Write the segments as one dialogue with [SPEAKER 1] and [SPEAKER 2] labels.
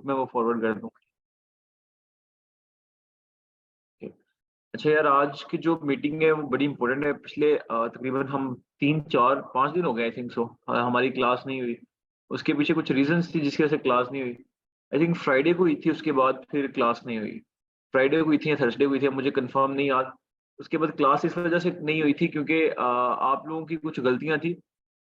[SPEAKER 1] मैं वो फॉरवर्ड कर दूँ। अच्छा यार, आज की जो मीटिंग है वो बड़ी इंपॉर्टेंट है। पिछले तकरीबन हम 3 4 5 दिन हो गए आई थिंक सो, हमारी क्लास नहीं हुई। उसके पीछे कुछ रीजंस थी जिसकी वजह से क्लास नहीं हुई। आई थिंक फ्राइडे को हुई थी, उसके बाद फिर क्लास नहीं हुई। फ्राइडे को हुई थी या थर्सडे को हुई थी, अब मुझे कंफर्म नहीं याद। उसके बाद क्लास इस वजह से नहीं हुई थी क्योंकि आप लोगों की कुछ गलतियां थी।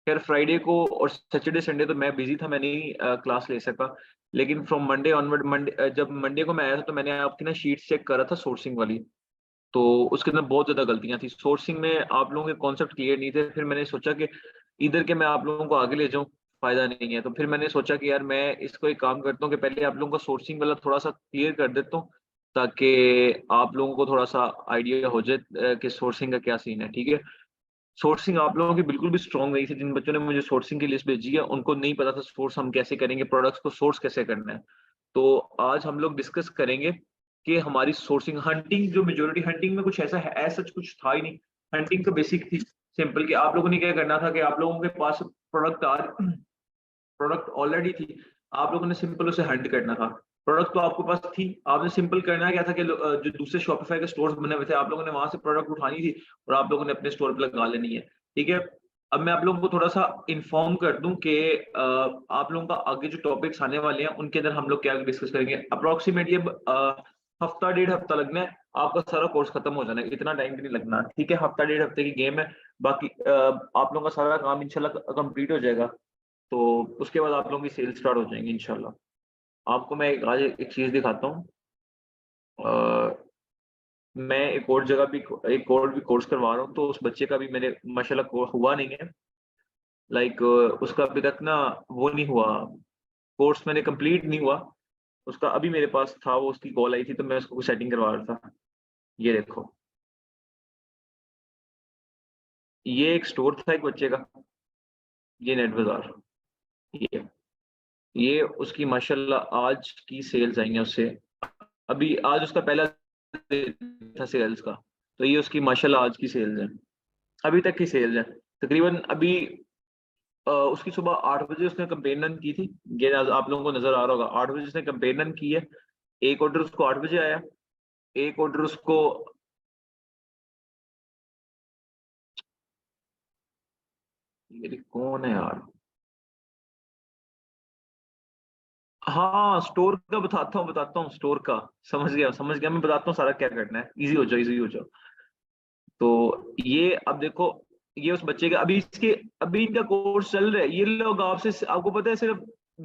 [SPEAKER 1] खैर फ्राइडे को और सैटरडे संडे तो मैं बिजी था, मैं नहीं क्लास ले सका। लेकिन फ्रॉम मंडे ऑनवर्ड, जब मंडे को मैं आया था तो मैंने आपकी ना शीट चेक करा था सोर्सिंग वाली। तो उसके अंदर बहुत ज़्यादा गलतियाँ थी। सोर्सिंग में आप लोगों के कॉन्सेप्ट क्लियर नहीं थे। फिर मैंने सोचा कि इधर के मैं आप लोगों को आगे ले जाऊँ, फ़ायदा नहीं है। तो फिर मैंने सोचा कि यार मैं इसको एक काम करता हूँ कि पहले आप लोगों का सोर्सिंग वाला थोड़ा-सा क्लियर कर देता हूँ, ताकि आप लोगों को थोड़ा-सा आइडिया हो जाए कि सोर्सिंग का क्या सीन है, ठीक है? सोर्सिंग आप लोगों की बिल्कुल भी स्ट्रॉन्ग नहीं थी। जिन बच्चों ने मुझे सोर्सिंग की लिस्ट भेजी है, उनको नहीं पता था सोर्स हम कैसे करेंगे, प्रोडक्ट्स को सोर्स कैसे करना है। तो आज हम लोग डिस्कस करेंगे कि हमारी सोर्सिंग हंटिंग, जो मेजॉरिटी हंटिंग में कुछ ऐसा है, ऐसा सच कुछ था ही नहीं। हंटिंग तो बेसिक थी, सिंपल कि आप लोगों ने क्या करना था कि आप लोगों के पास प्रोडक्ट ऑलरेडी थी। आप लोगों ने सिंपल उसे हंट करना था। प्रोडक्ट तो आपके पास थी, आपने सिंपल करना क्या था कि जो दूसरे शॉपिफाई के स्टोर्स बने हुए थे, आप लोगों ने वहां से प्रोडक्ट उठानी थी और आप लोगों ने अपने स्टोर पे लगा लेनी है, ठीक है? अब मैं आप लोगों को थोड़ा-सा इन्फॉर्म कर दूं कि आप लोगों का आगे जो टॉपिक्स आने वाले हैं, उनके अंदर हम लोग क्या डिस्कस करेंगे। अप्रोक्सीमेट ये हफ्ता डेढ़ हफ्ता लगना है, आपका सारा कोर्स खत्म हो जाना है। इतना टाइम भी नहीं लगना, ठीक है? हफ्ता डेढ़ हफ्ते की गेम है। बाकी आप लोगों का सारा काम इंशाल्लाह कंप्लीट हो जाएगा। तो उसके बाद आप लोगों की सेल स्टार्ट हो जाएँगी इंशाल्लाह। आपको मैं आज एक चीज़ दिखाता हूँ। अ, मैं एक और भी कोर्स करवा रहा हूँ, तो उस बच्चे का भी मैंने माशाल्लाह को हुआ नहीं है। लाइक उसका अभी तक ना वो नहीं हुआ, कोर्स मैंने कंप्लीट नहीं हुआ। उसका अभी मेरे पास था, वो उसकी कॉल आई थी तो मैं उसको सेटिंग करवा रहा था। ये देखो, ये एक स्टोर था एक बच्चे का, ये नेट बाज़ार। ये ये उसकी माशाल्लाह आज की सेल्स आई हैं उससे। अभी आज उसका पहला दिन था सेल्स का, तो ये उसकी माशाल्लाह आज की सेल्स हैं, अभी तक की सेल्स हैं। तकरीबन अभी उसकी सुबह 8 बजे उसने कैंपेन रन की थी। ये आप लोगों को नज़र आ रहा होगा, 8 बजे उसने कैंपेन रन की है। एक ऑर्डर उसको 8 बजे आया, एक ऑर्डर उसको मेरी कौन है यार? हाँ, स्टोर का बताता हूँ स्टोर का। समझ गया, मैं बताता हूँ सारा क्या करना है। ईज़ी हो जाओ। तो ये अब देखो, ये उस बच्चे का अभी इनका कोर्स चल रहा है। ये लोग आपसे आपको पता है सिर्फ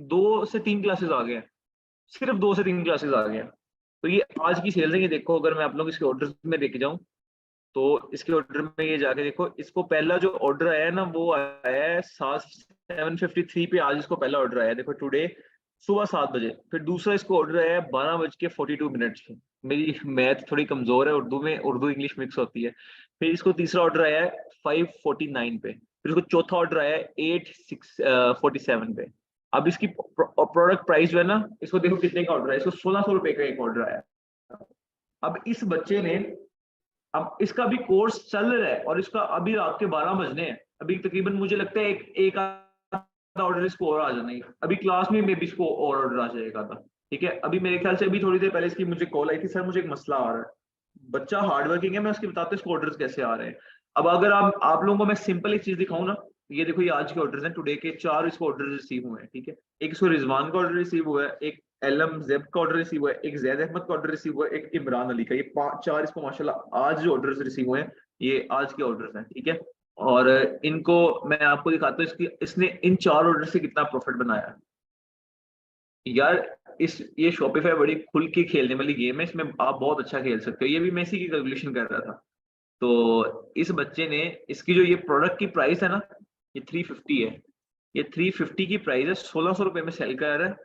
[SPEAKER 1] 2 से 3 क्लासेस आ गए हैं। सिर्फ 2 से 3 क्लासेस आ गए हैं। तो ये आज की सेल है, ये देखो। अगर मैं आप लोग इसके ऑर्डर्स में लेके जाऊँ, तो इसके ऑर्डर में ये जाके देखो, इसको पहला जो ऑर्डर आया है ना, वो आया है 7:53 पे। आज इसको पहला ऑर्डर आया है, देखो टुडे सुबह 7 बजे। फिर दूसरा इसको ऑर्डर आया है 12:42 पे। मेरी मैथ थोड़ी कमजोर है, उर्दू में उर्दू इंग्लिश मिक्स होती है। फिर इसको तीसरा ऑर्डर आया है 5:49 पे। फिर इसको चौथा ऑर्डर आया है 8:47 पे। अब इसकी प्रोडक्ट प्राइस जो है ना, इसको देखो कितने का ऑर्डर है। इसको 1600 रुपए का एक ऑर्डर आया है। अब इस बच्चे ने, अब इसका भी कोर्स चल रहा है और इसका अभी रात के 12 बजने हैं। अभी तकरीबन मुझे लगता है एक एक आधा ऑर्डर इसको और आ जाना है। अभी क्लास में भी इसको और ऑर्डर आ जाएगा था, ठीक है? अभी मेरे ख्याल से अभी थोड़ी देर पहले इसकी मुझे कॉल आई थी, सर मुझे एक मसला आ रहा है। बच्चा हार्ड वर्किंग है, मैं उसकी बताता हूँ इसको ऑर्डर्स कैसे आ रहे हैं। अब अगर आप लोगों को मैं सिंपल एक चीज दिखाऊं ना, ये देखो, ये आज के ऑर्डर्स हैं, टुडे के 4 इसको ऑर्डर रिसीव हुए हैं, ठीक है? एक इसको रिजवान का ऑर्डर रिसीव हुआ है, एक एलम जेब का ऑर्डर रिसीव हुआ है, एक जैद अहमद का ऑर्डर रिसीव हुआ है, एक इमरान अली का। ये 4 इसको माशाल्लाह आज जो ऑर्डर्स रिसीव हुए हैं, ये आज के ऑर्डर्स हैं, ठीक है? और इनको मैं आपको दिखाता हूँ इसकी, इसने इन 4 ऑर्डर से कितना प्रॉफिट बनाया है। यार, इस ये शॉपिफाई बड़ी खुल के खेलने वाली गेम है, इसमें आप बहुत अच्छा खेल सकते हो। ये भी मैं इसी की कैलकुलेशन कर रहा था। तो इस बच्चे ने, इसकी जो ये प्रोडक्ट की प्राइस है ना, ये 350 है। ये 350 की प्राइस है, 1600 रुपए में सेल कर रहा है।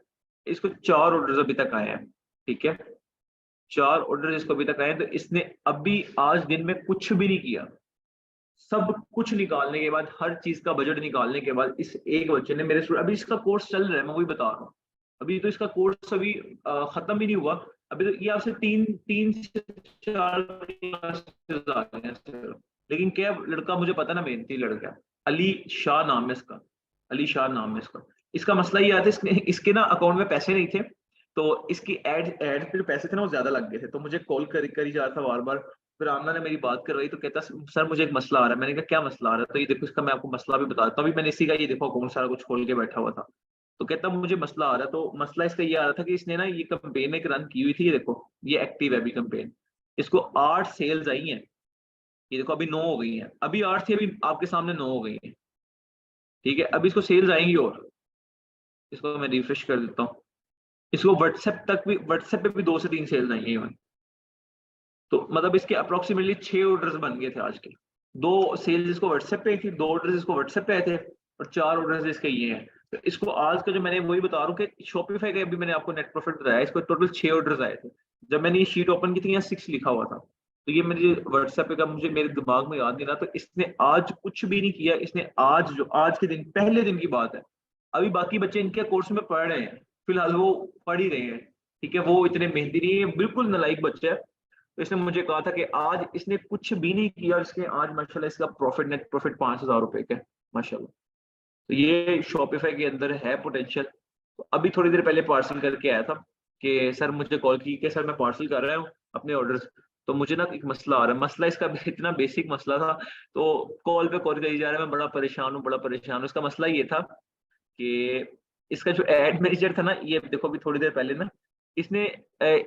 [SPEAKER 1] इसको 4 ऑर्डर अभी तक आए हैं, ठीक है? 4 ऑर्डर इसको अभी तक आए हैं। तो इसने अभी आज दिन में कुछ भी नहीं किया। सब कुछ निकालने के बाद, हर चीज का बजट निकालने के बाद, इस एक बच्चे ने अभी इसका कोर्स चल रहा है, मैं वही बता रहा हूँ। अभी तो इसका कोर्स अभी खत्म भी नहीं हुआ। अभी तो ये आपसे तीन तीन से 4 classes आ गए हैं सिर्फ। लेकिन क्या लड़का, मुझे पता ना, मेहनती लड़का है। अली शाह नाम है इसका। अली शाह नाम है इसका। इसका मसला ये आता है, इसके ना अकाउंट में पैसे नहीं थे। तो इसकी एड एड पे जो पैसे थे ना वो ज्यादा लग गए थे, तो मुझे कॉल करी जा रहा था बार बार। फिर आमना ने मेरी बात करवाई तो कहता सर मुझे एक मसला आ रहा है। मैंने कहा क्या मसला आ रहा है? तो ये देखो इसका मैं आपको मसला भी बता देता हूँ। अभी मैंने इसी का ये देखो अकाउंट सारा कुछ खोल के बैठा हुआ था। तो कहता मुझे मसला आ रहा है। तो मसला इसका ये आ रहा था कि इसने ना ये कंपेन एक रन की हुई थी, ये देखो ये एक्टिव है अभी कंपेन। इसको 8 सेल्स आई हैं, ये देखो अभी 9 हो गई हैं, अभी 8 थी, अभी आपके सामने 9 हो गई हैं। ठीक है, अभी इसको सेल्स आएंगी और इसको मैं रिफ्रेश कर देता हूँ। इसको व्हाट्सएप पे भी 2 से 3 सेल्स आई हैं। तो मतलब इसके अप्रोक्सीमेटली 6 ऑर्डर्स बन गए थे आज के। 2 सेल्स इसको व्हाट्सएप पे थी, 2 ऑर्डर्स इसको व्हाट्सएप पे आए थे, और 4 ऑर्डर्स इसके ये हैं। तो इसको आज का जो मैंने वही बता रहा हूँ कि शॉपिफाई का अभी मैंने आपको नेट प्रॉफिट बताया, इसको टोटल 6 ऑर्डर्स आए थे। जब मैंने ये शीट ओपन की थी यहाँ 6 लिखा हुआ था। तो ये मेरे व्हाट्सएप पे का मुझे मेरे दिमाग में याद नहीं रहा। तो इसने आज कुछ भी नहीं किया, इसने आज जो आज के दिन पहले दिन की बात है, अभी बाकी बच्चे इनके कोर्स में पढ़ रहे हैं, फिलहाल वो पढ़ ही रहे हैं। ठीक है, वो इतने मेहनती नहीं है, बिल्कुल नालायक बच्चे है। तो इसने मुझे कहा था कि आज इसने कुछ भी नहीं किया, इसके आज माशाल्लाह इसका प्रॉफिट नेट प्रॉफिट 5,000 रुपए का है माशाल्लाह। तो ये शॉपिफाई के अंदर है पोटेंशियल। तो अभी थोड़ी देर पहले पार्सल करके आया था कि सर मुझे कॉल की कि सर मैं पार्सल कर रहा हूँ अपने ऑर्डर्स। तो मुझे ना एक मसला आ रहा है, मसला इसका इतना बेसिक मसला था। तो कॉल पे कॉल करी जा रहा है, मैं बड़ा परेशान हूँ, बड़ा परेशान हूँ। इसका मसला ये था कि इसका जो एड मैनेजर था ना, ये देखो अभी थोड़ी देर पहले ना इसने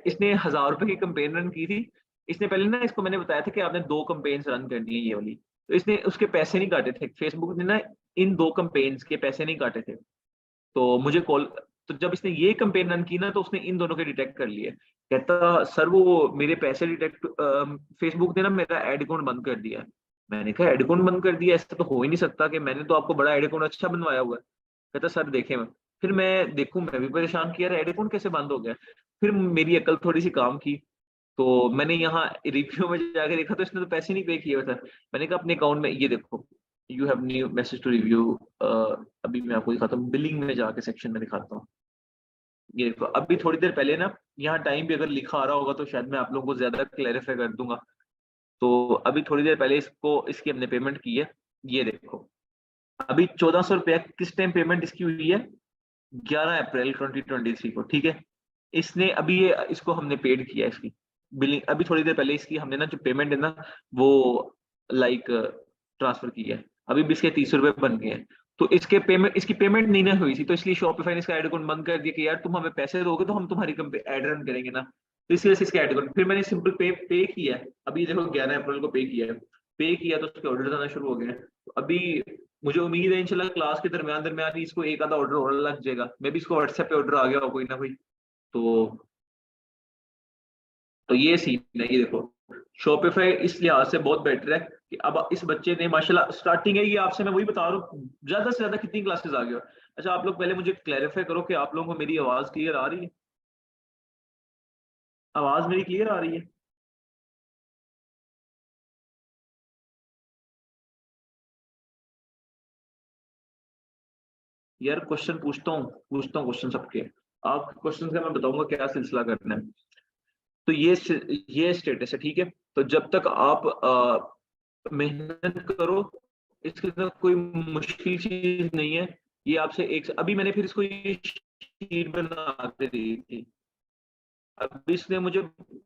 [SPEAKER 1] इसने 1,000 रुपए की कंपेन रन की थी। इसने पहले ना इसको मैंने बताया था कि आपने 2 कंपेन्स रन करनी है ये वाली। तो इसने उसके पैसे नहीं काटे थे, फेसबुक ने ना इन 2 कंपेन्स के पैसे नहीं काटे थे। तो मुझे कॉल, तो जब इसने ये कंपेन रन की ना तो उसने इन दोनों के डिटेक्ट कर लिए। कहता सर वो मेरे पैसे डिटेक्ट, फेसबुक ने ना मेरा एड अकाउंट बंद कर दिया है। मैंने कहा एड अकाउंट बंद कर दिया? ऐसा तो हो ही नहीं सकता, कि मैंने तो आपको बड़ा एड अकाउंट अच्छा बनवाया हुआ है। कहता सर देखे मैं, फिर मैं देखूं, मैं भी परेशान किया, यार एड अकाउंट कैसे बंद हो गया? फिर मेरी अकल थोड़ी सी काम की, तो मैंने यहाँ रिव्यू में जाके देखा तो इसने तो पैसे नहीं पे किए हुए थे। मैंने कहा अपने अकाउंट में ये देखो, you have new message to review. अभी मैं आपको दिखाता हूँ, बिलिंग में जाके सेक्शन में दिखाता हूँ। ये देखो अभी थोड़ी देर पहले ना, यहाँ टाइम भी अगर लिखा आ रहा होगा तो शायद मैं आप लोगों को ज्यादा क्लैरिफाई कर दूंगा। तो अभी थोड़ी देर पहले इसको इसकी हमने पेमेंट की है। ये देखो अभी 1,400 रुपया किस टाइम पेमेंट इसकी हुई है? 11 अप्रैल 2023 को। ठीक है, इसने अभी ये इसको हमने पेड किया है इसकी बिलिंग, अभी थोड़ी देर पहले इसकी हमने ना जो पेमेंट है ना वो लाइक ट्रांसफर की है। अभी भी इसके 30 रुपए बन गए हैं। तो इसके पेमेंट इसकी पेमेंट नहीं ना हुई थी, तो इसलिए शॉपिफाई ने इसका एड अकाउंट बंद कर दिया कि यार तुम हमें पैसे दोगे तो हम तुम्हारी एड रन करेंगे ना। तो इसी वजह से इसका एड अकाउंट, फिर मैंने सिंपल पे किया है। अभी देखो 11 अप्रैल को पे किया है, पे किया तो उसके ऑर्डर आना शुरू हो गए हैं। तो अभी मुझे उम्मीद है इंशाल्लाह क्लास के दरमियान दरमियान ही इसको एक आधा ऑर्डर और लग जाएगा। मे भी इसको व्हाट्सएप पे ऑर्डर आ गया हो कोई ना कोई। तो ये सीन है, ये देखो शॉपिफाई इस लिहाज से बहुत बेटर है कि अब इस बच्चे ने माशाल्लाह स्टार्टिंग है ये, आपसे मैं वही बता रहा हूँ, ज्यादा से ज्यादा कितनी क्लासेस आ गए हो? अच्छा आप लोग पहले मुझे क्लैरिफाई करो कि आप लोगों को मेरी आवाज क्लियर आ रही है? आवाज मेरी क्लियर आ रही है? यार क्वेश्चन पूछता हूँ क्वेश्चन सबके। आप क्वेश्चन का मैं बताऊंगा क्या सिलसिला करना है। तो ये स्टेटस है, ठीक है। तो जब तक आप मेहनत करो, इसके अंदर कोई मुश्किल चीज नहीं है। ये आपसे एक अभी मैंने फिर इसको ये शीट बना के दी थी। अब इसने मुझे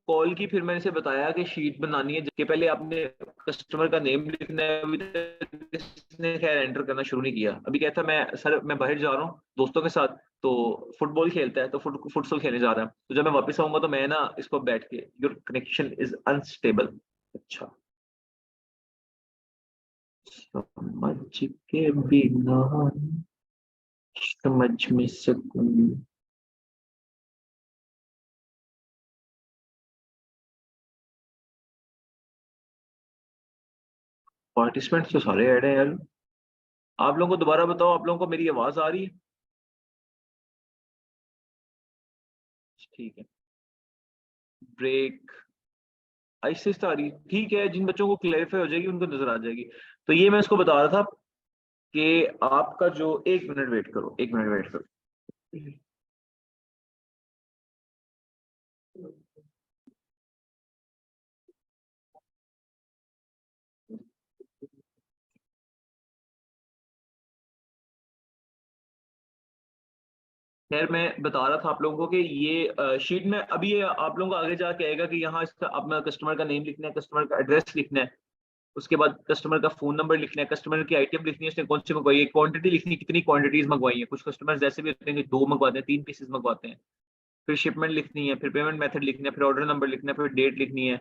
[SPEAKER 1] कॉल की, फिर मैंने इसे बताया कि शीट बनानी है, जबकि पहले आपने कस्टमर का नेम लिखना है। अभी तक इसने खैर एंटर करना शुरू नहीं किया। अभी कहता मैं सर मैं बाहर जा रहा हूँ दोस्तों के साथ, तो फुटबॉल खेलता है, तो फुटसल खेलने जा रहा है। तो जब मैं वापस आऊंगा तो मैं ना इसको बैठ के, योर कनेक्शन इज अनस्टेबल। अच्छा, समझ के बिना समझ में सकूं। पार्टिसिपेंट्स तो सारे ऐड हैं यार। आप लोगों को दोबारा बताओ, आप लोगों को मेरी आवाज आ रही है? ठीक है, ब्रेक आहिस्ते आहिस्ते आ रही है, ठीक है। जिन बच्चों को क्लैरिफाई हो जाएगी उनको नजर आ जाएगी। तो ये मैं इसको बता रहा था कि आपका जो, 1 मिनट वेट करो, 1 मिनट वेट करो। खैर मैं बता रहा था आप लोगों को कि ये शीट में अभी ये आप लोगों को आगे जाके आएगा कि यहाँ इसका अपना कस्टमर का नेम लिखना है, कस्टमर का एड्रेस लिखना है, उसके बाद कस्टमर का फोन नंबर लिखना है, कस्टमर की आइटम लिखनी है, उसने कौन सी मंगवाई है, क्वांटिटी लिखनी है, कितनी क्वांटिटीज मंगवाई है। कुछ कस्टमर जैसे भी होते हैं कि 2 मंगवाते हैं, 3 पीसेस मंगवाते हैं। फिर शिपमेंट लिखनी है, फिर पेमेंट मेथड लिखना है, फिर ऑर्डर नंबर लिखना है, फिर डेट लिखनी है।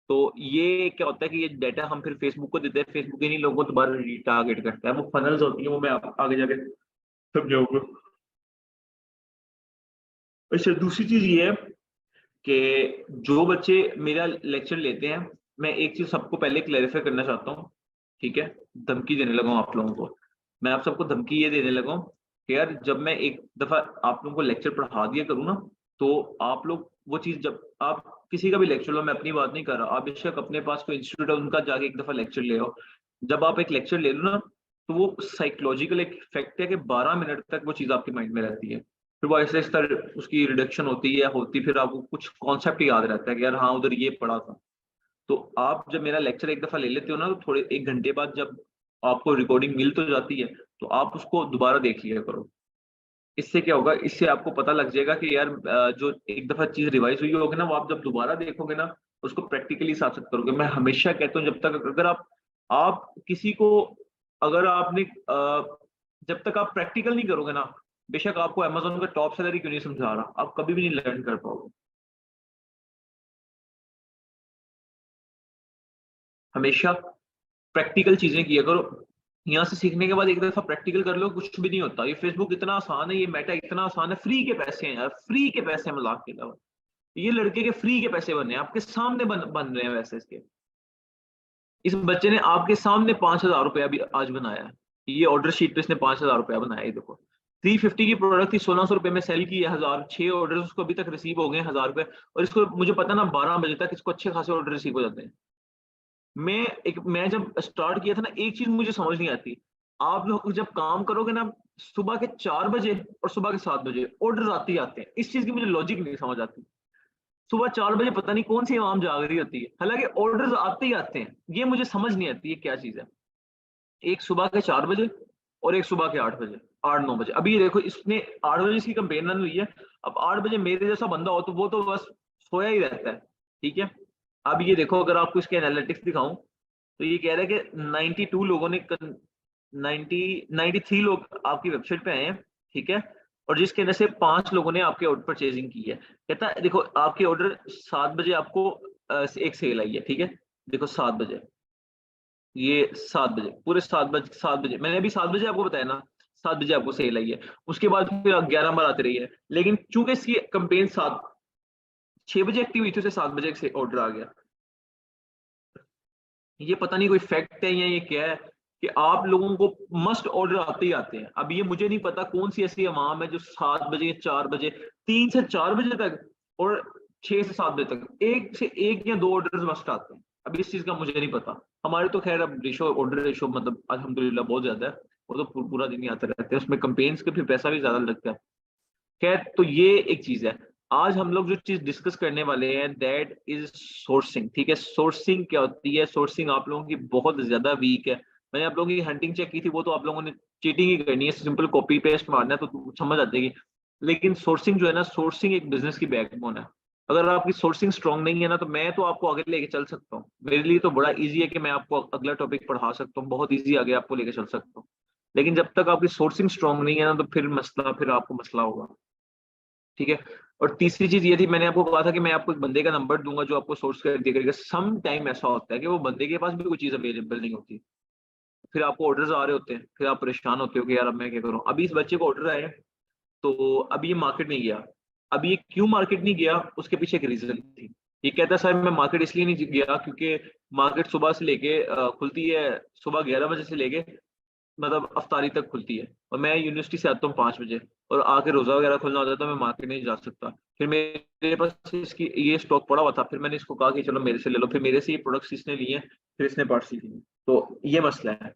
[SPEAKER 1] तो ये क्या होता है कि ये डाटा हम फिर फेसबुक को देते हैं, फेसबुक इन्हीं लोगों को दोबारा टारगेट करता है। वो फनल्स होती है, वो मैं आगे जाके समझाऊंगा। अच्छा, दूसरी चीज ये है कि जो बच्चे मेरा लेक्चर लेते हैं, मैं एक चीज सबको पहले क्लैरिफाई करना चाहता हूँ, ठीक है? धमकी देने लगा हूँ आप लोगों को। मैं आप सबको धमकी ये देने लगा हूँ कि यार जब मैं एक दफा आप लोगों को लेक्चर पढ़ा दिया करूँ ना, तो आप लोग वो चीज, जब आप किसी का भी लेक्चर लो, मैं अपनी बात नहीं कर रहा, आप बेशक अपने पास कोई इंस्टीट्यूट है उनका जाके एक दफा लेक्चर ले आओ। जब आप एक लेक्चर ले लो ना, तो वो साइकोलॉजिकल एक इफेक्ट है कि 12 मिनट तक वो चीज आपके माइंड में रहती है। फिर वो ऐसे इस तरह उसकी रिडक्शन होती है, फिर आपको कुछ कॉन्सेप्ट याद रहता है कि यार हाँ उधर ये पढ़ा था। तो आप जब मेरा लेक्चर एक दफा ले लेते हो ना, तो थोड़े 1 घंटे बाद जब आपको रिकॉर्डिंग मिल तो जाती है, तो आप उसको दोबारा देख लिया करो। इससे क्या होगा, इससे आपको पता लग जाएगा कि यार जो एक दफा चीज रिवाइज हुई होगी ना, वो आप जब दोबारा देखोगे ना, उसको प्रैक्टिकली साथ साथ करोगे। मैं हमेशा कहता हूँ, जब तक अगर आप किसी को, अगर आपने जब तक आप प्रैक्टिकल नहीं करोगे ना, बेशक आपको अमेज़न का टॉप सैलरी क्यों नहीं समझा रहा, आप कभी भी नहीं लर्न कर पाओगे। हमेशा प्रैक्टिकल चीजें किया करो। यहाँ से सीखने के बाद एक दफा प्रैक्टिकल कर लो, कुछ भी नहीं होता। ये फेसबुक इतना आसान है, ये मेटा इतना आसान है, फ्री के पैसे हैं यार, फ्री के पैसे हैं मजाक के अलावा। ये लड़के के फ्री के पैसे बने हैं, आपके सामने बन रहे हैं वैसे इसके। इस बच्चे ने आपके सामने 5,000 रुपया भी आज बनाया है। ये ऑर्डर शीट पे इसने 5,000 रुपया बनाया है, ये देखो। 350 की प्रोडक्ट थी, 1600 रुपये में सेल की है, 1006 ऑर्डर उसको अभी तक रिसीव हो गए, 1000 रुपये। और इसको मुझे पता ना 12 बजे तक इसको अच्छे खासे ऑर्डर रिसीव हो जाते हैं। मैं जब स्टार्ट किया था ना, एक चीज मुझे समझ नहीं आती। आप लोग जब काम करोगे ना, सुबह के 4 बजे और सुबह के 7 बजे ऑर्डर आते ही आते हैं। इस चीज की मुझे लॉजिक नहीं समझ आती। सुबह 4 बजे पता नहीं कौन सी आवाम जाग रही होती है, हालांकि ऑर्डर्स आते ही आते हैं। ये मुझे समझ नहीं आती, ये क्या चीज है। एक सुबह के 4 बजे और एक सुबह के 8 बजे, 8-9 बजे। अभी ये देखो, इसने 8 बजे इसकी कंपेन रन हुई है। अब 8 बजे मेरे जैसा बंदा हो तो वो तो बस सोया ही रहता है, ठीक है। अब ये देखो, अगर आपको इसके एनालिटिक्स दिखाऊं, तो ये कह रहा है कि 92 लोगों ने 93 लोग आपकी वेबसाइट पे आए हैं, ठीक है। और जिसके अंदर से 5 लोगों ने आपके ऑर्डर परचेजिंग की है। कहता है देखो, आपके ऑर्डर 7 बजे आपको एक सेल आई है, ठीक है। देखो 7 बजे, ये 7 बजे, पूरे 7 बजे मैंने अभी 7 बजे आपको बताया ना, 7 बजे आपको सेल आई है। उसके बाद फिर 11 बार आती रही है, लेकिन चूंकि इसकी कंपेन 6 बजे एक्टिव हुई थी, उसे 7 बजे से ऑर्डर आ गया। ये पता नहीं कोई फैक्ट है या ये क्या है कि आप लोगों को मस्ट ऑर्डर आते ही आते हैं। अब ये मुझे नहीं पता कौन सी ऐसी अवाम है जो 7 बजे, 4 बजे, 3 से 4 बजे तक, और 6 से 7 बजे तक एक से एक या दो ऑर्डर मस्ट आते हैं। अब इस चीज का मुझे नहीं पता। हमारे तो खैर अब रेशो, ऑर्डर रेशो मतलब अल्हम्दुलिल्लाह बहुत ज्यादा है। वो तो पूरा दिन ही आते रहते हैं, उसमें कंपेन्स के फिर पैसा भी ज्यादा लगता है। खैर, तो ये एक चीज है। आज हम लोग जो चीज डिस्कस करने वाले हैं, दैट इज सोर्सिंग, ठीक है। सोर्सिंग क्या होती है? सोर्सिंग आप लोगों की बहुत ज्यादा वीक है। मैंने आप लोगों की हंटिंग चेक की थी, वो तो आप लोगों ने चीटिंग ही करनी है, सिंपल कॉपी पेस्ट मारना है तो समझ आ जाएगी। लेकिन सोर्सिंग जो है ना, सोर्सिंग एक बिजनेस की बैकबोन है। अगर आपकी सोर्सिंग स्ट्रांग नहीं है ना, तो मैं तो आपको आगे लेके चल सकता हूँ। मेरे लिए तो बड़ा इजी है कि मैं आपको अगला टॉपिक पढ़ा सकता हूँ, बहुत इजी आगे आपको लेके चल सकता हूँ। लेकिन जब तक आपकी सोर्सिंग स्ट्रांग नहीं है ना, तो फिर आपको मसला होगा, ठीक है। और तीसरी चीज ये थी, मैंने आपको कहा था कि मैं आपको एक बंदे का नंबर दूंगा जो आपको सोर्स कर दिया करेगा। सम टाइम ऐसा होता है कि वो बंदे के पास भी कोई चीज अवेलेबल नहीं होती, फिर आपको ऑर्डर्स आ रहे होते हैं, फिर आप परेशान होते हो कि यार अब मैं क्या करूं। अभी इस बच्चे को ऑर्डर आए, तो अभी ये मार्केट नहीं गया। अभी ये क्यों मार्केट नहीं गया, उसके पीछे एक रीजन थी। ये कहता है सर मैं मार्केट इसलिए नहीं गया क्योंकि मार्केट सुबह से लेके खुलती है, सुबह 11 बजे से लेके मतलब अफ्तारी तक खुलती है, और मैं यूनिवर्सिटी से आता हूँ 5 बजे, और आके रोजा वगैरह खुलना हो जाता है, मैं मार्केट नहीं जा सकता। फिर मेरे पास इसकी ये स्टॉक पड़ा हुआ था, फिर मैंने इसको कहा कि चलो मेरे से ले लो। फिर मेरे से ये प्रोडक्ट्स इसने लिए, फिर इसने पार्सल किए। तो ये मसला है।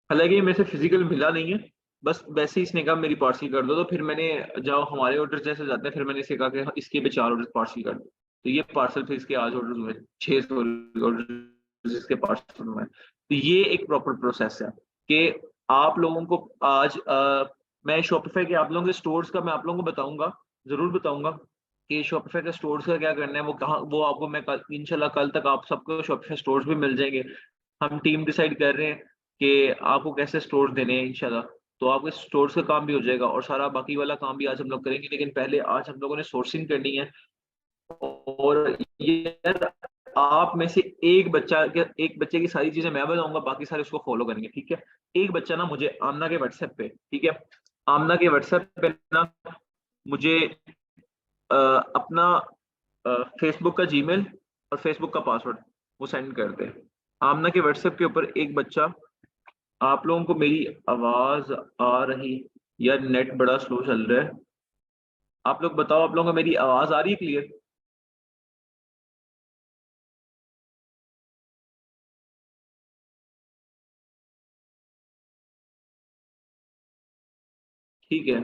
[SPEAKER 1] हालांकि ये मेरे से फिजिकल मिला नहीं है, बस वैसे ही इसने कहा मेरी पार्सल कर दो। तो फिर मैंने, जब हमारे ऑर्डर जैसे जाते हैं, फिर मैंने इसे कहा कि इसके भी 4 ऑर्डर पार्सल कर दो। तो ये पार्सल फिर इसके आज ऑर्डर हुए, 6 ऑर्डर इसके पार्सल हुए। तो ये एक प्रॉपर प्रोसेस है कि आप लोगों को आज मैं शॉपिफाई के आप लोगों के स्टोर्स का मैं आप लोगों को बताऊंगा, जरूर बताऊंगा कि शॉपिफाई के स्टोर्स का क्या करना है, वो कहाँ, वो आपको मैं कल इंशाल्लाह कल तक आप सबको शॉपिफाई स्टोर्स भी मिल जाएंगे। हम टीम डिसाइड कर रहे हैं कि आपको कैसे स्टोर्स देने हैं इंशाल्लाह। तो आपके स्टोर्स का काम भी हो जाएगा और सारा बाकी वाला काम भी आज हम लोग करेंगे, लेकिन पहले आज हम लोगों ने सोर्सिंग करनी है। और ये यार, आप में से एक बच्चे की सारी चीजें मैं बताऊंगा, बाकी सारे उसको फॉलो करेंगे, ठीक है। एक बच्चा ना मुझे आमना के व्हाट्सएप पे, ठीक है, आमना के व्हाट्सएप पे ना मुझे अपना फेसबुक का जीमेल और फेसबुक का पासवर्ड वो सेंड कर दे। आमना के व्हाट्सएप के ऊपर एक बच्चा, आप लोगों को मेरी आवाज आ रही, यार नेट बड़ा स्लो चल रहा है। आप लोग बताओ, आप लोगों को मेरी आवाज आ रही है क्लियर? ठीक है,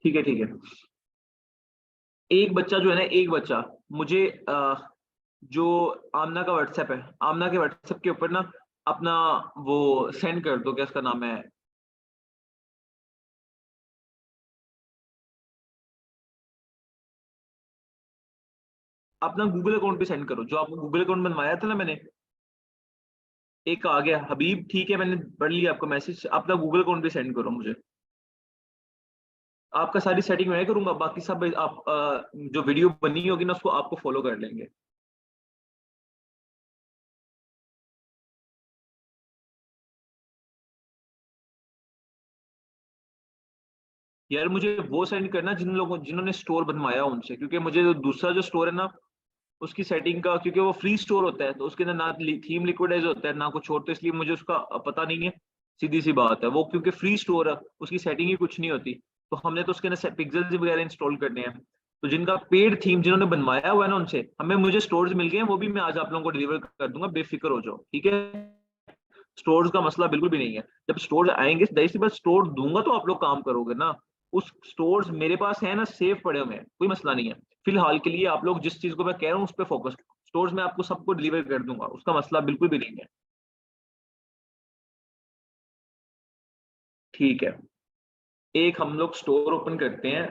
[SPEAKER 1] ठीक है, ठीक है। एक बच्चा जो है ना, एक बच्चा मुझे जो आमना का व्हाट्सएप है, आमना के व्हाट्सएप के ऊपर ना अपना वो सेंड कर दो, क्या उसका नाम है, अपना गूगल अकाउंट पे सेंड करो, जो आपको गूगल अकाउंट बनवाया था ना मैंने। एक आ गया हबीब, ठीक है, मैंने पढ़ लिया आपका मैसेज, अपना गूगल अकाउंट पे सेंड करो मुझे। आपका सारी सेटिंग मैं करूंगा, बाकी सब आप जो वीडियो बनी होगी ना उसको आपको फॉलो कर लेंगे। यार मुझे वो सेंड करना जिन लोगों जिन्होंने स्टोर बनवाया उनसे, क्योंकि मुझे जो दूसरा जो स्टोर है ना उसकी सेटिंग का, क्योंकि वो फ्री स्टोर होता है तो उसके अंदर ना थीम लिक्विडाइज होता है ना कुछ और, तो इसलिए मुझे उसका पता नहीं है। सीधी सी बात है, वो क्योंकि फ्री स्टोर है उसकी सेटिंग ही कुछ नहीं होती। तो हमने तो उसके अंदर पिक्सेल्स वगैरह इंस्टॉल करने हैं। तो जिनका पेड थीम जिन्होंने बनवाया हुआ है ना उनसे हमें मुझे स्टोर्स मिल गए हैं, वो भी मैं आज आप लोगों को डिलीवर कर दूंगा, बेफिक्र हो जाओ, ठीक है। स्टोर्स का मसला बिल्कुल भी नहीं है। जब स्टोर्स आएंगे जाहिर सी बात, स्टोर दूंगा तो आप लोग काम करोगे ना। उस स्टोर्स मेरे पास है ना, सेफ पड़े हुए हैं, कोई मसला नहीं है। फिलहाल के लिए आप लोग जिस चीज को मैं कह रहा हूँ उस पर फोकस, स्टोर्स में आपको सबको डिलीवर कर दूंगा, उसका मसला बिल्कुल भी नहीं है। ठीक है, एक हम लोग स्टोर ओपन करते हैं,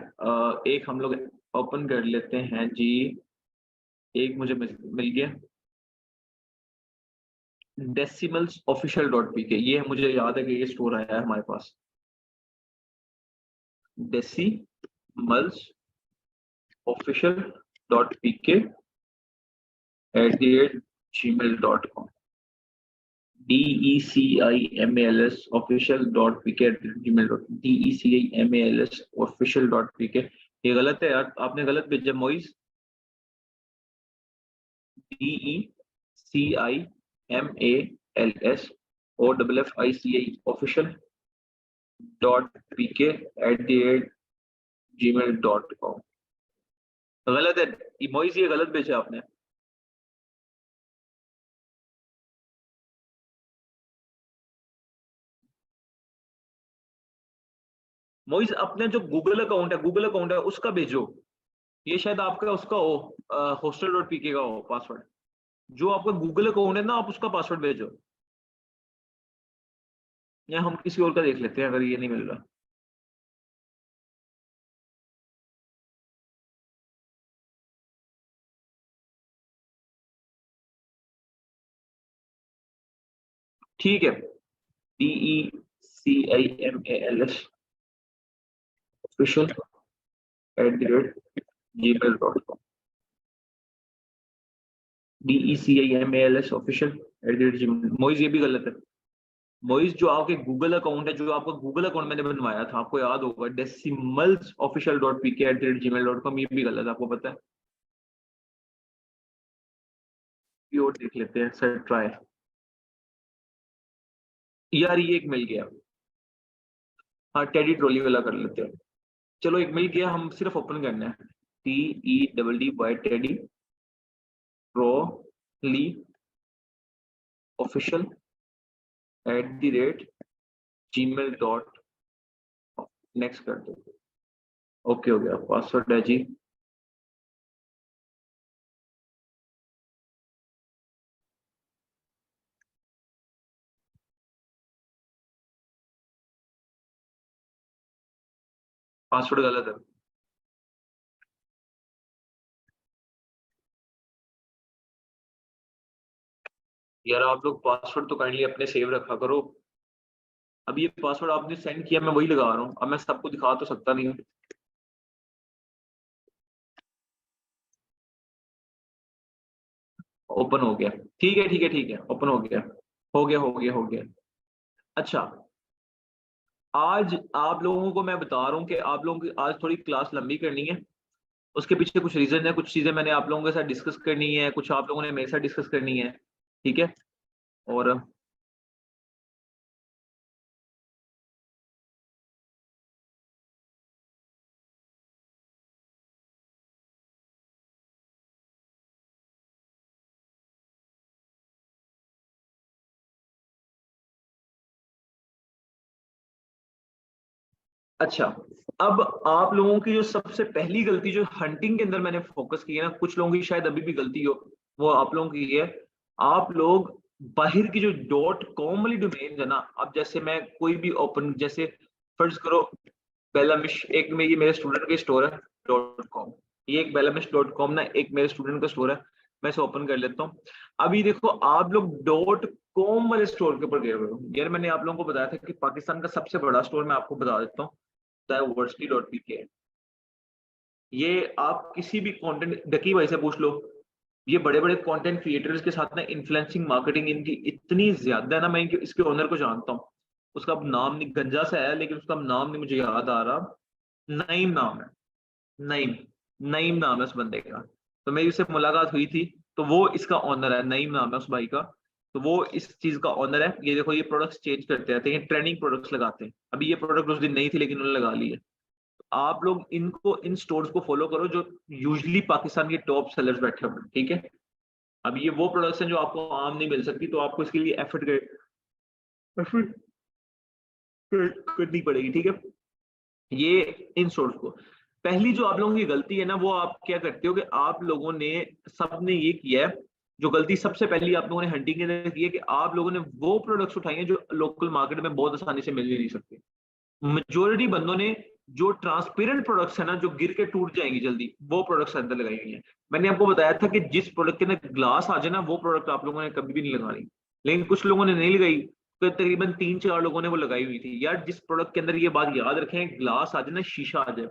[SPEAKER 1] एक हम लोग ओपन कर लेते हैं जी। एक मुझे मिल गया, डेसिमल्स ऑफिशियल डॉट पी के, ये मुझे याद है कि ये स्टोर आया है हमारे पास। डेसिमल्स ऑफिशियल डॉट पी के @gmail.com, DECIMALS official dot P के @gmail.com, DECIMALS official dot P के। ये गलत है यार, आपने गलत भेजा Moiz. DECIMALS official dot P के @gmail.com। गलत है मोइज, ये गलत भेजा आपने। मोइज अपने जो गूगल अकाउंट है उसका भेजो। ये शायद आपका उसका हो, हॉस्टल डॉट पीके का हो पासवर्ड। जो आपका गूगल अकाउंट है ना, आप उसका पासवर्ड भेजो, या हम किसी और का देख लेते हैं अगर ये नहीं मिल रहा। ठीक है, DECIMALS official @gmail.com, DECIMALS official @gmail। Moiz ये भी गलत है। मोइज जो आपके गूगल अकाउंट है, जो आपका गूगल अकाउंट मैंने बनवाया था आपको याद होगा, डेसिमल्स ऑफिशियल डॉट पी के @gmail.com, ये भी गलत है, आपको पता है। ये और देख लेते हैं सर, ट्राई। यार ये एक मिल गया, हाँ टेडी ट्रॉली वाला कर लेते हैं। चलो एक मिल गया, हम सिर्फ ओपन करना है। TEDDY teddy trolley official @gmail.com। Next कर दो। ओके हो गया, पासवर्ड है जी। पासवर्ड गलत है। यार आप लोग पासवर्ड तो काइंडली अपने सेव रखा करो। अब ये पासवर्ड आपने सेंड किया, मैं वही लगा रहा हूँ। अब मैं सबको दिखा तो सकता नहीं हूँ। ओपन हो गया। ठीक है ठीक है ठीक है, ओपन हो गया। हो गया हो गया हो गया। अच्छा, आज आप लोगों को मैं बता रहा हूँ कि आप लोगों की आज थोड़ी क्लास लंबी करनी है। उसके पीछे कुछ रीजन है, कुछ चीजें मैंने आप लोगों के साथ डिस्कस करनी है, कुछ आप लोगों ने मेरे साथ डिस्कस करनी है। ठीक है। और अच्छा, अब आप लोगों की जो सबसे पहली गलती जो हंटिंग के अंदर मैंने फोकस की है ना, कुछ लोगों की शायद अभी भी गलती हो, वो आप लोगों की है। आप लोग बाहर की जो डॉट कॉम वाली डोमेन है ना, अब जैसे मैं कोई भी ओपन, जैसे फर्ज करो बेलामिश, एक में ये मेरे स्टूडेंट का स्टोर है डॉट कॉम, ये एक बेलामिश डॉट कॉम ना, एक मेरे स्टूडेंट का स्टोर है। मैं इसे ओपन कर लेता हूँ। अभी देखो आप लोग डॉट कॉम वाले स्टोर के ऊपर गए हुए हो। यार मैंने आप लोगों को बताया था कि पाकिस्तान का सबसे बड़ा स्टोर मैं आपको बता देता हूँ, वर्सिटी.pk। ये आप किसी भी कंटेंट, डकी भाई से पूछ लो, ये बड़े बड़े कंटेंट क्रिएटर्स के साथ ना इन्फ्लुएंसिंग मार्केटिंग इनकी इतनी ज्यादा है ना, मैं इसके ओनर को जानता हूँ। उसका अब नाम नहीं, गंजा सा है लेकिन उसका नाम नहीं मुझे याद आ रहा। नईम नाम है। नईम, नईम नाम है उस बंदे का। तो मेरी उससे मुलाकात हुई थी। तो वो इसका ऑनर है, नईम नाम है उस भाई का। तो वो इस चीज का ऑनर है। ये देखो ये प्रोडक्ट्स चेंज करते रहते हैं, ट्रेंडिंग प्रोडक्ट्स लगाते हैं। अभी ये प्रोडक्ट उस दिन नहीं थी लेकिन उन्होंने लगा ली है। आप लोग इनको, इन स्टोर्स को फॉलो करो जो यूजली पाकिस्तान के टॉप सेलर्स बैठे हुए हैं। ठीक है। अब ये वो प्रोडक्ट्स हैं जो आपको आम नहीं मिल सकती, तो आपको इसके लिए एफर्ट करनी पड़ेगी। ठीक है। ये इन स्टोर्स को, पहली जो आप लोगों की गलती है ना, वो आप क्या करते हो कि आप लोगों ने, सबने ये किया है, जो गलती सबसे पहली आप लोगों ने हंटिंग के अंदर की है कि आप लोगों ने वो प्रोडक्ट्स उठाए हैं जो लोकल मार्केट में बहुत आसानी से मिल ही नहीं सकते। मेजोरिटी बंदों ने जो ट्रांसपेरेंट प्रोडक्ट्स है ना, जो गिर के टूट जाएंगी जल्दी, वो प्रोडक्ट्स अंदर लगाई हुई हैं। मैंने आपको बताया था कि जिस प्रोडक्ट के अंदर ग्लास आ जाए ना, वो प्रोडक्ट आप लोगों ने कभी भी नहीं लगानी। लेकिन कुछ लोगों ने नहीं लगाई, तो तकरीबन 3-4 लोगों ने वो लगाई हुई थी। यार जिस प्रोडक्ट के अंदर, ये बात याद रखें, ग्लास आ जाए ना, शीशा आ जाए,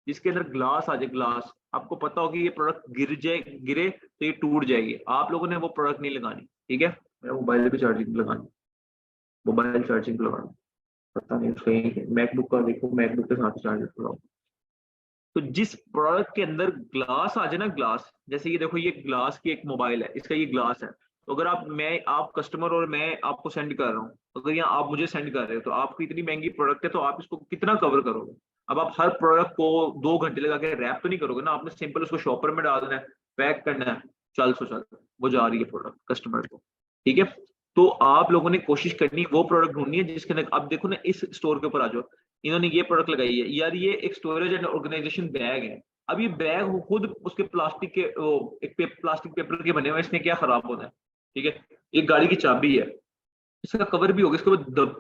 [SPEAKER 1] जिसके अंदर ग्लास आ जाए, ग्लास, आपको पता होगी ये प्रोडक्ट गिर जाए, गिरे तो ये टूट जाएगी। आप लोगों ने वो प्रोडक्ट नहीं लगानी। ठीक है। मेरा मोबाइल पे चार्जिंग लगानी, मोबाइल चार्जिंग लगानी, पता नहीं उसका, मैकबुक का देखो, मैकबुक के साथ चार्जर लगाओ। तो जिस प्रोडक्ट के अंदर ग्लास आ जाए ना, ग्लास, जैसे ये देखो, ये ग्लास की एक मोबाइल है, इसका ये ग्लास है। तो अगर आप कस्टमर और मैं आपको सेंड कर रहा हूँ, अगर यहाँ आप मुझे सेंड कर रहे हो, तो आपकी इतनी महंगी प्रोडक्ट है, तो आप इसको कितना कवर करोगे? अब आप हर प्रोडक्ट को 2 घंटे लगा के रैप तो नहीं करोगे ना, आपने सिंपल उसको शॉपर में डालना है, पैक करना है, चल सो चल, वो जा रही है प्रोडक्ट कस्टमर को। ठीक है। तो आप लोगों ने कोशिश करनी, वो प्रोडक्ट ढूंढनी है जिसके अंदर, अब देखो ना इस स्टोर के ऊपर आ जाओ, इन्होंने ये प्रोडक्ट लगाई है यार, ये एक स्टोरेज एंड ऑर्गेनाइजेशन बैग है। अब ये बैग खुद उसके प्लास्टिक के, एक प्लास्टिक पेपर के बने हुए हैं, इसने क्या खराब होना है? ठीक है। एक गाड़ी की चाबी है, इसका कवर भी होगा,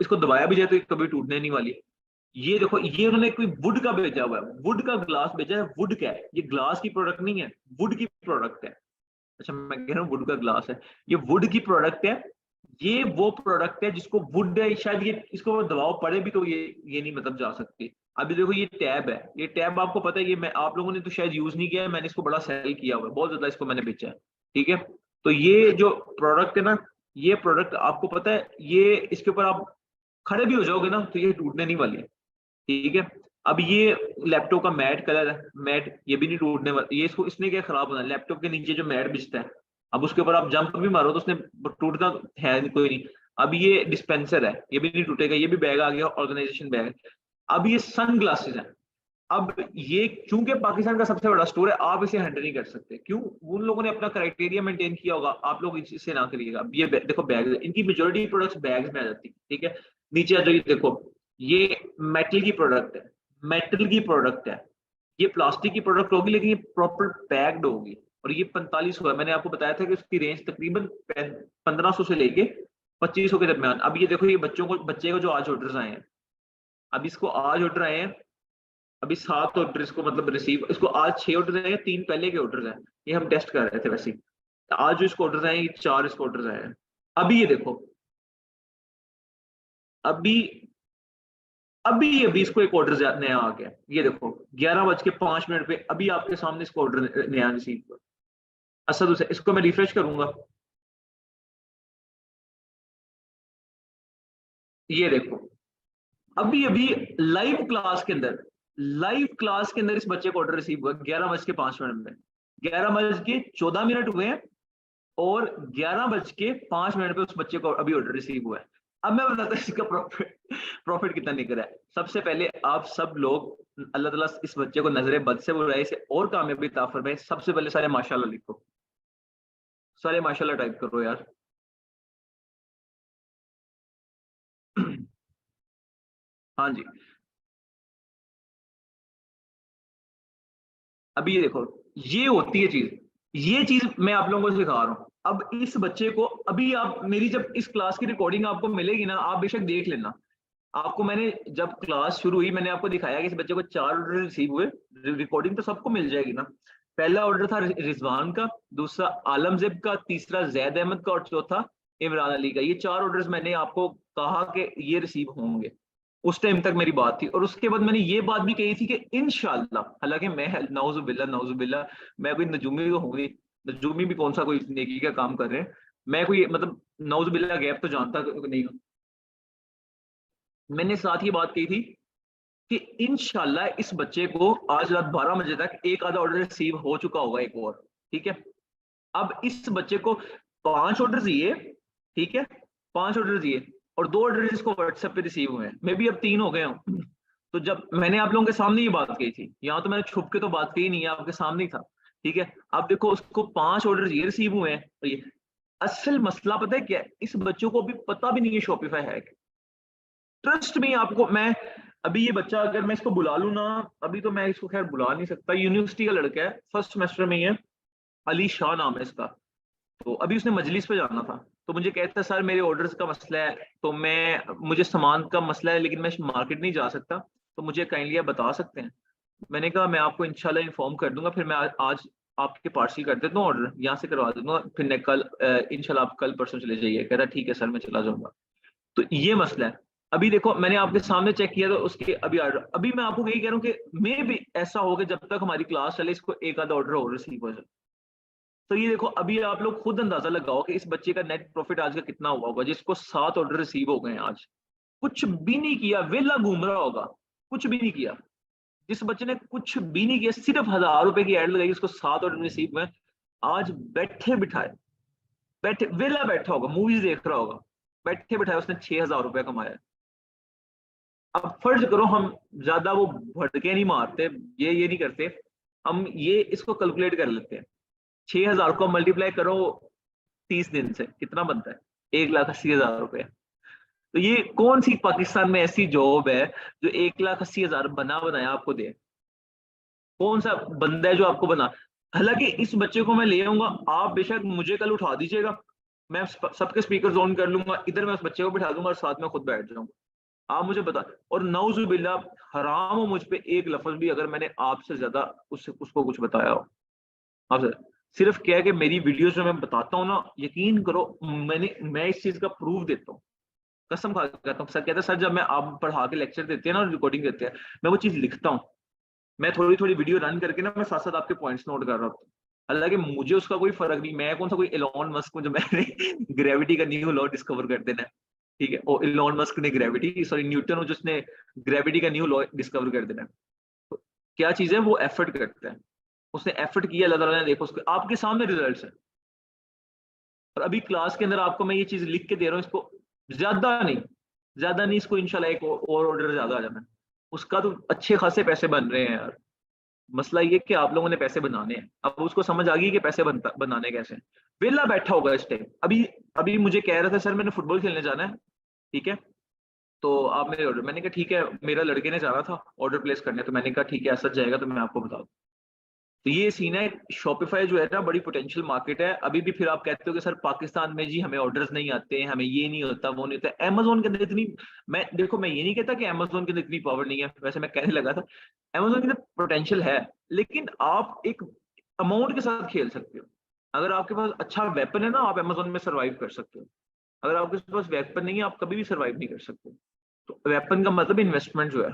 [SPEAKER 1] इसको दबाया भी जाए तो ये कभी टूटने नहीं वाली। ये देखो, ये उन्होंने कोई वुड का भेजा हुआ है, वुड का ग्लास भेजा है। वुड क्या है? ये ग्लास की प्रोडक्ट नहीं है, वुड की प्रोडक्ट है। अच्छा, मैं कह रहा हूँ वुड का ग्लास है, ये वुड की प्रोडक्ट है। ये वो प्रोडक्ट है जिसको वुड है, शायद ये, इसको दबाव पड़े भी तो ये नहीं मतलब जा सकती। अभी देखो ये टैब है, ये टैब आपको पता है, ये मैं, आप लोगों ने तो शायद यूज नहीं किया है, मैंने इसको बड़ा सेल किया हुआ है, बहुत ज्यादा इसको मैंने बेचा है। ठीक है। तो ये जो प्रोडक्ट है ना, ये प्रोडक्ट आपको पता है, ये इसके ऊपर आप खड़े भी हो जाओगे ना तो ये टूटने नहीं वाली है। ठीक है। अब ये लैपटॉप का मैट कलर है, मैट ये भी नहीं टूटने वाला, ये इसको, इसने क्या खराब होना है? लैपटॉप के नीचे जो मैट बिछता है, अब उसके ऊपर आप जंप भी मारो तो उसने टूटना तो है नहीं, कोई नहीं। अब ये डिस्पेंसर है, ये भी नहीं टूटेगा। ये भी बैग आ गया, ऑर्गेनाइजेशन बैग। अब ये सन ग्लासेस है। अब ये चूंकि पाकिस्तान का सबसे बड़ा स्टोर है, आप इसे हैंडल नहीं कर सकते। क्यों? उन लोगों ने अपना क्राइटेरिया मेंटेन किया होगा, आप लोग इससे ना करिएगा। अब ये देखो बैग, इनकी मेजोरिटी प्रोडक्ट्स बैग्स में आ जाती है। ठीक है। नीचे आ जाइए, देखो ये मेटल की प्रोडक्ट है, मेटल की प्रोडक्ट है। ये प्लास्टिक की प्रोडक्ट होगी लेकिन ये प्रॉपर पैक्ड होगी। और ये 4500 है, मैंने आपको बताया था कि उसकी रेंज तकरीबन 1500 से लेके 2500 के दरमियान। अब ये देखो, ये बच्चे को जो आज ऑर्डर आए हैं, अब इसको आज ऑर्डर आए हैं, अभी 7 ऑर्डर इसको मतलब रिसीव, इसको आज 6 ऑर्डर आए, 3 पहले के ऑर्डर हैं, ये हम टेस्ट कर रहे थे वैसे ही। आज जो इसको ऑर्डर आए, ये 4 इसको ऑर्डर आए हैं। अभी ये देखो, अभी अभी अभी इसको एक ऑर्डर नया आ गया, ये देखो 11:05 पे अभी आपके सामने इसको ऑर्डर नया रिसीव हुआ। असद उसे, इसको मैं रिफ्रेश करूंगा, ये देखो अभी अभी लाइव क्लास के अंदर, लाइव क्लास के अंदर इस बच्चे को ऑर्डर रिसीव हुआ 11:05 में। 11:14 हुए हैं और 11:05 पे उस बच्चे को अभी ऑर्डर रिसीव हुआ है। अब मैं बताता हूँ इसका प्रॉफिट कितना निकल रहा है। सबसे पहले आप सब लोग अल्लाह ताला इस बच्चे को नजरे बद से बुराई से और कामयाबी अता फरमाए। सबसे पहले सारे माशाल्लाह लिखो, सारे माशाल्लाह टाइप करो यार। हाँ जी, अभी ये देखो, ये होती है चीज, ये चीज मैं आप लोगों को सिखा रहा हूँ। अब इस बच्चे को अभी आप मेरी जब इस क्लास की रिकॉर्डिंग आपको मिलेगी ना, आप बेशक देख लेना। आपको मैंने जब क्लास शुरू हुई मैंने आपको दिखाया कि इस बच्चे को 4 ऑर्डर रिसीव हुए। रिकॉर्डिंग तो सबको मिल जाएगी ना। पहला ऑर्डर था रिजवान का, दूसरा आलमजेब का, तीसरा जैद अहमद का और चौथा इमरान अली का। ये 4 ऑर्डर्स मैंने आपको कहा कि ये रिसीव होंगे, उस टाइम तक मेरी बात थी। और उसके बाद मैंने ये बात भी कही थी कि इंशाल्लाह, हालांकि मैं नाउजुबिल्ला नाउजुबिल्ला, मैं कोई नजूमी तो हूँ नहीं, नजूमी भी कौन सा कोई नेकी का काम कर रहे हैं, मैं कोई मतलब नाउजुबिल्ला गैप तो जानता नहीं हूँ। मैंने साथ ही बात कही थी कि इंशाल्लाह इस बच्चे को आज रात 12 बजे तक एक आधा ऑर्डर रिसीव हो चुका होगा, एक और, ठीक है। अब इस बच्चे को 5 ऑर्डर दिए, ठीक है, 5 ऑर्डर दिए और 2 ऑर्डर इसको व्हाट्सएप पे रिसीव हुए हैं, मे भी अब 3 हो गए हों। तो जब मैंने आप लोगों के सामने ये बात कही थी, यहाँ तो मैंने छुप के तो बात कही नहीं है, आपके सामने ही था, ठीक है। अब देखो उसको 5 ऑर्डर ये रिसीव हुए हैं। तो ये असल मसला पता है क्या है? इस बच्चों को अभी पता भी नहीं है शॉपिफाई है। ट्रस्ट में आपको मैं, अभी ये बच्चा अगर मैं इसको बुला लूं ना, अभी तो मैं इसको खैर बुला नहीं सकता, यूनिवर्सिटी का लड़का है, फर्स्ट सेमेस्टर में ही है, अली शाह नाम है इसका। तो अभी उसने मजलिस पे जाना था, तो मुझे कहता है सर मेरे ऑर्डर्स का मसला है, तो मैं, मुझे सामान का मसला है लेकिन मैं मार्केट नहीं जा सकता, तो मुझे काइंडली आप बता सकते हैं। मैंने कहा मैं आपको इंशाल्लाह इन्फॉर्म कर दूंगा, फिर मैं आज आपके पार्सल कर देता हूँ, ऑर्डर यहाँ से करवा दूंगा, फिर मैं कल इंशाल्लाह आप कल परसों चले जाइए। कह रहा ठीक है सर मैं चला जाऊंगा। तो ये मसला है। अभी देखो मैंने आपके सामने चेक किया तो उसके अभी ऑर्डर, अभी मैं आपको यही कह रहा हूँ कि मे भी ऐसा होगा जब तक हमारी क्लास चले इसको एक आधा ऑर्डर और रिसीव हो जाए। तो ये देखो अभी आप लोग खुद अंदाजा लगाओ कि इस बच्चे का नेट प्रॉफिट आज का कितना हुआ होगा, जिसको 7 ऑर्डर रिसीव हो गए हैं आज। कुछ भी नहीं किया, वेला घूम रहा होगा, कुछ भी नहीं किया। जिस बच्चे ने कुछ भी नहीं किया, सिर्फ 1000 रुपए की एड लगाई, उसको 7 ऑर्डर रिसीव हुए। आज बैठे बिठाए, बैठे वेला बैठा होगा, मूवीज देख रहा होगा, बैठे बिठाए उसने 6000 रुपया कमाया। अब फर्ज करो हम ज्यादा वो भटके नहीं मारते, ये नहीं करते, हम ये इसको कैलकुलेट कर लेते हैं। 6000 को मल्टीप्लाई करो 30 दिन से, कितना बनता है? 1,80,000 रुपये। तो ये कौन सी पाकिस्तान में ऐसी जॉब है जो 1,80,000 बना बनाया आपको दे? कौन सा बंदा है जो आपको बना? हालांकि इस बच्चे को मैं ले आऊंगा, आप बेशक मुझे कल उठा दीजिएगा, मैं सबके स्पीकर ऑन कर लूंगा, इधर मैं उस बच्चे को बिठा दूंगा और साथ में खुद बैठ जाऊंगा। आप मुझे बता, और नाउजुबिल्ला हराम हो मुझ पे एक लफ्ज भी अगर मैंने आपसे ज्यादा उसको कुछ बताया हो। आपसे सिर्फ क्या है कि मेरी वीडियोस में मैं बताता हूँ ना, यकीन करो मैं इस चीज का प्रूफ देता हूँ, कसम खा के कहता हूँ। सर कहते हैं सर जब मैं आप पढ़ा के लेक्चर देते हैं ना, रिकॉर्डिंग देते हैं, मैं वो चीज लिखता हूँ, मैं थोड़ी थोड़ी वीडियो रन करके ना मैं साथ साथ आपके पॉइंट्स नोट कर रहा हूँ। हालांकि मुझे उसका कोई फर्क नहीं, मैं कौन सा कोई एलोन मस्क हूँ जो मैंने ग्रेविटी का न्यू लॉ डिस्कवर कर देना है, ठीक है। और एलोन मस्क ने ग्रेविटी, सॉरी न्यूटन हो जिसने ग्रेविटी का न्यू लॉ डिस्कवर कर देना है। तो क्या चीज है, वो एफर्ट करता है, उसने एफर्ट किया, अल्लाह ताला ने देखो उसके आपके सामने रिजल्ट्स है। और अभी क्लास के अंदर आपको मैं ये चीज लिख के दे रहा हूँ, इसको ज्यादा नहीं, ज्यादा नहीं, इसको इंशाल्लाह एक और ऑर्डर ज्यादा आ जाना है, उसका तो अच्छे खासे पैसे बन रहे हैं यार। मसला ये कि आप लोगों ने पैसे बनाने हैं, अब उसको समझ आ गई कि पैसे बनाने कैसे हैं। वेला बैठा होगा इस टाइम, अभी अभी मुझे कह रहा था सर मैंने फुटबॉल खेलने जाना है, ठीक है, तो आप मेरे ऑर्डर, मैंने कहा ठीक है, मेरा लड़के ने जाना था ऑर्डर प्लेस करने, तो मैंने कहा ठीक है ऐसा जाएगा तो मैं आपको बता दूं। तो ये सीन है। शॉपिफाई जो है ना बड़ी पोटेंशियल मार्केट है अभी भी। फिर आप कहते हो कि सर पाकिस्तान में जी हमें ऑर्डर्स नहीं आते, हमें ये नहीं होता वो नहीं होता। अमेजोन के अंदर इतनी, मैं देखो मैं ये नहीं कहता कि अमेजोन के अंदर इतनी पावर नहीं है, वैसे मैं कहने लगा था अमेजोन के अंदर पोटेंशियल है, लेकिन आप एक अमाउंट के साथ खेल सकते हो। अगर आपके पास अच्छा वेपन है ना, आप अमेजोन में सर्वाइव कर सकते हो। अगर आपके पास वेपन नहीं है, आप कभी भी सर्वाइव नहीं कर सकते। तो वेपन का मतलब इन्वेस्टमेंट जो है,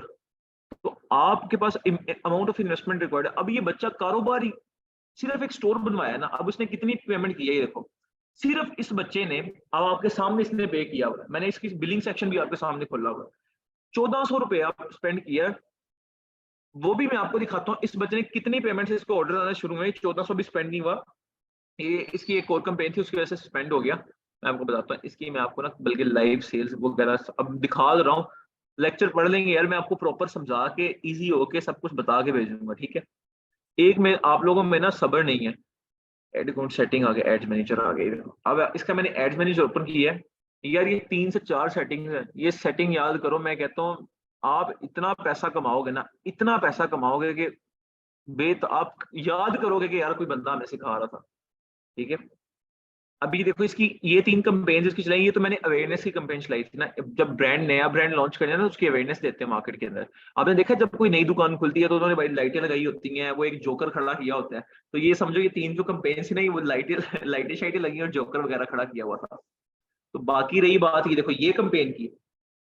[SPEAKER 1] तो आपके पास अमाउंट ऑफ इन्वेस्टमेंट रिक्वायर्ड है। अब ये बच्चा कारोबार ही सिर्फ एक स्टोर बनवाया ना, अब उसने कितनी पेमेंट की है ये देखो। सिर्फ इस बच्चे ने, अब आपके सामने इसने पे किया हुआ है, मैंने इसकी बिलिंग सेक्शन भी आपके सामने खोला हुआ है, 1400 रुपए आप स्पेंड किया। वो भी मैं आपको दिखाता हूँ इस बच्चे ने कितनी पेमेंट से इसको ऑर्डर आना शुरू हुए। 1400 भी स्पेंड नहीं हुआ, ये इसकी एक और कंपेन थी उसकी वजह से स्पेंड हो गया। मैं आपको बताता हूँ इसकी, मैं आपको ना बल्कि लाइव सेल्स वगैरह अब दिखा रहा हूँ। लेक्चर पढ़ लेंगे यार, मैं आपको प्रॉपर समझा के इजी होके सब कुछ बता के भेजूंगा, ठीक है। एक में आप लोगों में ना सब्र नहीं है। एड अकाउंट सेटिंग आ गया, एड्स मैनेजर आ गई। अब इसका मैंने एड्स मैनेजर ओपन किया है यार, ये 3 से 4 सेटिंग है। ये सेटिंग याद करो, मैं कहता हूँ आप इतना पैसा कमाओगे ना, इतना पैसा कमाओगे कि बेत आप याद करोगे कि यार कोई बंदा हमें सिखा रहा था, ठीक है। अभी देखो इसकी ये 3 कंपेन्स इसकी चलाई, ये तो मैंने अवेयरनेस की कंपेन चलाई थी ना। जब ब्रांड नया ब्रांड लॉन्च करना है ना, उसकी अवेयरनेस देते हैं मार्केट के अंदर। आपने देखा जब कोई नई दुकान खुलती है तो उन्होंने भाई लाइटें लगाई होती हैं, वो एक जोकर खड़ा किया होता है। तो ये समझो ये 3 जो कंपेन थी ना, वो लाइटें लाइटें शाइटें लगी और जोकर वगैरह खड़ा किया हुआ था। तो बाकी रही बात ये देखो ये कंपेन की।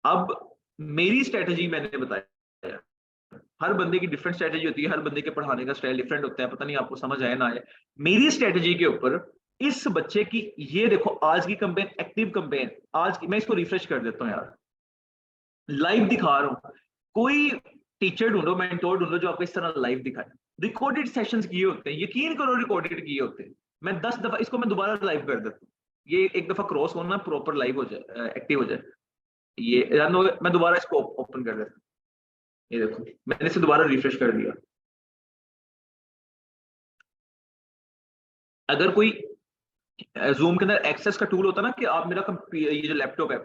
[SPEAKER 1] अब मेरी स्ट्रेटेजी मैंने बताया, हर बंदे की डिफरेंट स्ट्रेटेजी होती है, हर बंदे के पढ़ाने का स्टाइल डिफरेंट होता है, पता नहीं आपको समझ आए ना आए। मेरी स्ट्रेटेजी के ऊपर इस बच्चे की, ये देखो आज की कंपेन, एक्टिव कंपेन आज की, मैं इसको रिफ्रेश कर देता हूँ यार, लाइव दिखा रहा हूँ। कोई टीचर ढूंढो, मेंटोर ढूंढो जो आपको इस तरह लाइव दिखाए। रिकॉर्डेड सेशंस किए होते हैं, यकीन करो रिकॉर्डेड किए होते हैं। मैं 10 दफा इसको मैं दोबारा लाइव कर देता हूँ, ये एक दफा क्रॉस होना प्रॉपर लाइव हो जाए, एक्टिव हो जाए। ये मैं दोबारा इसको ओपन कर देता हूँ। ये देखो मैंने इसे दोबारा रिफ्रेश कर दिया। अगर कोई जूम के अंदर एक्सेस का टूल होता ना कि आप मेरा ये जो लैपटॉप है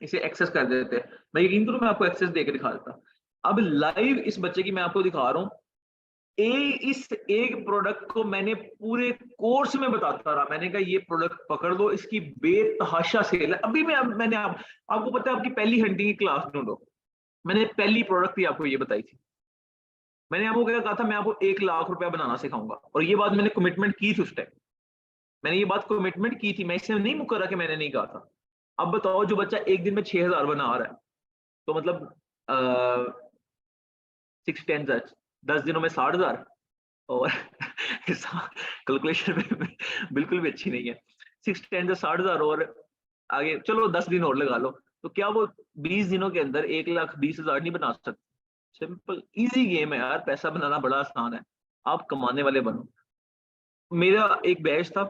[SPEAKER 1] इसे एक्सेस कर देते हैं, मैं यकीन करूं मैं आपको एक्सेस देके दिखा देता। अब लाइव इस बच्चे की मैं आपको दिखा रहा हूँ। इस एक प्रोडक्ट को मैंने पूरे कोर्स में बताता रहा, मैंने कहा ये प्रोडक्ट पकड़ लो, इसकी बेतहाशा सेल है। अभी मैंने आपको पता है, आपकी पहली हंटिंग की क्लास ढूंढो, मैंने पहली प्रोडक्ट ही आपको ये बताई थी। मैंने आपको क्या कहा था, मैं आपको 1 लाख रुपया बनाना सिखाऊंगा, और ये बात मैंने कमिटमेंट की थी उस टाइम। मैंने ये बात कमिटमेंट की थी, मैं इससे नहीं मुकरा कि मैंने नहीं कहा था। अब बताओ जो बच्चा एक दिन में 6,000 बना रहा है, तो मतलब 6 10 10 दिनों में 60,000। और कैलकुलेशन में बिल्कुल भी अच्छी नहीं है। 6 10 60,000 और आगे चलो 10 दिन और लगा लो, तो क्या वो 20 दिनों के अंदर 1,20,000 नहीं बना सकते? सिंपल इजी गेम है यार, पैसा बनाना बड़ा आसान है, आप कमाने वाले बनो। मेरा एक बैच था,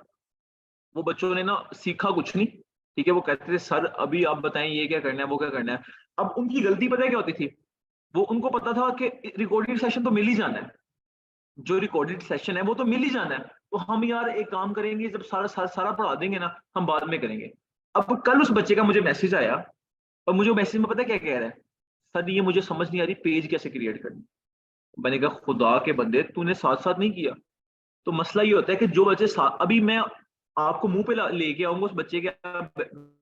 [SPEAKER 1] वो बच्चों ने ना सीखा कुछ नहीं, ठीक है। वो कहते थे सर अभी आप बताएं ये क्या करना है वो क्या करना है। अब उनकी गलती पता है क्या होती थी, वो उनको पता था कि रिकॉर्डेड सेशन तो मिल ही जाना है, जो रिकॉर्डेड सेशन है वो तो मिल ही जाना है। तो हम यार एक काम करेंगे, जब सारा पढ़ा देंगे ना, हम बाद में करेंगे। अब कल उस बच्चे का मुझे मैसेज आया, और मुझे मैसेज में पता है क्या कह रहा है, सर ये मुझे समझ नहीं आ रही पेज कैसे क्रिएट करनी। मैंने कहा खुदा के बंदे तूने साथ साथ नहीं किया। तो मसला ये होता है कि जो बच्चे साथ, अभी मैं आपको मुंह पे लेके आऊंगा उस बच्चे के,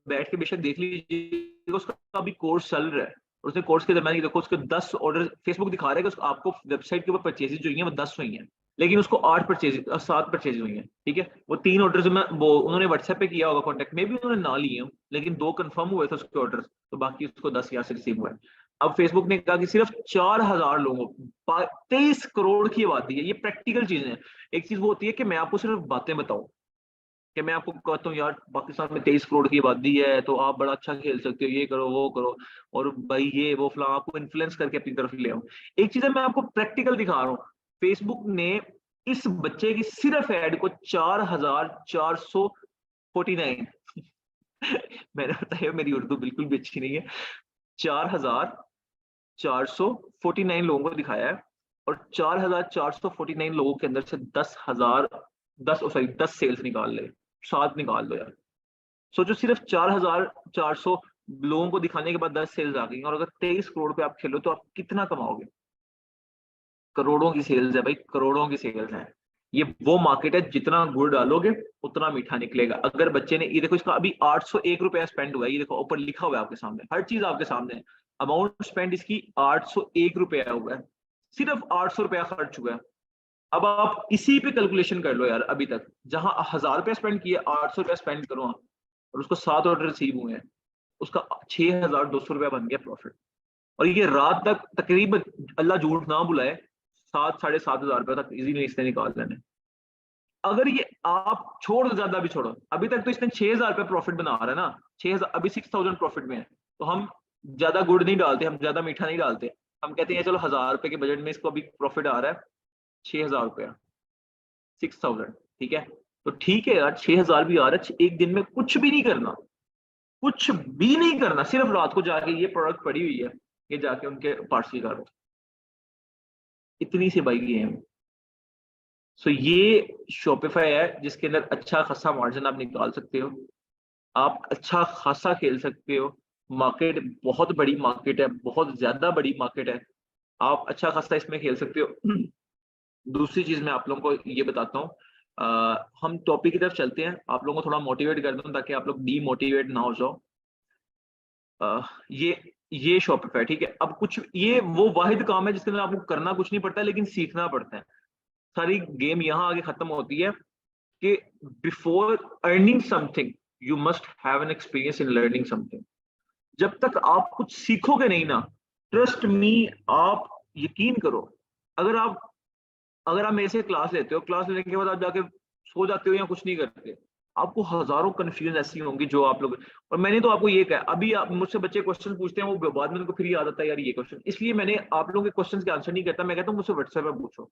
[SPEAKER 1] बैठ के बेशक देख लीजिए उसका अभी कोर्स चल रहा है। और उसने कोर्स के दरमियान देखो उसके 10 ऑर्डर फेसबुक दिखा रहा है कि आपको वेबसाइट के ऊपर परचेजेज जो हुई हैं वो 10 हुई हैं, लेकिन उसको 7 परचेज हुई हैं, ठीक है। वो 3 ऑर्डर में वो उन्होंने व्हाट्सएप पे किया होगा कॉन्टेक्ट में भी उन्होंने ना लिए हो, लेकिन 2 कंफर्म हुए थे उसके ऑर्डर, तो बाकी उसको 10 यहाँ से रिसीव हुए। अब फेसबुक ने कहा कि सिर्फ 4,000 लोगों, 23 करोड़ की आबादी है, ये प्रैक्टिकल चीजें हैं। एक चीज वो होती है कि मैं आपको सिर्फ बातें बताऊं, कि मैं आपको कहता हूँ यार पाकिस्तान में 23 करोड़ की आबादी है तो आप बड़ा अच्छा खेल सकते हो, ये करो वो करो, और भाई ये वो फला आपको इन्फ्लुएंस करके अपनी तरफ ले आऊं। एक चीज है मैं आपको प्रैक्टिकल दिखा रहा हूँ। फेसबुक ने इस बच्चे की सिर्फ ऐड को 4,449 मैंने बताया मेरी उर्दू बिल्कुल भी अच्छी नहीं है, 4,449 लोगों को दिखाया है, और 4,449 लोगों के अंदर से 10,000 10 सेल्स निकाल ले, 7 निकाल दो यार। सोचो सिर्फ 4,400 लोगों को दिखाने के बाद 10 सेल्स आ गई, और अगर 23 करोड़ पे आप खेलो तो आप कितना कमाओगे? करोड़ों की सेल्स है भाई, करोड़ों की सेल्स है। ये वो मार्केट है, जितना गुड़ डालोगे उतना मीठा निकलेगा। अगर बच्चे ने, ये देखो इसका अभी 801 रुपया स्पेंड हुआ है, ये देखो ऊपर लिखा हुआ है आपके सामने, हर चीज आपके सामने है। अमाउंट स्पेंड इसकी 801 रुपया हुआ है, सिर्फ 800 रुपया खर्च हुआ है। अब आप इसी पे कैलकुलेशन कर लो यार, अभी तक जहां 1000 रुपया स्पेंड किया, 800 रुपया स्पेंड करो आप, और उसको 7 ऑर्डर रिसीव हुए हैं, उसका 6200 रुपया बन गया प्रॉफिट। और ये रात तक तकरीबन, अल्लाह झूठ ना बुलाए, 7-7.5 हजार रुपया तक इजीली इसने निकाल लेने। अगर ये आप छोड़ दो, ज्यादा भी छोड़ो, अभी तक तो इसने 6000 रुपया प्रॉफिट बना रहा है ना, 6000, अभी 6000 प्रॉफिट में है। तो हम ज्यादा गुड़ नहीं डालते, हम ज्यादा मीठा नहीं डालते, हम कहते हैं चलो 1000 रुपए के बजट में इसको अभी प्रॉफिट आ रहा है 6000 रुपया, 6000, ठीक है। तो ठीक है यार, 6000 भी आ रहा है, एक दिन में कुछ भी नहीं करना, कुछ भी नहीं करना, सिर्फ रात को जाके ये प्रोडक्ट पड़ी हुई है, ये जाके उनके पार्सल करो, इतनी सी बाई गेम। सो ये शॉपिफाई है जिसके अंदर अच्छा खासा मार्जिन आप निकाल सकते हो, आप अच्छा खासा खेल सकते हो। मार्केट बहुत बड़ी मार्केट है, बहुत ज्यादा बड़ी मार्केट है, आप अच्छा खासा इसमें खेल सकते हो। दूसरी चीज मैं आप लोगों को ये बताता हूँ, हम टॉपिक की तरफ चलते हैं, आप लोगों को थोड़ा मोटिवेट कर दूं ताकि आप लोग डीमोटिवेट ना हो जाओ। ये शॉपिफाई, ठीक है। अब कुछ, ये वो वाहिद काम है जिसके अंदर आपको करना कुछ नहीं पड़ता, लेकिन सीखना पड़ता है। सारी गेम यहाँ आगे खत्म होती है कि before earning something you must have an experience in learning something. जब तक आप कुछ सीखोगे नहीं ना, ट्रस्ट मी, आप यकीन करो, अगर आप मेरे से क्लास लेते हो, क्लास लेने के बाद आप जाके सो जाते हो या कुछ नहीं करते, आपको हजारों कंफ्यूजन ऐसी होंगी जो आप लोग, और मैंने तो आपको ये कहा, अभी आप मुझसे बच्चे क्वेश्चन पूछते हैं, वो बाद में उनको फिर याद आता है यार ये क्वेश्चन, इसलिए मैंने आप लोगों के क्वेश्चन के आंसर नहीं करता, मैं कहता हूँ मुझसे व्हाट्सएप पे पूछो।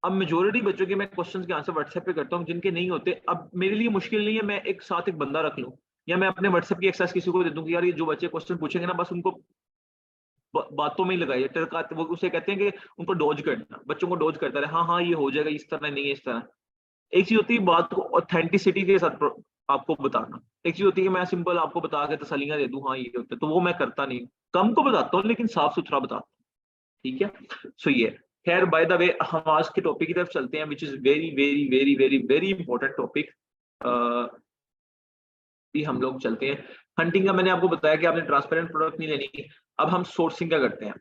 [SPEAKER 1] अब मेजोरिटी बच्चों के मैं क्वेश्चंस के आंसर व्हाट्सएप पे करता हूँ, जिनके नहीं होते, अब मेरे लिए मुश्किल नहीं है मैं एक साथ एक बंदा रख लूं, या मैं अपने व्हाट्सएप की एक्सेस किसी को दे दूं कि यार ये जो बच्चे क्वेश्चन पूछेंगे ना, बस उनको बातों में ही लगाइए, टरकाते, वो उसे कहते हैं कि उनको डॉज करना, बच्चों को डॉज करता रहे, हाँ हाँ ये हो जाएगा, इस तरह नहीं है, इस तरह। एक चीज होती है बात को ऑथेंटिसिटी के साथ आपको बताना, एक चीज होती है कि मैं सिंपल आपको बता के तसल्लियां दे दूं, हाँ ये होता है, तो वो मैं करता नहीं, कम को बताता हूँ लेकिन साफ सुथरा बताता हूँ, ठीक है। सो ये, खैर बाय द वे, हम आज के टॉपिक की तरफ चलते हैं, which is very very very very very important topic. भी हम लोग चलते हैं हंटिंग का। मैंने आपको बताया कि आपने ट्रांसपेरेंट प्रोडक्ट नहीं लेनी। अब हम सोर्सिंग का करते हैं।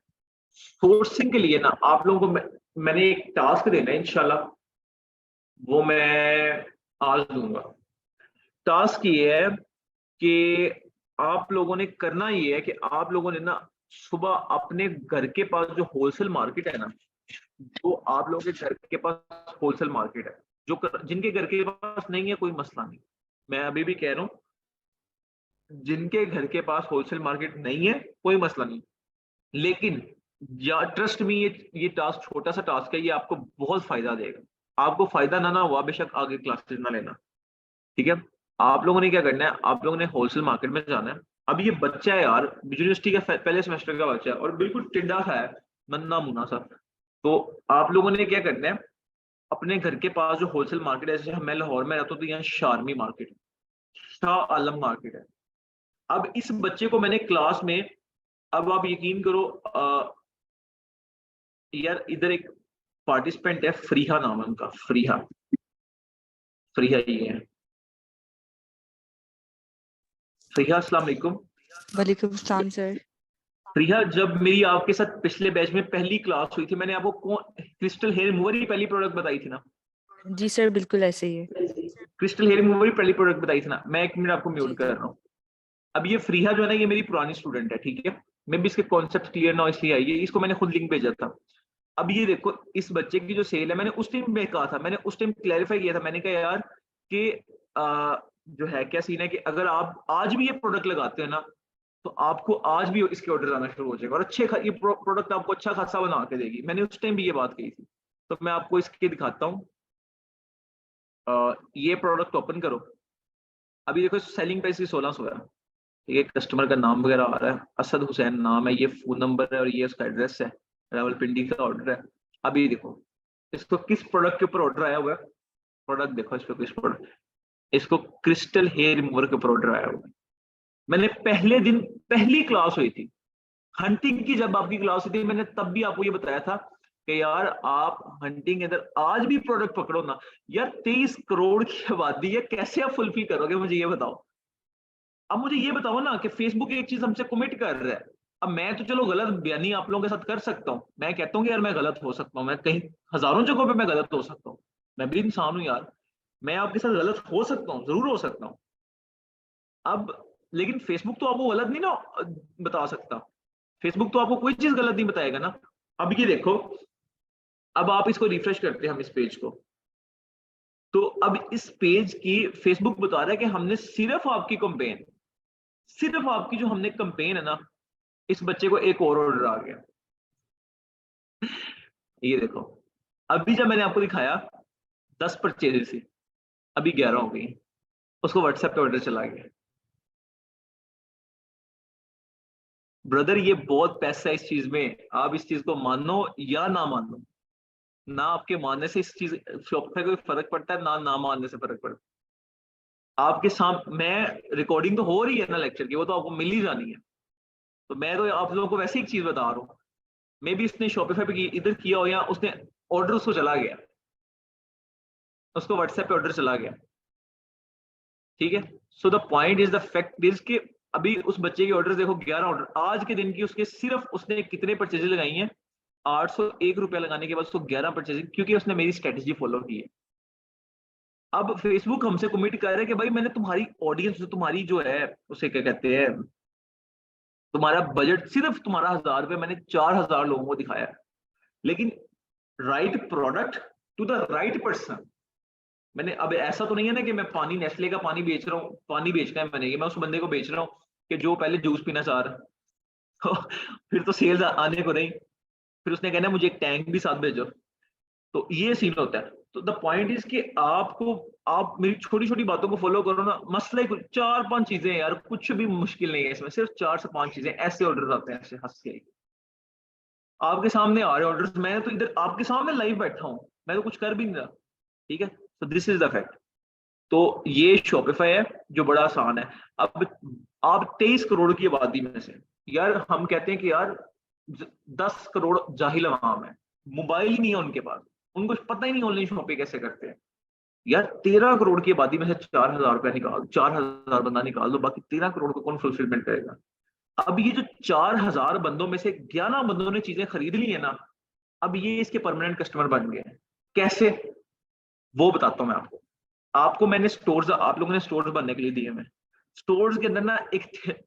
[SPEAKER 1] सोर्सिंग के लिए ना आप लोगों को मैंने एक टास्क देना है इंशाल्लाह, वो मैं आज दूंगा। टास्क ये है कि आप लोगों ने करना ये है कि आप लोगों ने ना सुबह अपने घर के पास जो होलसेल मार्केट है ना, जो आप लोगों के घर के पास होलसेल मार्केट है, जिनके घर के पास नहीं है कोई मसला नहीं, मैं अभी भी कह रहा हूँ, जिनके घर के पास होलसेल मार्केट नहीं है कोई मसला नहीं, लेकिन या ट्रस्ट में, ये टास्क छोटा सा टास्क है, ये आपको बहुत फायदा देगा। आपको फायदा ना हुआ बेशक आगे क्लासेस ना लेना, ठीक है। आप लोगों ने क्या करना है, आप लोगों ने होलसेल मार्केट में जाना है। अब ये बच्चा है यार, यूनिवर्सिटी का पहले सेमेस्टर का बच्चा है और बिल्कुल टिड्डा सा है, नन्ना मुन्ना सा। तो आप लोगों ने क्या करना है, अपने घर के पास जो होलसेल मार्केट है, जैसे मैं लाहौर में रहता हूँ तो यहाँ शारमी मार्केट है, शाह आलम मार्केट है। अब इस बच्चे को मैंने क्लास में, अब आप यकीन करो यार, इधर एक पार्टिसिपेंट है, फरीहा नाम है उनका, फरीहा, फरीहा ये है। फरीहा, अस्सलाम वालेकुम।
[SPEAKER 2] वालेकुम सलाम सर।
[SPEAKER 1] फरीहा, जब मेरी आपके साथ पिछले बैच में पहली क्लास हुई थी, मैंने आपको क्रिस्टल हेयर रिमूवर ही पहली प्रोडक्ट बताई थी ना?
[SPEAKER 2] जी सर, बिल्कुल ऐसे ही है।
[SPEAKER 1] क्रिस्टल हेयर रिमूवर ही पहली प्रोडक्ट बताई थी ना? मैं एक मिनट आपको
[SPEAKER 2] जी
[SPEAKER 1] म्यूट कर रहा हूँ। अब ये फरीहा जो है ना, ये मेरी पुरानी स्टूडेंट है, ठीक है। मैं भी इसके कॉन्सेप्ट क्लियर ना हो इसलिए आई है, इसको मैंने खुद लिंक भेजा था। अब ये देखो, इस बच्चे की जो सेल है, मैंने उस टाइम में कहा था, मैंने उस टाइम क्लैरिफाई किया था, मैंने कहा यार कि जो है क्या सीन है कि अगर आप आज भी ये प्रोडक्ट लगाते हैं ना, तो आपको आज भी इसके ऑर्डर आना शुरू हो जाएगा, और ये प्रोडक्ट आपको अच्छा खासा बना के देगी। मैंने उस टाइम भी ये बात कही थी। तो मैं आपको इसके दिखाता हूँ, ये प्रोडक्ट ओपन करो। अभी देखो सेलिंग प्राइस की 1600 है, ये कस्टमर का नाम वगैरह आ रहा है, असद हुसैन नाम है, ये फोन नंबर है और ये उसका एड्रेस है, रावलपिंडी का ऑर्डर है। अभी देखो इसको किस प्रोडक्ट के ऊपर ऑर्डर आया हुआ है, प्रोडक्ट देखो इस पे, किस प्रोडक्ट, इसको क्रिस्टल हेयर रिमूवर के ऊपर ऑर्डर आया हुआ है। मैंने पहले दिन, पहली क्लास हुई थी हंटिंग की, जब आपकी क्लास हुई थी, मैंने तब भी आपको ये बताया था कि यार आप हंटिंग के अंदर आज भी प्रोडक्ट पकड़ो ना, यार 23 करोड़ की आबादी है, कैसे आप फुलफिल करोगे, मुझे ये बताओ। अब मुझे ये बताओ ना कि फेसबुक एक चीज हमसे कमिट कर रहा है। अब मैं तो चलो गलत बयानी आप लोगों के साथ कर सकता हूँ, मैं कहता हूँ कि यार मैं गलत हो सकता हूँ, मैं कहीं हजारों जगहों पे मैं गलत हो सकता हूँ, मैं भी इंसान हूँ यार, मैं आपके साथ गलत हो सकता हूँ, जरूर हो सकता हूँ। अब लेकिन फेसबुक तो आपको गलत नहीं ना बता सकता, फेसबुक तो आपको कोई चीज गलत नहीं बताएगा ना। अब ये देखो, अब आप इसको रिफ्रेश करते हैं हम इस पेज को, तो अब इस पेज की फेसबुक बता रहा है कि हमने सिर्फ आपकी कंपेन, सिर्फ आपकी जो हमने कंपेन है ना, इस बच्चे को एक और ऑर्डर आ गया। ये देखो, अभी जब मैंने आपको दिखाया 10 परचेजेस थी, अभी 11 हो गई, उसको व्हाट्सएप पे ऑर्डर चला गया। ब्रदर ये बहुत पैसा है इस चीज में, आप इस चीज को मानो या ना मानो, ना आपके मानने से इस चीज शॉपिफाई को फर्क पड़ता है, ना ना मानने से फर्क पड़ता है। आपके सामने मैं रिकॉर्डिंग तो हो रही है ना लेक्चर की, वो तो आपको मिल ही जानी है, तो मैं तो आप लोगों को वैसे एक चीज बता रहा हूँ। मे बी इसने शॉपिफाई पे इधर किया हो, या उसने ऑर्डर उसको चला गया, उसको व्हाट्सएप पे ऑर्डर चला गया, ठीक है। So the point is the fact is कि अभी उस बच्चे की ऑर्डर देखो, 11 ऑर्डर आज के दिन की, उसके सिर्फ उसने कितने परचेजेस लगाई हैं, 801 रुपया लगाने के बाद उसको 11 परचेजिंग, क्योंकि उसने मेरी स्ट्रेटेजी फॉलो की है। अब फेसबुक हमसे कमिट कर रहा है कि भाई मैंने तुम्हारी ऑडियंस, तुम्हारी जो है उसे क्या कहते हैं, तुम्हारा बजट सिर्फ तुम्हारा 1000 रुपये, मैंने 4000 लोगों को दिखाया है, लेकिन right product to the right person. मैंने अब ऐसा तो नहीं है ना कि मैं पानी, नेस्ले का पानी बेच रहा हूँ, पानी बेचना है मैंने, ये मैं उस बंदे को बेच रहा हूँ कि जो पहले जूस पीना चाह रहा है फिर तो सेल्स आने को नहीं, फिर उसने कहना मुझे एक टैंक भी साथ भेजो, तो ये सीन होता है। तो द पॉइंट इज कि आपको, आप मेरी छोटी छोटी बातों को फॉलो करो ना, मसला ही कुछ 4-5 चीजें यार, कुछ भी मुश्किल नहीं है इसमें, सिर्फ 4 से 5 चीजें, ऐसे ऑर्डर आते हैं, ऐसे हंस के आपके सामने आ रहे ऑर्डर्स, मैं तो इधर आपके सामने लाइव बैठा हूँ, मैं तो कुछ कर भी नहीं रहा, ठीक है। तो दिस इज द फैक्ट। तो ये शॉपिफाई है जो बड़ा आसान है। अब आप 23 करोड़ की आबादी में से, यार हम कहते हैं कि यार 10 करोड़ जाहिल अवाम है, मोबाइल ही नहीं है उनके पास, उनको पता ही नहीं ऑनलाइन शॉपिंग कैसे करते हैं। यार 13 करोड़ की आबादी में से 4000 रुपया निकाल, 4000 बंदा निकाल दो, बाकी 13 करोड़ को कौन फुलफिलमेंट करेगा। अब ये जो 4000 बंदों में से 11 बंदों ने चीजें खरीद ली है ना, अब ये इसके परमानेंट कस्टमर बन गए हैं। कैसे, वो बताता हूँ मैं आपको। आपको मैंने स्टोर्स, आप लोगों ने स्टोर्स बनने के लिए दिए हैं, स्टोर्स के अंदर ना एक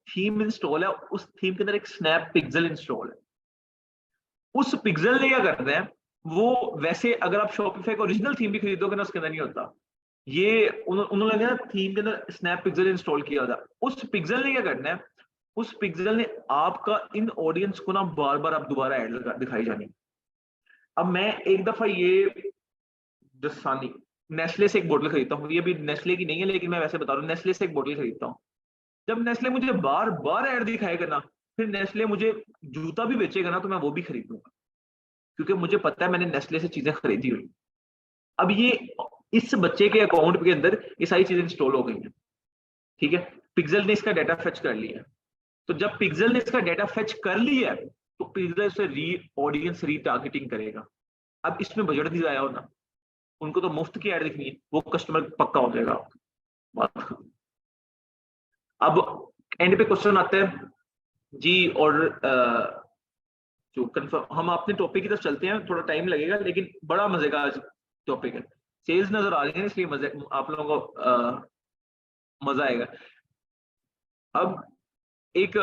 [SPEAKER 1] थीम इंस्टॉल है, उस थीम के अंदर एक स्नैप पिक्सल इंस्टॉल है। उस पिक्सल ने क्या करना है, वो वैसे अगर आप शॉपिफाई का ओरिजिनल थीम भी खरीदोगे ना, उसके अंदर नहीं होता ये, उन्होंने ना थीम के अंदर स्नैप पिक्सल इंस्टॉल किया था। उस पिक्सल ने क्या करना है, उस पिक्सल ने आपका इन ऑडियंस को ना बार बार आप दोबारा ऐड दिखाई जानी। अब मैं एक दफा ये दस्तानी नेस्ले से एक बोतल खरीदता हूँ, ये भी नेस्ले की नहीं है लेकिन मैं वैसे बता रहा हूँ, नेस्ले से एक बोतल खरीदता हूँ। जब नेस्ले मुझे बार बार ऐड दिखाएगा ना, फिर नेस्ले मुझे जूता भी बेचेगा ना, तो मैं वो भी खरीदूंगा, क्योंकि मुझे पता है मैंने नेस्ले से चीजें खरीदी हुई। अब ये इस बच्चे के अकाउंट के अंदर ये सारी चीजें इंस्टॉल हो गई हैं, ठीक है। पिक्सल ने इसका डाटा फेच कर लिया, तो जब पिक्सल ने इसका डाटा फेच कर लिया है, तो पिक्सल से ऑडियंस रीटारगेटिंग करेगा। अब इसमें बजट भी आया हो ना, उनको तो मुफ्त की ऐड दिखनी है, वो कस्टमर पक्का हो जाएगा आपका। अब एंड पे क्वेश्चन आता है जी, ऑर्डर जो कंफर्म, हम अपने टॉपिक की तरफ चलते हैं, थोड़ा टाइम लगेगा लेकिन बड़ा मजे का टॉपिक है। सेल्स नजर आ रही है इसलिए मजे, आप लोगों को मजा आएगा। अब एक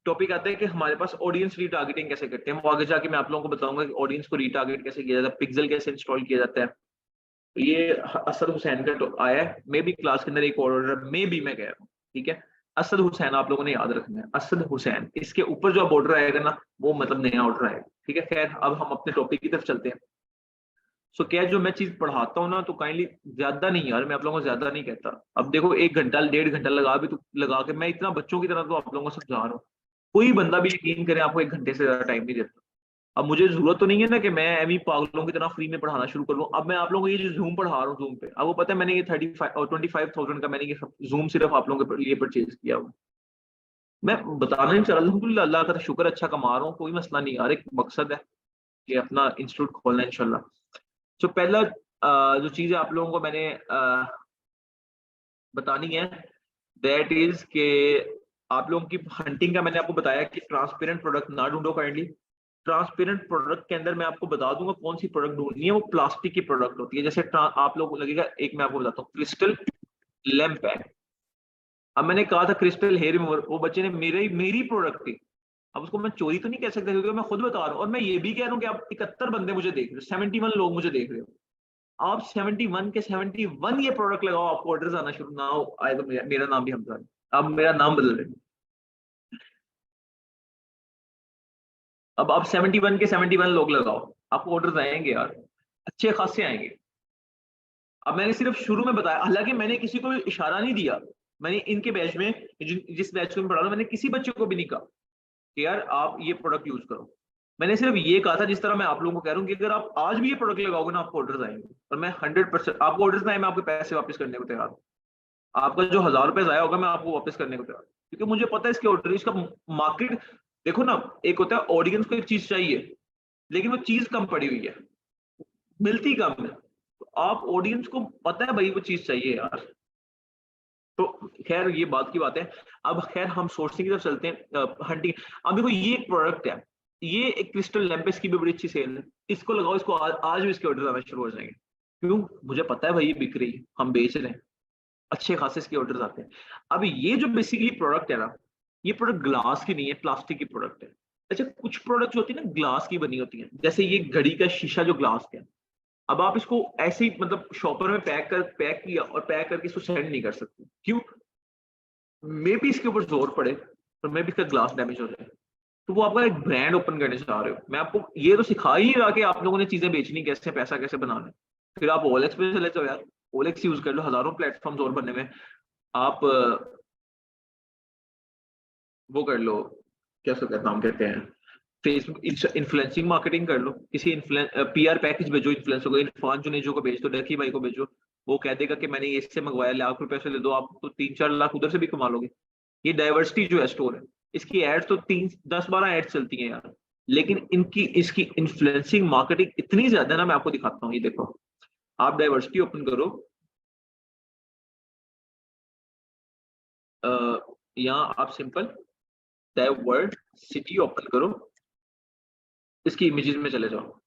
[SPEAKER 1] टॉपिक आता है कि हमारे पास ऑडियंस रीटारगेटिंग कैसे करते हैं, वो आगे जाके मैं आप लोगों को बताऊंगा कि ऑडियंस को रीटारगेट कैसे किया जाता है, पिक्सल कैसे इंस्टॉल किया जाता है। तो ये असद हुसैन का आया है, मे बी क्लास के अंदर एक ऑर्डर, मे बी मैं कह रहा हूँ, ठीक है। असद हुसैन आप लोगों ने याद रखना है, असद हुसैन, इसके ऊपर जो अब ऑर्डर आएगा ना, वो मतलब नया ऑर्डर आएगा, ठीक है। खैर अब हम अपने टॉपिक की तरफ चलते हैं। सो क्या जो मैं चीज पढ़ाता हूँ ना, तो काइंडली ज्यादा नहीं यार, मैं आप लोगों को ज्यादा नहीं कहता। अब देखो 1 घंटा 1.5 घंटा लगा भी, तो लगा के मैं इतना बच्चों की तरह तो आप लोगों को समझा रहा हूँ, कोई बंदा भी यकीन करे आपको 1 घंटे से ज्यादा टाइम नहीं देता। अब मुझे जरूरत तो नहीं है ना कि मैं एवी पागलों की तरह फ्री में पढ़ाना शुरू कर दूं। अब मैं आप लोगों को ये जो जूम पढ़ा रहा हूँ, जूम पे आपको पता है मैंने ये 35 और 25,000 का मैंने ये जूम सिर्फ आप लोगों के लिए परचेज किया हुआ। मैं बताना नहीं चाह रहा, अल्हम्दुलिल्लाह अल्लाह का शुक्र, अच्छा कमा रहा हूँ, कोई मसला नहीं यार, एक मकसद है, कि अपना इंस्टीट्यूट खोलना है इंशाल्लाह। तो पहला जो चीज़ है आप लोगों को मैंने बतानी है, दैट इज के आप लोगों की हंटिंग का मैंने आपको बताया कि ट्रांसपेरेंट प्रोडक्ट ना ढूंढो काइंडली। ट्रांसपेरेंट प्रोडक्ट के अंदर मैं आपको बता दूंगा कौन सी प्रोडक्ट ढूंढनी है, वो प्लास्टिक की प्रोडक्ट होती है। जैसे आप लोगों को लगेगा, एक मैं आपको बताता हूँ, क्रिस्टल लैंप है। अब मैंने कहा था क्रिस्टल हेयर रिमूवर, वो बच्चे ने मेरी प्रोडक्ट थी। अब उसको मैं चोरी तो नहीं कह सकता क्योंकि मैं खुद बता रहा हूँ, और मैं ये भी कह रहा हूँ कि आप 71 बंदे मुझे देख रहे हो, 71 लोग मुझे देख रहे हो। आप 71 के 71 ये प्रोडक्ट लगाओ, आपको ऑर्डर्स आना शुरू ना हो आए तो मेरा नाम भी हमजा है। अब मेरा नाम बदल रहे। अब आप 71 के 71 लोग लगाओ, आपको ऑर्डर्स आएंगे यार, अच्छे खासे आएंगे। अब मैंने सिर्फ शुरू में बताया, हालांकि मैंने किसी को इशारा नहीं दिया। मैंने इनके बैच में जिस बैच को मैं पढ़ा रहा हूं, मैंने किसी बच्चे को भी नहीं कहा कि यार आप ये प्रोडक्ट यूज करो। मैंने सिर्फ ये कहा था, जिस तरह मैं आप लोगों को कह रहा हूँ कि अगर आप आज भी ये प्रोडक्ट लगाओगे ना, आपको ऑर्डर्स आएंगे। और मैं 100%, आपको ऑर्डर्स ना आए, मैं आपके पैसे वापस करने को तैयार हूँ। आपका जो 1000 रुपए आया होगा, मैं आपको वापस करने को तैयार हूँ, क्योंकि मुझे पता है इसके ऑर्डर, इसका मार्केट। देखो ना, एक होता है ऑडियंस को एक चीज चाहिए, लेकिन वो चीज कम पड़ी हुई है, मिलती कम है। तो आप ऑडियंस को पता है भाई वो चीज चाहिए यार। तो खैर ये बात की बात है। अब खैर हम सोर्सिंग की तरफ चलते हैं, हंटिंग। अब देखो ये एक प्रोडक्ट है, ये एक क्रिस्टल लैंप, इसकी भी बड़ी अच्छी सेल है। इसको लगाओ, इसको आज भी इसके ऑर्डर आना शुरू हो जाएंगे। क्यों? मुझे पता है भाई ये बिक रही है, हम बेच रहे हैं, अच्छे खासे इसके ऑर्डर्स आते हैं। अब ये जो बेसिकली प्रोडक्ट है ना, ये प्रोडक्ट ग्लास की नहीं है, प्लास्टिक की प्रोडक्ट है। अच्छा, कुछ प्रोडक्ट होती है ना ग्लास की बनी होती है, जैसे ये घड़ी का शीशा जो ग्लास का है। अब आप इसको ऐसे ही मतलब शॉपर में पैक किया और पैक करके इसको सेंड नहीं कर सकते। क्यों? मे भी इसके ऊपर जोर पड़े और मे भी इसका ग्लास डैमेज हो जाए। तो वो आपका एक ब्रांड ओपन करने चाह रहे हो, मैं आपको ये तो सिखा ही रहा कि आप लोगों ने चीजें बेचनी कैसे, पैसा कैसे बनाना है। फिर आप ओलेक्स पे चले जाओ यार, ओलेक्स यूज कर लो, हजारों प्लेटफॉर्म्स और बनने में। आप वो कर लो, क्या उसका नाम कहते हैं, फेसबुक इन्फ्लुएंसिंग मार्केटिंग कर लो, किसी पीआर पैकेज भेजो, इन्फ्लुएंसर को, इरफान जुनेजो को भेज दो, डकी भाई को भेजो। वो कह देगा कि मैंने इससे मंगवाया, ₹1,00,000 से ले दो, आप तो 3-4 लाख उधर से भी कमा लोगे। ये डाइवर्सिटी जो है स्टोर है, इसकी एड्स तो 3-10-12 एड्स चलती हैं यार, लेकिन इनकी इसकी इन्फ्लुएंसिंग मार्केटिंग इतनी ज्यादा है ना। मैं आपको दिखाता हूँ, ये देखो, आप डाइवर्सिटी ओपन करो, यहाँ आप सिंपल डाइवर्ट सिटी ओपन करो, इसकी इमेजेस में चले जाओ,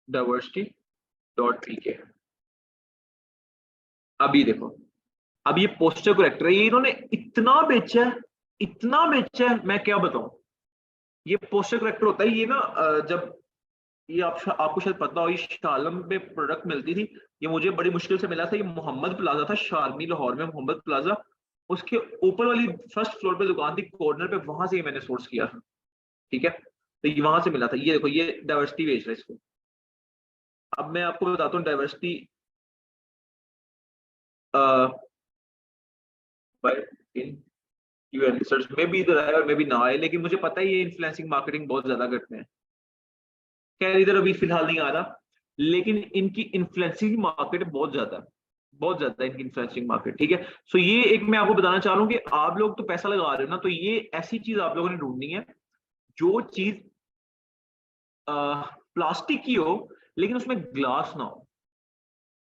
[SPEAKER 1] diversity.pk। अब ये देखो, अब ये पोस्टर करेक्टर है, ये इन्होंने इतना बेचा है, इतना बेचा है, मैं क्या बताऊं। ये पोस्टर करेक्टर होता है, ये ना जब ये आपको शायद पता हो, ये शालम पे प्रोडक्ट मिलती थी। ये मुझे बड़ी मुश्किल से मिला था, ये मोहम्मद प्लाजा था शारमी लाहौर में, मोहम्मद प्लाजा। उसके ऊपर वाली फर्स्ट फ्लोर पे दुकान थी, कॉर्नर पे, वहां से मैंने सोर्स किया था। ठीक है, तो ये वहां से मिला था। ये देखो, ये डाइवर्सिटी बेच रहा है इसको। अब मैं आपको बताता हूँ डाइवर्सिटी रिसर्च में भी इधर आए और में भी ना आए, लेकिन मुझे पता है ये इन्फ्लुएंसिंग मार्केटिंग बहुत ज्यादा करते हैं। खैर इधर अभी फिलहाल नहीं आ रहा, लेकिन इनकी इन्फ्लुएंसिंग मार्केट बहुत ज्यादा है, बहुत ज्यादा इनकी इन्फ्लुएंसिंग मार्केट। ठीक है, सो ये एक मैं आपको बताना चाह रहा हूँ कि आप लोग तो पैसा लगा रहे हो ना, तो ये ऐसी चीज आप लोगों ने ढूंढनी है जो चीज प्लास्टिक की हो, लेकिन उसमें ग्लास ना हो।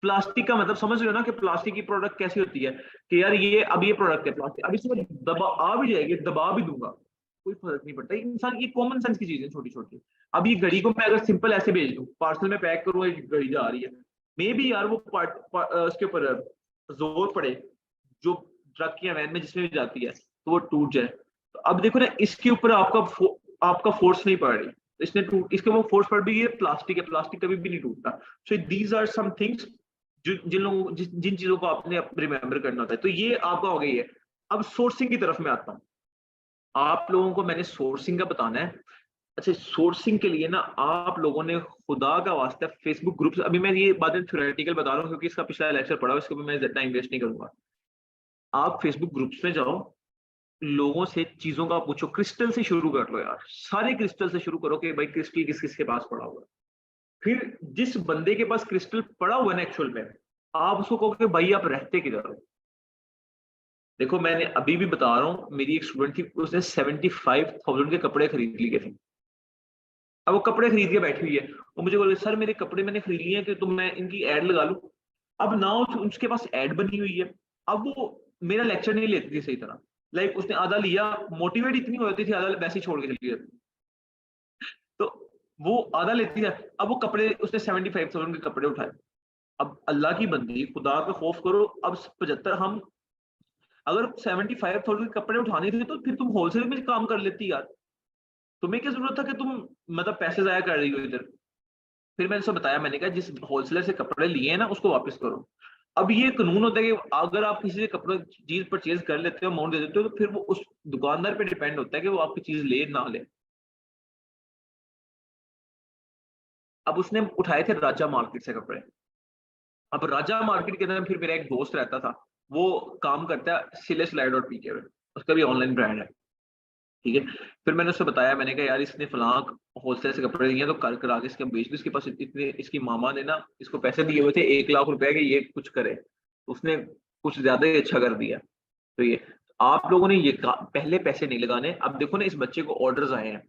[SPEAKER 1] प्लास्टिक का मतलब समझ रहे हो ना, कि प्लास्टिक की प्रोडक्ट कैसी होती है, कि यार ये अब ये प्रोडक्ट है प्लास्टिक, अब इसमें दबा आ भी जाएगी, दबा भी दूंगा, कोई फर्क नहीं पड़ता। इंसान की कॉमन सेंस की चीजें छोटी छोटी। अब ये घड़ी को मैं अगर सिंपल ऐसे भेज दूं, पार्सल में पैक करूँ, एक घड़ी जा रही है, मे बी यार वो उसके ऊपर जोर पड़े, जो ट्रक या वैन में जिसमें भी जाती है, तो वो टूट जाए। तो अब देखो ना, इसके ऊपर आपका फोर्स नहीं पड़ रही, इसने टूट, इसके वो फोर्स पड़ भी, ये प्लास्टिक है, प्लास्टिक कभी भी नहीं टूटता। So these are some things जिन चीजों को आपने रिमेम्बर करना होता है। तो ये आपका हो गई है। अब सोर्सिंग की तरफ में आता हूँ, आप लोगों को मैंने सोर्सिंग का बताना है। अच्छा, सोर्सिंग के लिए ना आप लोगों ने खुदा का वास्ता फेसबुक ग्रुप, अभी मैं ये बातें थ्योरेटिकल बता रहा हूँ क्योंकि इसका पिछला लेक्चर पढ़ा, इसको भी मैं टाइम वेस्ट नहीं करूंगा। आप फेसबुक ग्रुप्स में जाओ, लोगों से चीजों का पूछो, क्रिस्टल से शुरू कर लो यार, सारे क्रिस्टल से शुरू करो कि भाई क्रिस्टल किस किस के पास पड़ा हुआ है। फिर जिस बंदे के पास क्रिस्टल पड़ा हुआ है ना एक्चुअल में, आप उसको कहो कि भाई आप रहते किधर हो। देखो मैंने अभी भी बता रहा हूँ, मेरी एक स्टूडेंट थी, उसने 75,000 के कपड़े खरीद लिए थे। अब वो कपड़े खरीद के बैठी हुई है, वो मुझे बोले सर मेरे कपड़े मैंने खरीद लिए हैं कि तो मैं इनकी एड लगा लूं। अब ना उसके पास एड बनी हुई है, अब वो मेरा लेक्चर नहीं लेती थी सही तरह, लाइक उसने आधा लिया, मोटिवेट इतनी हो जाती थी, आधा वैसे ही छोड़ के चली जाती। तो वो आधा लेती है, अब वो कपड़े उसने 75,000 के कपड़े उठाए। अब अल्लाह की बंदी, खुदा का खौफ करो, अब 75 हम अगर 75,000 के कपड़े उठाने थे तो फिर तुम होलसेल में काम कर लेती यार, तुम्हें क्या जरूरत था कि तुम मतलब पैसे जाया कर रही हो इधर। फिर मैंने उसे बताया, मैंने कहा जिस होलसेलर से कपड़े लिए हैं ना उसको वापस करो। अब ये कानून होता है कि अगर आप किसी से कपड़े चीज परचेज कर लेते हो, अमाउंट दे देते हो, तो फिर वो उस दुकानदार पे डिपेंड होता है कि वो आपकी चीज ले ना ले। अब उसने उठाए थे राजा मार्केट से कपड़े। अब राजा मार्केट के अंदर फिर मेरा एक दोस्त रहता था, वो काम करता है सिले स्लाइड डॉट पीके में, उसका भी ऑनलाइन ब्रांड है, ठीक है। फिर मैंने उससे बताया, मैंने कहा यार इसने फलां होलसेल से कपड़े लिए हैं तो कर करा के इसके बेच दो, इसके पास इतने, इसकी मामा ने ना इसको पैसे दिए हुए थे 1 लाख रुपए के, ये कुछ करे, तो उसने कुछ ज्यादा ही अच्छा कर दिया। तो ये आप लोगों ने ये पहले पैसे नहीं लगाने। अब देखो ना, इस बच्चे को ऑर्डर्स आए हैं,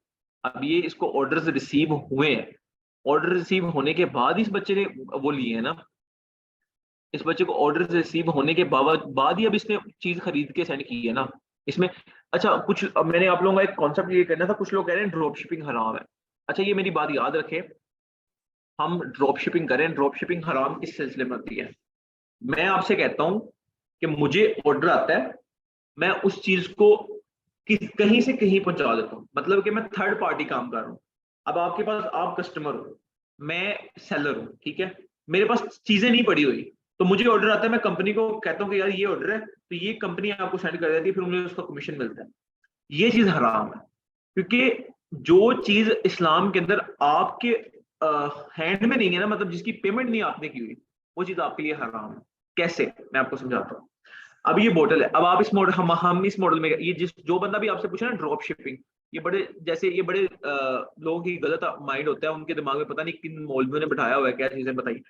[SPEAKER 1] अब ये इसको ऑर्डर्स रिसीव हुए हैं, ऑर्डर रिसीव होने के बाद इस बच्चे ने वो लिए है ना, इस बच्चे को ऑर्डर रिसीव होने के बाद ही अब इसने चीज खरीद के सेंड की है ना इसमें। अच्छा कुछ, अब मैंने आप लोगों का एक कॉन्सेप्ट ये करना था, कुछ लोग कह रहे हैं ड्रॉप शिपिंग हराम है। अच्छा ये मेरी बात याद रखें, हम ड्रॉप शिपिंग करें, ड्रॉप शिपिंग हराम किस सिलसिले में होती है। मैं आपसे कहता हूं कि मुझे ऑर्डर आता है, मैं उस चीज को कहीं से कहीं पहुंचा देता हूँ, मतलब कि मैं थर्ड पार्टी काम कर रहा हूँ। अब आपके पास, आप कस्टमर हो, मैं सेलर हूँ, ठीक है, मेरे पास चीजें नहीं पड़ी हुई, तो मुझे ऑर्डर आता है, मैं कंपनी को कहता हूँ कि यार ये ऑर्डर है, तो ये कंपनी आपको सेंड कर देती है, फिर मुझे उसका कमीशन मिलता है। ये चीज हराम है, क्योंकि जो चीज इस्लाम के अंदर आपके हैंड में नहीं है ना, मतलब जिसकी पेमेंट नहीं आपने की हुई, वो चीज आपके लिए हराम है। कैसे, मैं आपको समझाता हूँ। अब ये बोतल है, अब आप इस मॉडल, हम इस मॉडल में, ये जिस जो बंदा भी आपसे पूछे ना ड्रॉप शिपिंग, ये बड़े जैसे ये बड़े लोगों की गलत माइंड होता है, उनके दिमाग में पता नहीं किन मौलवियों ने बैठाया हुआ है, क्या चीजें बताई।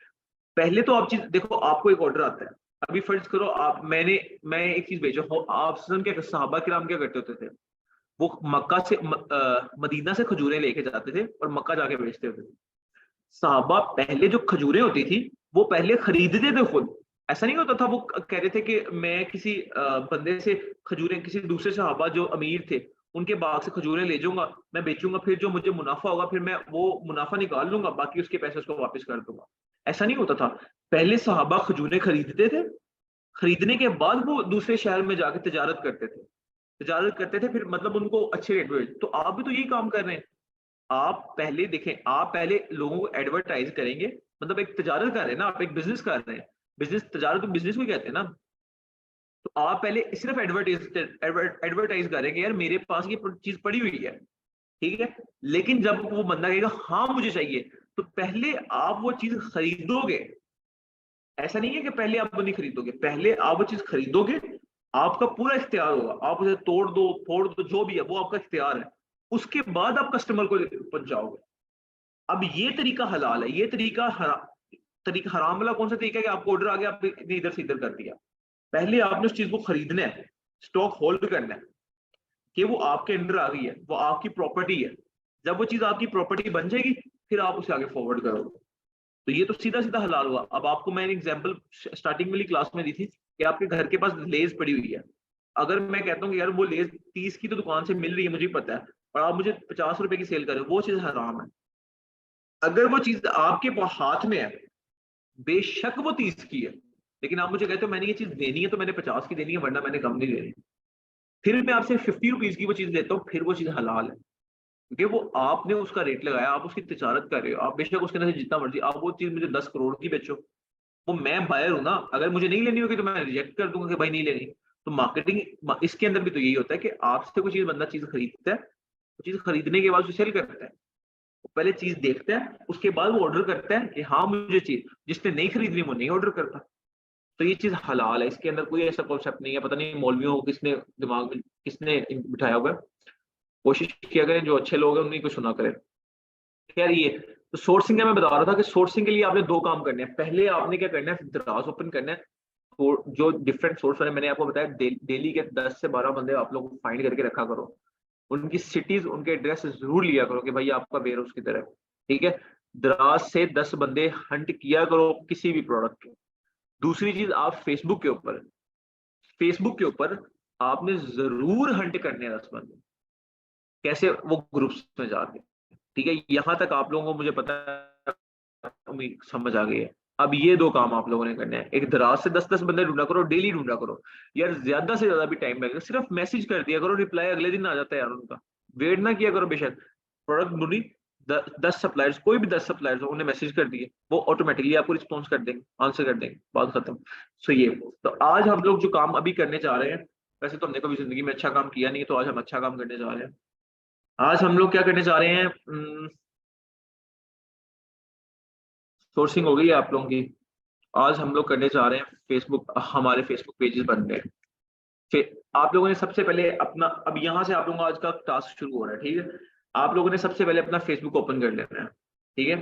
[SPEAKER 1] पहले तो आप चीज देखो, आपको एक ऑर्डर आता है, अभी फर्ज करो आप, मैं एक चीज भेजो हो, आप क्या सहाबा किराम क्या करते होते थे, वो मक्का से मदीना से खजूरें लेके जाते थे और मक्का जाके बेचते होते थे। सहाबा पहले जो खजूरें होती थी वो पहले खरीदते थे खुद, ऐसा नहीं होता था वो कह रहे थे कि मैं किसी बंदे से खजूरें, किसी दूसरे सहाबा जो अमीर थे उनके बाग से खजूरें ले जाऊंगा, मैं बेचूंगा, फिर जो मुझे मुनाफा होगा फिर मैं वो मुनाफा निकाल लूंगा, बाकी उसके पैसे उसको वापस कर दूंगा। ऐसा नहीं होता था। पहले सहाबा खजूरें खरीदते थे, खरीदने के बाद वो दूसरे शहर में जाकर तजारत करते थे, तजारत करते थे, फिर मतलब उनको अच्छे रेट में तो आप भी तो यही काम कर रहे हैं। आप पहले देखें, आप पहले लोगों को एडवर्टाइज करेंगे, मतलब एक तजारत कर रहे हैं ना, आप एक बिजनेस कर रहे हैं, बिजनेस, तजारत तो बिजनेस को ही कहते हैं ना। तो आप पहले सिर्फ एडवर्टाइज करेंगे, यार मेरे पास ये चीज पड़ी हुई है, ठीक है। लेकिन जब वो बंदा कहेगा हाँ मुझे चाहिए, तो पहले आप वो चीज खरीदोगे। ऐसा नहीं है कि पहले आप वो नहीं खरीदोगे, पहले आप वो चीज खरीदोगे, आपका पूरा इख्तियार होगा, आप उसे तोड़ दो फोड़ दो जो भी है वो आपका इख्तियार है, उसके बाद आप कस्टमर को पहुंचाओगे। अब ये तरीका हलाल है, ये तरीका हराम वाला कौन सा तरीका है कि आपको ऑर्डर आ गया, आपने इधर से इधर कर दिया। पहले आपने उस चीज को खरीदना है, स्टॉक होल्ड करना है कि वो आपके अंडर आ गई है, वो आपकी प्रॉपर्टी है। जब वो चीज आपकी प्रॉपर्टी बन जाएगी, फिर आप उसे आगे फॉरवर्ड करोगे। तो ये तो सीधा सीधा हलाल हुआ। अब आपको मैंने एग्जांपल स्टार्टिंग वाली क्लास में दी थी कि आपके घर के पास लेज पड़ी हुई है, अगर मैं कहता हूँ कि यार वो लेज 30 की तो दुकान से मिल रही है, मुझे पता है, और आप मुझे 50 रुपए की सेल कर रहे हो, वो चीज हराम है। अगर वो चीज आपके हाथ में है, बेशक वो 30 की है, लेकिन आप मुझे कहते हो मैंने ये चीज देनी है तो मैंने 50 की देनी है, वरना मैंने कम नहीं देनी, फिर मैं आपसे 50 रुपीज की वो चीज लेता हूँ, फिर वो चीज हलाल है, क्योंकि वो आपने उसका रेट लगाया, आप उसकी तिजारत कर रहे हो, आप बेशक उसके अंदर से जितना मर्जी आप वो चीज मुझे 10 करोड़ की बेचो, वो मैं बायर हूं ना, अगर मुझे नहीं लेनी होगी तो मैं रिजेक्ट कर दूंगा कि भाई नहीं लेनी। तो मार्केटिंग इसके अंदर भी तो यही होता है कि आपसे कोई चीज बंदा चीज खरीदता है, वो चीज खरीदने के बाद उसे सेल करता है, वो पहले चीज देखता है, उसके बाद वो ऑर्डर करता है कि हाँ मुझे चीज, जिसने नहीं खरीदनी वो नहीं ऑर्डर करता। तो ये चीज हलाल है, इसके अंदर कोई ऐसा कॉन्सेप्ट नहीं है, पता नहीं मौलवियों को किसने दिमाग में किसने बिठाया हुआ है। कोशिश किया करें जो अच्छे लोग हैं उन्हीं को सुना करें। खैर ये तो सोर्सिंग का मैं बता रहा था कि सोर्सिंग के लिए आपने दो काम करने हैं। पहले आपने क्या करना है, दराज ओपन करना है, तो जो डिफरेंट सोर्स वाले मैंने आपको बताया, डेली के 10 से 12 बंदे आप लोग फाइंड करके रखा करो, उनकी सिटीज, उनके एड्रेस जरूर लिया करो कि भाई आपका वेयर हाउस किधर है, ठीक है। दराज से 10 बंदे हंट किया करो किसी भी प्रोडक्ट के। दूसरी चीज, आप फेसबुक के ऊपर आपने जरूर हंट करने हैं 10 बंदे, कैसे, वो ग्रुप्स में जाके, ठीक है। यहां तक आप लोगों को मुझे पता है, उम्मीद समझ आ गई है। अब ये दो काम आप लोगों ने करने हैं, एक दराज से 10-10 बंदे ढूंढा करो, डेली ढूंढा करो। यार ज्यादा से ज्यादा भी टाइम लगेगा, सिर्फ मैसेज कर दिया करो, रिप्लाई अगले दिन आ जाता है यार उनका। वेट ना किया करो। बेशक प्रोडक्ट ढूंढी, 10 सप्लायर्स, कोई भी 10 सप्लायर्स हो, उन्हें मैसेज कर दिए, वो ऑटोमेटिकली आपको रिस्पॉन्स कर देंगे, आंसर कर देंगे, बात खत्म। सो ये, तो आज हम लोग जो काम अभी करने जा रहे हैं, वैसे तो हमने कभी जिंदगी में अच्छा काम किया नहीं, तो आज हम अच्छा काम करने जा रहे हैं। आज हम लोग क्या करने जा रहे हैं, सोर्सिंग हो गई है आप लोगों की। आज हम लोग करने जा रहे हैं फेसबुक, हमारे फेसबुक पेजेस बन रहे हैं। फिर आप लोगों ने सबसे पहले अपना, अब यहाँ से आप लोगों का आज का टास्क शुरू हो रहा है, ठीक है। आप लोगों ने सबसे पहले अपना फेसबुक ओपन कर लेना है, ठीक है।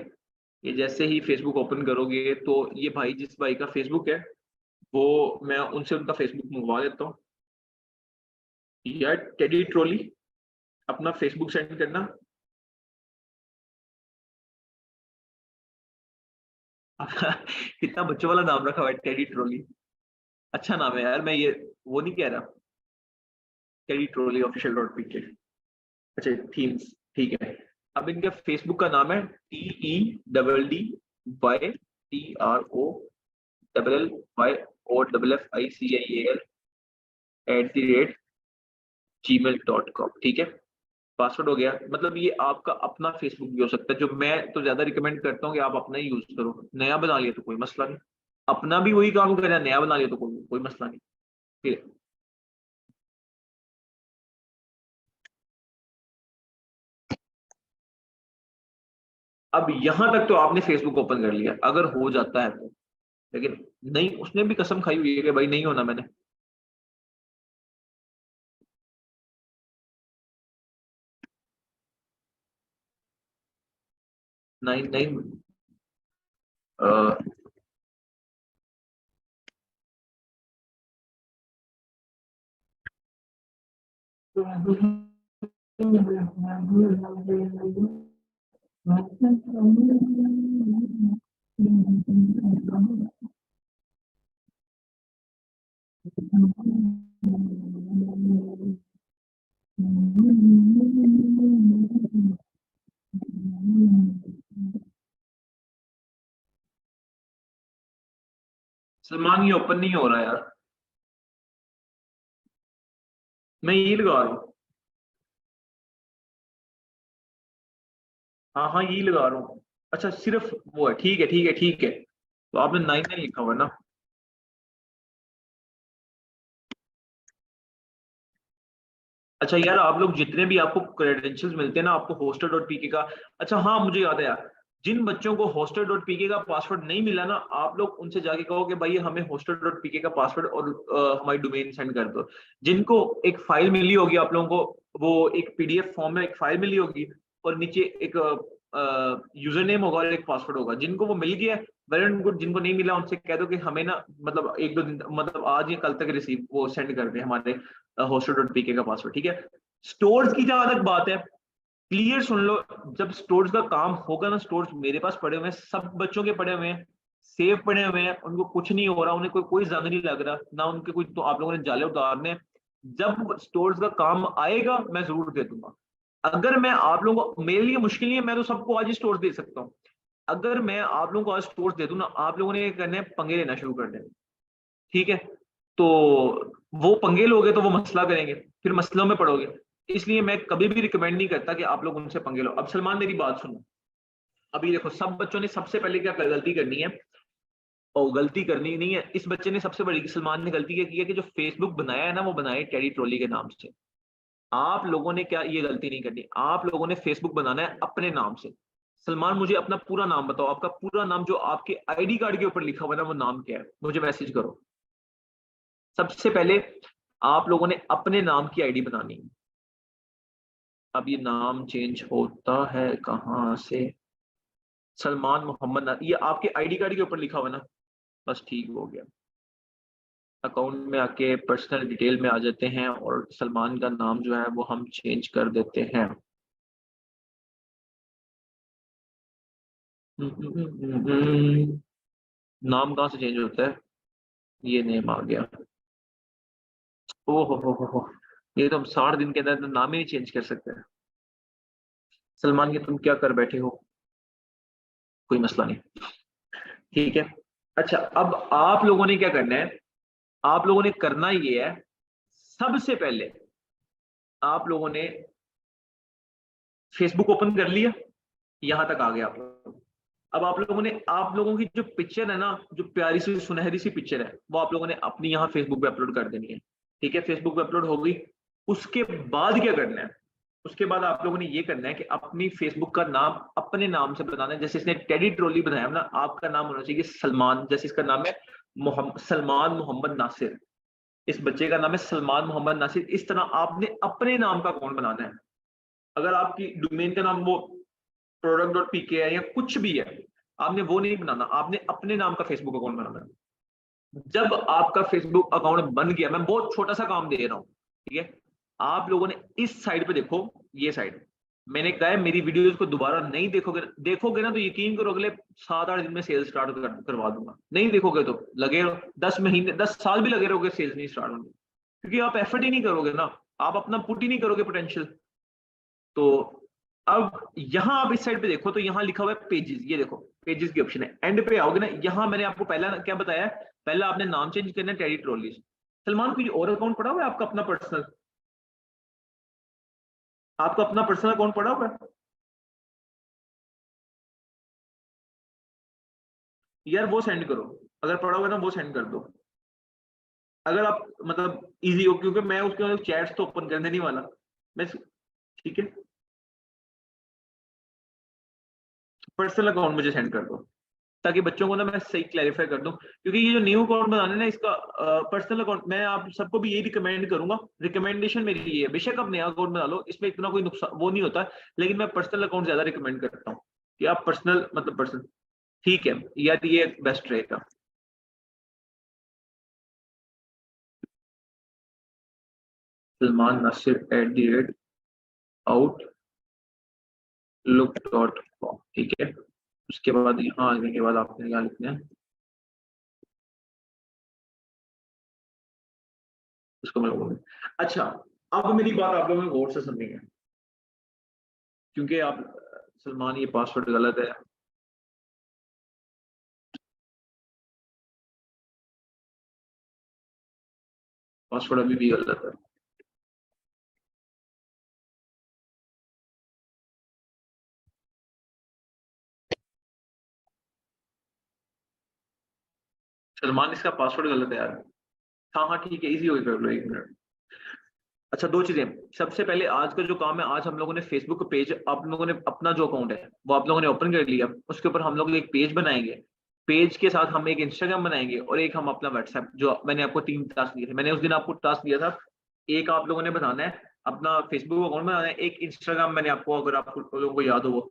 [SPEAKER 1] ये जैसे ही फेसबुक ओपन करोगे तो ये भाई, जिस भाई का फेसबुक है, वो, मैं उनसे उनका फेसबुक मंगवा देता हूँ। यार टेडी ट्रॉली, अपना फेसबुक सेंड करना। कितना बच्चों वाला नाम रखा हुआ है, टेडी ट्रॉली। अच्छा नाम है यार, मैं ये वो नहीं कह रहा, teddy trolley official dot P. अच्छा, थीम्स, ठीक है। अब इनके फेसबुक का नाम है TEDYTROLLIFICIAL@gmail.com, ठीक है। पासवर्ड हो गया, मतलब ये आपका अपना फेसबुक भी हो सकता है, जो मैं तो ज्यादा रिकमेंड करता हूँ कि आप अपना ही यूज करो। नया बना लिया तो कोई मसला नहीं, अपना भी वही काम करना है, नया बना लिया तो कोई कोई मसला नहीं, ठीक है। अब यहां तक तो आपने फेसबुक ओपन कर लिया, अगर हो जाता है तो। लेकिन नहीं, उसने भी कसम खाई हुई है कि भाई नहीं होना मैंने। नहीं नहीं, सलमान, ये ओपन नहीं हो रहा यार। मैं ये लगा रहा हूँ। हाँ हाँ, ये लगा रहा हूँ। अच्छा, सिर्फ वो है, ठीक है ठीक है ठीक है। तो आपने 99 लिखा हुआ है ना। अच्छा यार, आप लोग जितने भी आपको क्रेडेंशियल्स मिलते हैं ना आपको होस्टर डॉट पीके का। अच्छा हाँ, मुझे याद है यार, जिन बच्चों को होस्टर डॉट पीके का पासवर्ड नहीं मिला ना, आप लोग उनसे जाके कहो कि भाई हमें होस्टर डॉट पीके का पासवर्ड और हमारी डोमेन सेंड कर दो। जिनको एक फाइल मिली होगी आप लोगों को, वो एक पीडीएफ फॉर्म में एक फाइल मिली होगी, और नीचे एक यूजर नेम होगा और एक पासवर्ड होगा। जिनको वो मिल गया, वेल एंड गुड। जिनको नहीं मिला उनसे कह दो कि हमें ना, मतलब 1-2 दिन, मतलब आज या कल तक रिसीव वो सेंड कर दे हमारे होस्टर डॉट पीके का पासवर्ड, ठीक है। स्टोर्स की जहां तक बात है, क्लियर सुन लो। जब स्टोर्स का काम होगा ना, स्टोर्स मेरे पास पड़े हुए हैं, सब बच्चों के पड़े हुए हैं, सेव पड़े हुए हैं, उनको कुछ नहीं हो रहा, उन्हें कोई कोई जंग नहीं लग रहा ना, उनके कोई, तो आप लोगों ने जाले उतारने हैं। जब स्टोर्स का काम आएगा मैं जरूर दे दूंगा। अगर मैं आप लोगों को, मेरे लिए मुश्किल नहीं है, मैं तो सबको आज ही स्टोर्स दे सकता हूँ। अगर मैं आप लोगों को आज स्टोर्स दे दूं ना, आप लोगों ने ये करने हैं, पंगे लेना शुरू कर देना, ठीक है। तो वो पंगे लोगे तो वो मसला करेंगे, फिर मसलों में पड़ोगे। इसलिए मैं कभी भी रिकमेंड नहीं करता कि आप लोग उनसे पंगे लो। अब सलमान, मेरी बात सुनो। अभी देखो, सब बच्चों ने सबसे पहले क्या गलती करनी है, और गलती करनी नहीं है, इस बच्चे ने सबसे बड़ी, सलमान ने गलती क्या की है कि जो फेसबुक बनाया है ना, वो बनाया है टेडी ट्रॉली के नाम से। आप लोगों ने क्या ये गलती नहीं करनी, आप लोगों ने फेसबुक बनाना है अपने नाम से। सलमान, मुझे अपना पूरा नाम बताओ, आपका पूरा नाम जो आपके आईडी कार्ड के ऊपर लिखा हुआ है ना, वो नाम क्या है, मुझे मैसेज करो। सबसे पहले आप लोगों ने अपने नाम की आईडी बनानी है। अब ये नाम चेंज होता है कहाँ से? सलमान मोहम्मद, ये आपके आईडी कार्ड के ऊपर लिखा हुआ है ना, बस ठीक हो गया। अकाउंट में आके पर्सनल डिटेल में आ जाते हैं और सलमान का नाम जो है वो हम चेंज कर देते हैं। नाम कहाँ से चेंज होता है? ये नेम आ गया। ओ हो, ये तो हम 60 दिन के अंदर तो नाम ही नहीं चेंज कर सकते। सलमान के तुम क्या कर बैठे हो? कोई मसला नहीं, ठीक है। अच्छा, अब आप लोगों ने क्या करना है? आप लोगों ने करना ये है, सबसे पहले आप लोगों ने फेसबुक ओपन कर लिया, यहां तक आ गया आप लोग। अब आप लोगों ने, आप लोगों की जो पिक्चर है ना, जो प्यारी सी सुनहरी सी पिक्चर है, वो आप लोगों ने अपनी यहाँ फेसबुक पे अपलोड कर देनी है। ठीक है, फेसबुक पे अपलोड हो गई। उसके बाद क्या करना है? उसके बाद आप लोगों ने ये करना है कि अपनी फेसबुक का नाम अपने नाम से बनाना है। जैसे इसने टेडी ट्रॉली बनाया ना, आपका नाम होना चाहिए सलमान। जैसे इसका नाम है सलमान मोहम्मद नासिर, इस बच्चे का नाम है सलमान मोहम्मद नासिर। इस तरह आपने अपने नाम का अकाउंट बनाना है। अगर आपकी डोमेन का नाम वो product.pk है या कुछ भी है, आपने वो नहीं बनाना, आपने अपने नाम का फेसबुक अकाउंट बनाना है। जब आपका फेसबुक अकाउंट बन गया, मैं बहुत छोटा सा काम दे रहा हूँ, ठीक है। आप लोगों ने इस साइड पे देखो, ये साइड मैंने कहा है, मेरी वीडियोस को दोबारा नहीं देखोगे ना तो यकीन करो अगले 7-8 दिन में सेल्स स्टार्ट करवा दूंगा। नहीं देखोगे तो लगे रहो 10 महीने 10 साल भी लगे रहोगे, सेल्स नहीं स्टार्ट होंगे, क्योंकि आप एफर्ट ही नहीं करोगे ना, आप अपना पुट ही नहीं करोगे पोटेंशियल। तो अब यहां आप इस साइड पे देखो तो यहां लिखा हुआ है पेजेस, ये देखो पेजेस की ऑप्शन है। एंड पे आओगे ना, यहां मैंने आपको पहला क्या बताया है, पहला आपने नाम चेंज करना है टेडी ट्रॉलीज। सलमान कोई और अकाउंट पड़ा हुआ है आपका अपना पर्सनल? आपका अपना पर्सनल अकाउंट पड़ा हुआ है यार? वो सेंड करो, अगर पड़ा हुआ है ना वो सेंड कर दो, अगर आप मतलब इजी हो, क्योंकि मैं उसके चैट्स तो ओपन करने नहीं वाला मैं। ठीक है, पर्सनल अकाउंट मुझे सेंड कर दो, ताकि बच्चों को ना मैं सही क्लैरिफाई कर दूं। क्योंकि ये जो न्यू अकाउंट बनाना है ना, इसका पर्सनल अकाउंट, मैं आप सबको भी यही रिकमेंड करूंगा, रिकमेंडेशन मेरी ये है। बेशक आप नया अकाउंट बना लो, इसमें इतना कोई नुकसान वो नहीं होता, लेकिन मैं पर्सनल अकाउंट ज्यादा रिकमेंड करता हूँ कि आप पर्सनल मतलब पर्सनल। ठीक है यार, ये बेस्ट रहेगा। सलमान नासिर @outlook.com, ठीक है। उसके बाद यहाँ आने के बाद आपने क्या लिखना है, उसको मैं बोलूँगा। अच्छा, अब मेरी बात आप लोगों ने गौर से सुननी है, क्योंकि आप सलमान ये पासवर्ड गलत है। पासवर्ड अभी भी गलत है। सलमान, इसका पासवर्ड गलत है यार। हाँ हाँ ठीक है, इजी हो कर लो, 1 मिनट। अच्छा, दो चीजें। सबसे पहले आज का जो काम है, आज हम लोगों ने फेसबुक पेज, आप लोगों ने अपना जो अकाउंट है वो आप लोगों ने ओपन कर लिया, उसके ऊपर हम लोग एक पेज बनाएंगे। पेज के साथ हम एक इंस्टाग्राम बनाएंगे और एक हम अपना व्हाट्सएप, जो मैंने आपको 3 टास्क दिए थे, मैंने उस दिन आपको टास्क दिया था। एक आप लोगों ने बनाना है अपना फेसबुक अकाउंट बनाना है, एक इंस्टाग्राम मैंने आपको, अगर आपको लोगों को याद हो वो।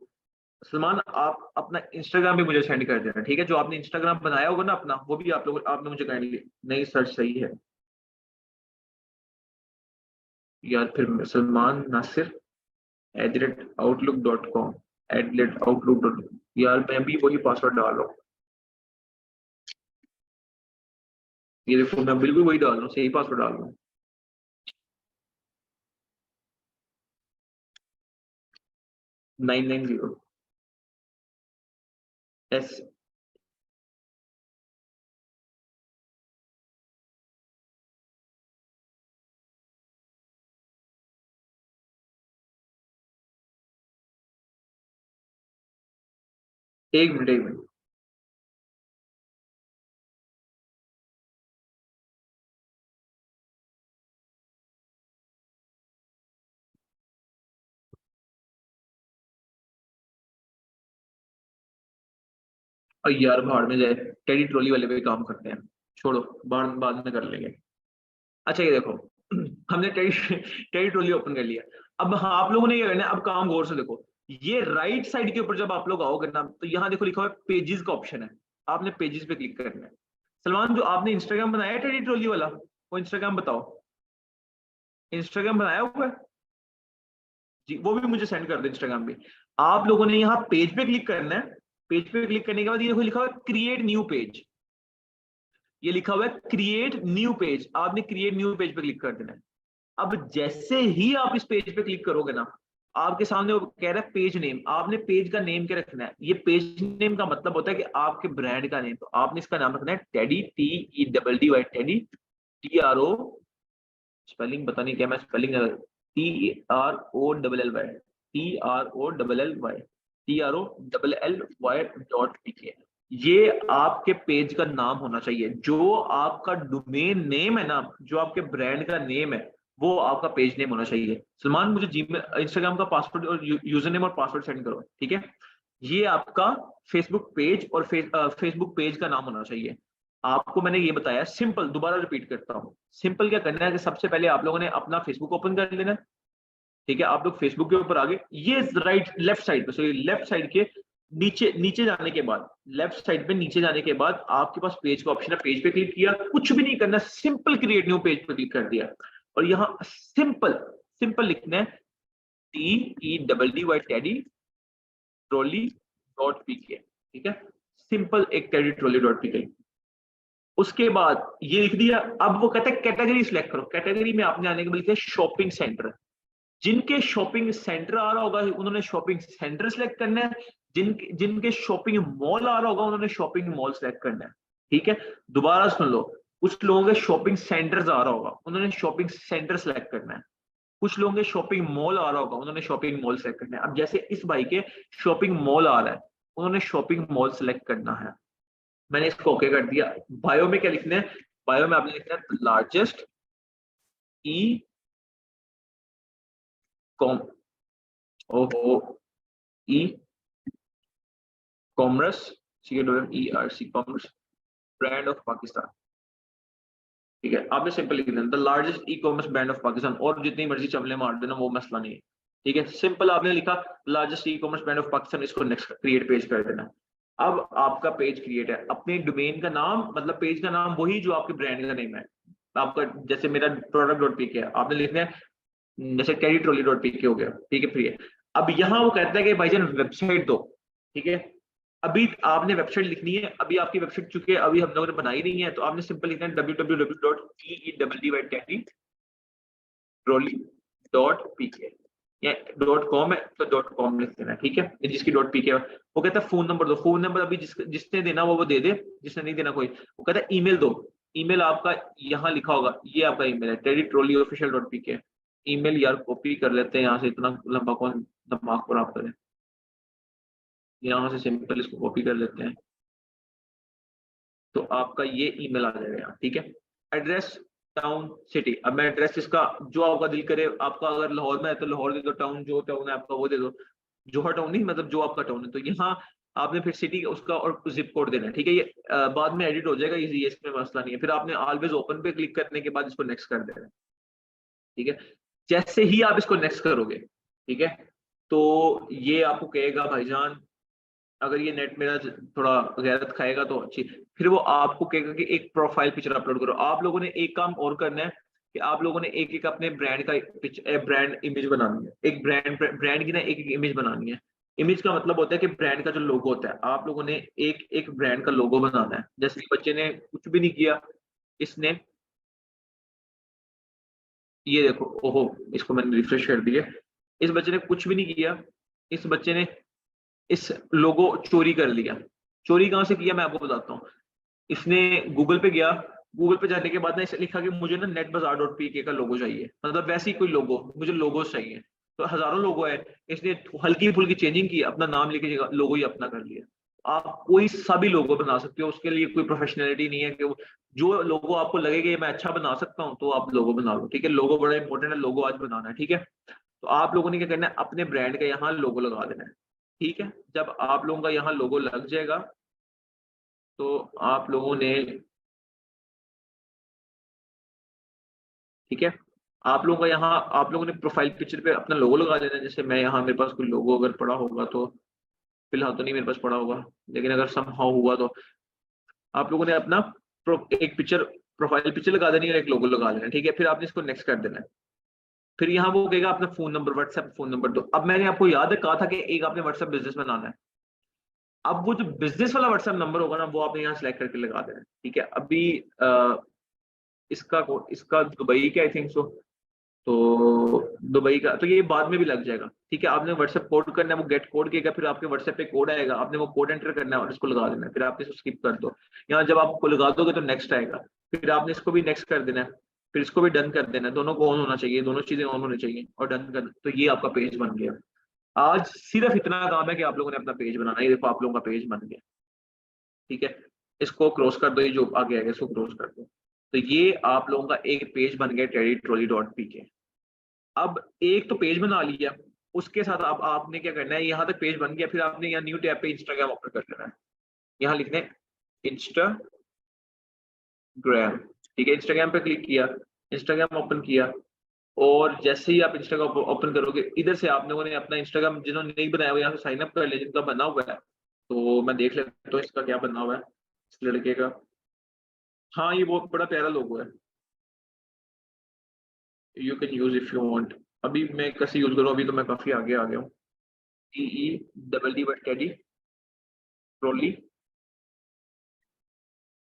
[SPEAKER 1] सलमान, आप अपना इंस्टाग्राम भी मुझे सेंड कर देना, ठीक है? जो आपने इंस्टाग्राम बनाया होगा ना अपना, वो भी आप लोग आपने मुझे काइंडली, नहीं सर्च सही है यार, फिर सलमान नासिर @outlook.com, @outlook.com। यार मैं भी वही पासवर्ड डाल रहा हूँ, ये देखो मैं बिल्कुल वही डाल रहा हूँ, सही पासवर्ड डाल रहा हूँ। 990 एस। 1 minute 1 minute. और यार भाड़ में जाए, टेडी ट्रॉली वाले पे काम करते हैं, छोड़ो, बाद बाद में कर लेंगे। अच्छा ये देखो, हमने टेडी टेडी ट्रॉली ओपन कर लिया। अब हाँ, आप लोगों ने क्या करना है, अब काम गौर से देखो। ये राइट साइड के ऊपर जब आप लोग आओगे ना, तो यहाँ देखो लिखा हुआ है पेजेस का ऑप्शन है, आपने पेजेस पे क्लिक करना है। सलमान, जो आपने इंस्टाग्राम बनाया है टेडी ट्रॉली वाला, वो इंस्टाग्राम बताओ, इंस्टाग्राम बनाया हुआ है जी, वो भी मुझे सेंड कर दो इंस्टाग्राम पे। आप लोगों ने यहाँ पेज पे क्लिक करना है। पेज पे क्लिक करने के बाद ये देखो लिखा हुआ है क्रिएट न्यू पेज, ये लिखा हुआ है क्रिएट न्यू पेज, आपने क्रिएट न्यू पेज पे क्लिक कर देना है। अब जैसे ही आप इस पेज पे क्लिक करोगे ना, आपके सामने वो कह रहा है पेज नेम, आपने पेज का नेम क्या रखना है। ये पेज नेम का मतलब होता है कि आपके ब्रांड का नेम, तो आपने इसका नाम रखना है teddy, TEDDY, teddy, TRO, spelling पता नहीं क्या मैं स्पेलिंग, TROLLY, TROLLY.pk, ये आपके पेज का नाम होना चाहिए। जो आपका डोमेन नेम है ना, जो आपके ब्रांड का नेम है, वो आपका पेज नेम होना चाहिए। सलमान, मुझे जीमेल इंस्टाग्राम का पासवर्ड और यूजर नेम और पासवर्ड सेंड करो, ठीक है। ये आपका फेसबुक पेज और फेसबुक पेज का नाम होना चाहिए। आपको मैंने ये बताया सिंपल, दोबारा रिपीट करता हूँ। सिंपल क्या करना है कि सबसे पहले आप लोगों ने अपना फेसबुक ओपन कर लेना है, ठीक है। आप लोग फेसबुक के ऊपर आगे, ये राइट लेफ्ट साइड पे, सॉरी लेफ्ट साइड के नीचे नीचे जाने के बाद, लेफ्ट साइड पे नीचे जाने के बाद आपके पास पेज का ऑप्शन है। पेज पे क्लिक किया, कुछ भी नहीं करना, सिंपल क्रिएट न्यू पेज पे क्लिक कर दिया और यहाँ सिंपल सिंपल लिखना है TEDDY टेडी ट्रॉली.pk, ठीक है। सिंपल एक टेडी ट्रॉली.pk। उसके बाद ये लिख दिया। अब वो कहता है कैटेगरी सिलेक्ट करो। कैटेगरी में आपने आने के बाद लिखा है शॉपिंग सेंटर। जिनके शॉपिंग सेंटर आ रहा होगा उन्होंने शॉपिंग सेंटर सिलेक्ट करना है, जिनके शॉपिंग मॉल आ रहा होगा उन्होंने शॉपिंग मॉल सिलेक्ट करना है, ठीक है। दोबारा सुन लो, कुछ लोगों के शॉपिंग सेंटर्स आ रहा होगा, उन्होंने शॉपिंग सेंटर सिलेक्ट करना है। कुछ लोगों के शॉपिंग मॉल आ रहा होगा, उन्होंने शॉपिंग मॉल सिलेक्ट करना है। अब जैसे इस भाई के शॉपिंग मॉल आ रहा है, उन्होंने शॉपिंग मॉल सिलेक्ट करना है। मैंने इसको ओके कर दिया। बायो में क्या लिखना है, बायो में आपने लिखना है largest e com e commerce, COMERCE commerce brand of Pakistan, ठीक है। आपने सिंपल लिख देना the largest e commerce brand of Pakistan, और जितनी मर्जी चमले मार देना, वो मसला नहीं है, ठीक है। सिंपल आपने लिखा largest e commerce brand of Pakistan, इसको नेक्स्ट क्रिएट पेज कर देना। अब आपका पेज क्रिएट है। अपने डोमेन का नाम, मतलब पेज का नाम वही जो आपके ब्रांड का नेम है। आपका जैसे मेरा प्रोडक्ट.pk है, आपने लिखना है जैसे टेडी ट्रॉली.pk हो गया, ठीक है, फ्री है। अब यहाँ वो कहता है कि भाईजान वेबसाइट दो, ठीक है। अभी आपने वेबसाइट लिखनी है, अभी आपकी वेबसाइट चूंकि अभी हम लोगों ने बनाई नहीं है, तो आपने सिंपल लिखना है www.TEDDY.trolly.pk, या .com है तो .com लिख देना, ठीक है। जिसकी .pk है वो कहता है फोन नंबर दो। फोन नंबर अभी जिसने देना वो दे दे, जिसने नहीं देना कोई। वो कहता है ईमेल दो। ईमेल आपका यहाँ लिखा होगा, ये आपका ईमेल है TEDDYTrollyOfficial.pk। ईमेल यार कॉपी कर लेते हैं यहाँ से, इतना लंबा कौन दिमाग खराब करे। यहाँ से सिंपल इसको कॉपी कर लेते हैं, तो आपका ये ईमेल आ जाएगा यहाँ, ठीक है। Address, town, city. अब मैं एड्रेस इसका जो आपका दिल करे, आपका अगर लाहौर में है तो लाहौर दे दो, टाउन जो टाउन है आपका वो दे दो, जोहर टाउन नहीं, मतलब जो आपका टाउन है। तो यहाँ आपने फिर सिटी उसका और जिप कोड देना है, ठीक है। ये बाद में एडिट हो जाएगा, ये इसमें मसला नहीं है। फिर आपने ऑलवेज ओपन पे क्लिक करने के बाद इसको नेक्स्ट कर देना है, ठीक है। जैसे ही आप इसको नेक्स्ट करोगे, ठीक है, तो ये आपको कहेगा भाईजान, अगर ये नेट मेरा थोड़ा गैरत खाएगा तो अच्छी, फिर वो आपको कहेगा कि एक प्रोफाइल पिक्चर अपलोड करो। आप लोगों ने एक काम और करना है कि आप लोगों ने एक एक अपने ब्रांड का ब्रांड इमेज बनानी है। एक ब्रांड की ना एक एक इमेज बनानी है। इमेज का मतलब होता है कि ब्रांड का जो लोगो होता है, आप लोगों ने एक एक ब्रांड का लोगो बनाना है। जैसे बच्चे ने कुछ भी नहीं किया, इसने ये देखो, ओहो इसको मैंने रिफ्रेश कर दिया। इस बच्चे ने कुछ भी नहीं किया, इस बच्चे ने इस लोगो चोरी कर लिया। चोरी कहां से किया मैं आपको बताता हूँ। इसने गूगल पे गया, गूगल पे जाने के बाद ना इसे लिखा कि मुझे ना netbazaar.pk का लोगो चाहिए, मतलब वैसे ही कोई लोगो, मुझे लोगोस चाहिए। तो हजारों लोगो है, इसने हल्की फुल्की चेंजिंग की, अपना नाम लिखे जगह लोगो ही अपना कर लिया। आप कोई सा भी लोगो बना सकते हो, उसके लिए कोई प्रोफेशनलिटी नहीं है कि जो लोगो आपको लगेगा ये मैं अच्छा बना सकता हूँ तो आप लोगो बना लो, ठीक है। लोगो बड़ा इंपॉर्टेंट है, लोगो आज बनाना है, ठीक है। तो आप लोगों ने क्या करना है, अपने ब्रांड का यहाँ लोगो लगा देना है, ठीक है। जब आप लोगों का यहाँ लोगो लग जाएगा तो आप लोगों ने, ठीक है, आप लोगों का यहाँ आप लोगों ने प्रोफाइल पिक्चर पे अपना लोगो लगा देना है। जैसे मैं यहाँ, मेरे पास कोई लोगो अगर पड़ा होगा, तो फिलहाल तो नहीं मेरे पास पड़ा होगा, लेकिन अगर समहाउ हुआ तो आप लोगों ने अपना एक पिक्चर, प्रोफाइल पिक्चर लगा देनी है और एक लोगो लगा लेना, ठीक है। फिर आपने इसको नेक्स्ट कर देना है। फिर यहाँ वो कहेगा अपना phone number, WhatsApp phone number दो। अब मैंने आपको याद है कहा था कि एक आपने व्हाट्सएप बिजनेस बनाना है। अब वो जो बिजनेस वाला व्हाट्सएप नंबर होगा ना, वो आपने यहाँ सिलेक्ट करके लगा देना है, ठीक है। अभी इसका दुबई का आई थिंक सो, तो दुबई का तो ये बाद में भी लग जाएगा, ठीक है। आपने व्हाट्सएप कोड करना है, वो गेट कोड कहेगा, फिर आपके व्हाट्सएप पे कोड आएगा, आपने वो कोड एंटर करना है और इसको लगा देना है। फिर आप इसको स्किप कर दो। यहाँ जब आपको लगा दोगे तो नेक्स्ट आएगा, फिर आपने इसको भी नेक्स्ट कर देना है, फिर इसको भी डन कर देना है। दोनों को ऑन होना चाहिए, दोनों चीजें ऑन होनी चाहिए और डन कर, तो ये आपका पेज बन गया। आज सिर्फ इतना काम है कि आप लोगों ने अपना पेज बनाना है। ये देखो आप लोगों का पेज बन गया, ठीक है। इसको क्रॉस कर दो, ये जो आगे आएगा इसको क्रॉस कर दो। तो ये आप लोगों का एक पेज बन गया teddytrolley.pk। अब एक तो पेज बना लिया, उसके साथ अब आपने क्या करना है, यहाँ तक पेज बन गया, फिर आपने यहाँ न्यू टैब पे इंस्टाग्राम ओपन कर लेना है। यहाँ लिखना है इंस्टाग्राम, ठीक है। इंस्टाग्राम पे क्लिक किया, इंस्टाग्राम ओपन किया, और जैसे ही आप इंस्टाग्राम ओपन करोगे, इधर से आप लोगों ने अपना इंस्टाग्राम जिन्होंने नहीं बनाया हुआ यहाँ से साइन अप कर लिया, जिनका बना हुआ है। तो मैं देख लेता हूँ इसका क्या बना हुआ है, इस लड़के का। हाँ ये बहुत बड़ा प्यारा लोगो है, you can use if you want. अभी मैं कैसे यूज करूँ, अभी तो मैं काफी आगे आ गया हूँ। TEDD trolley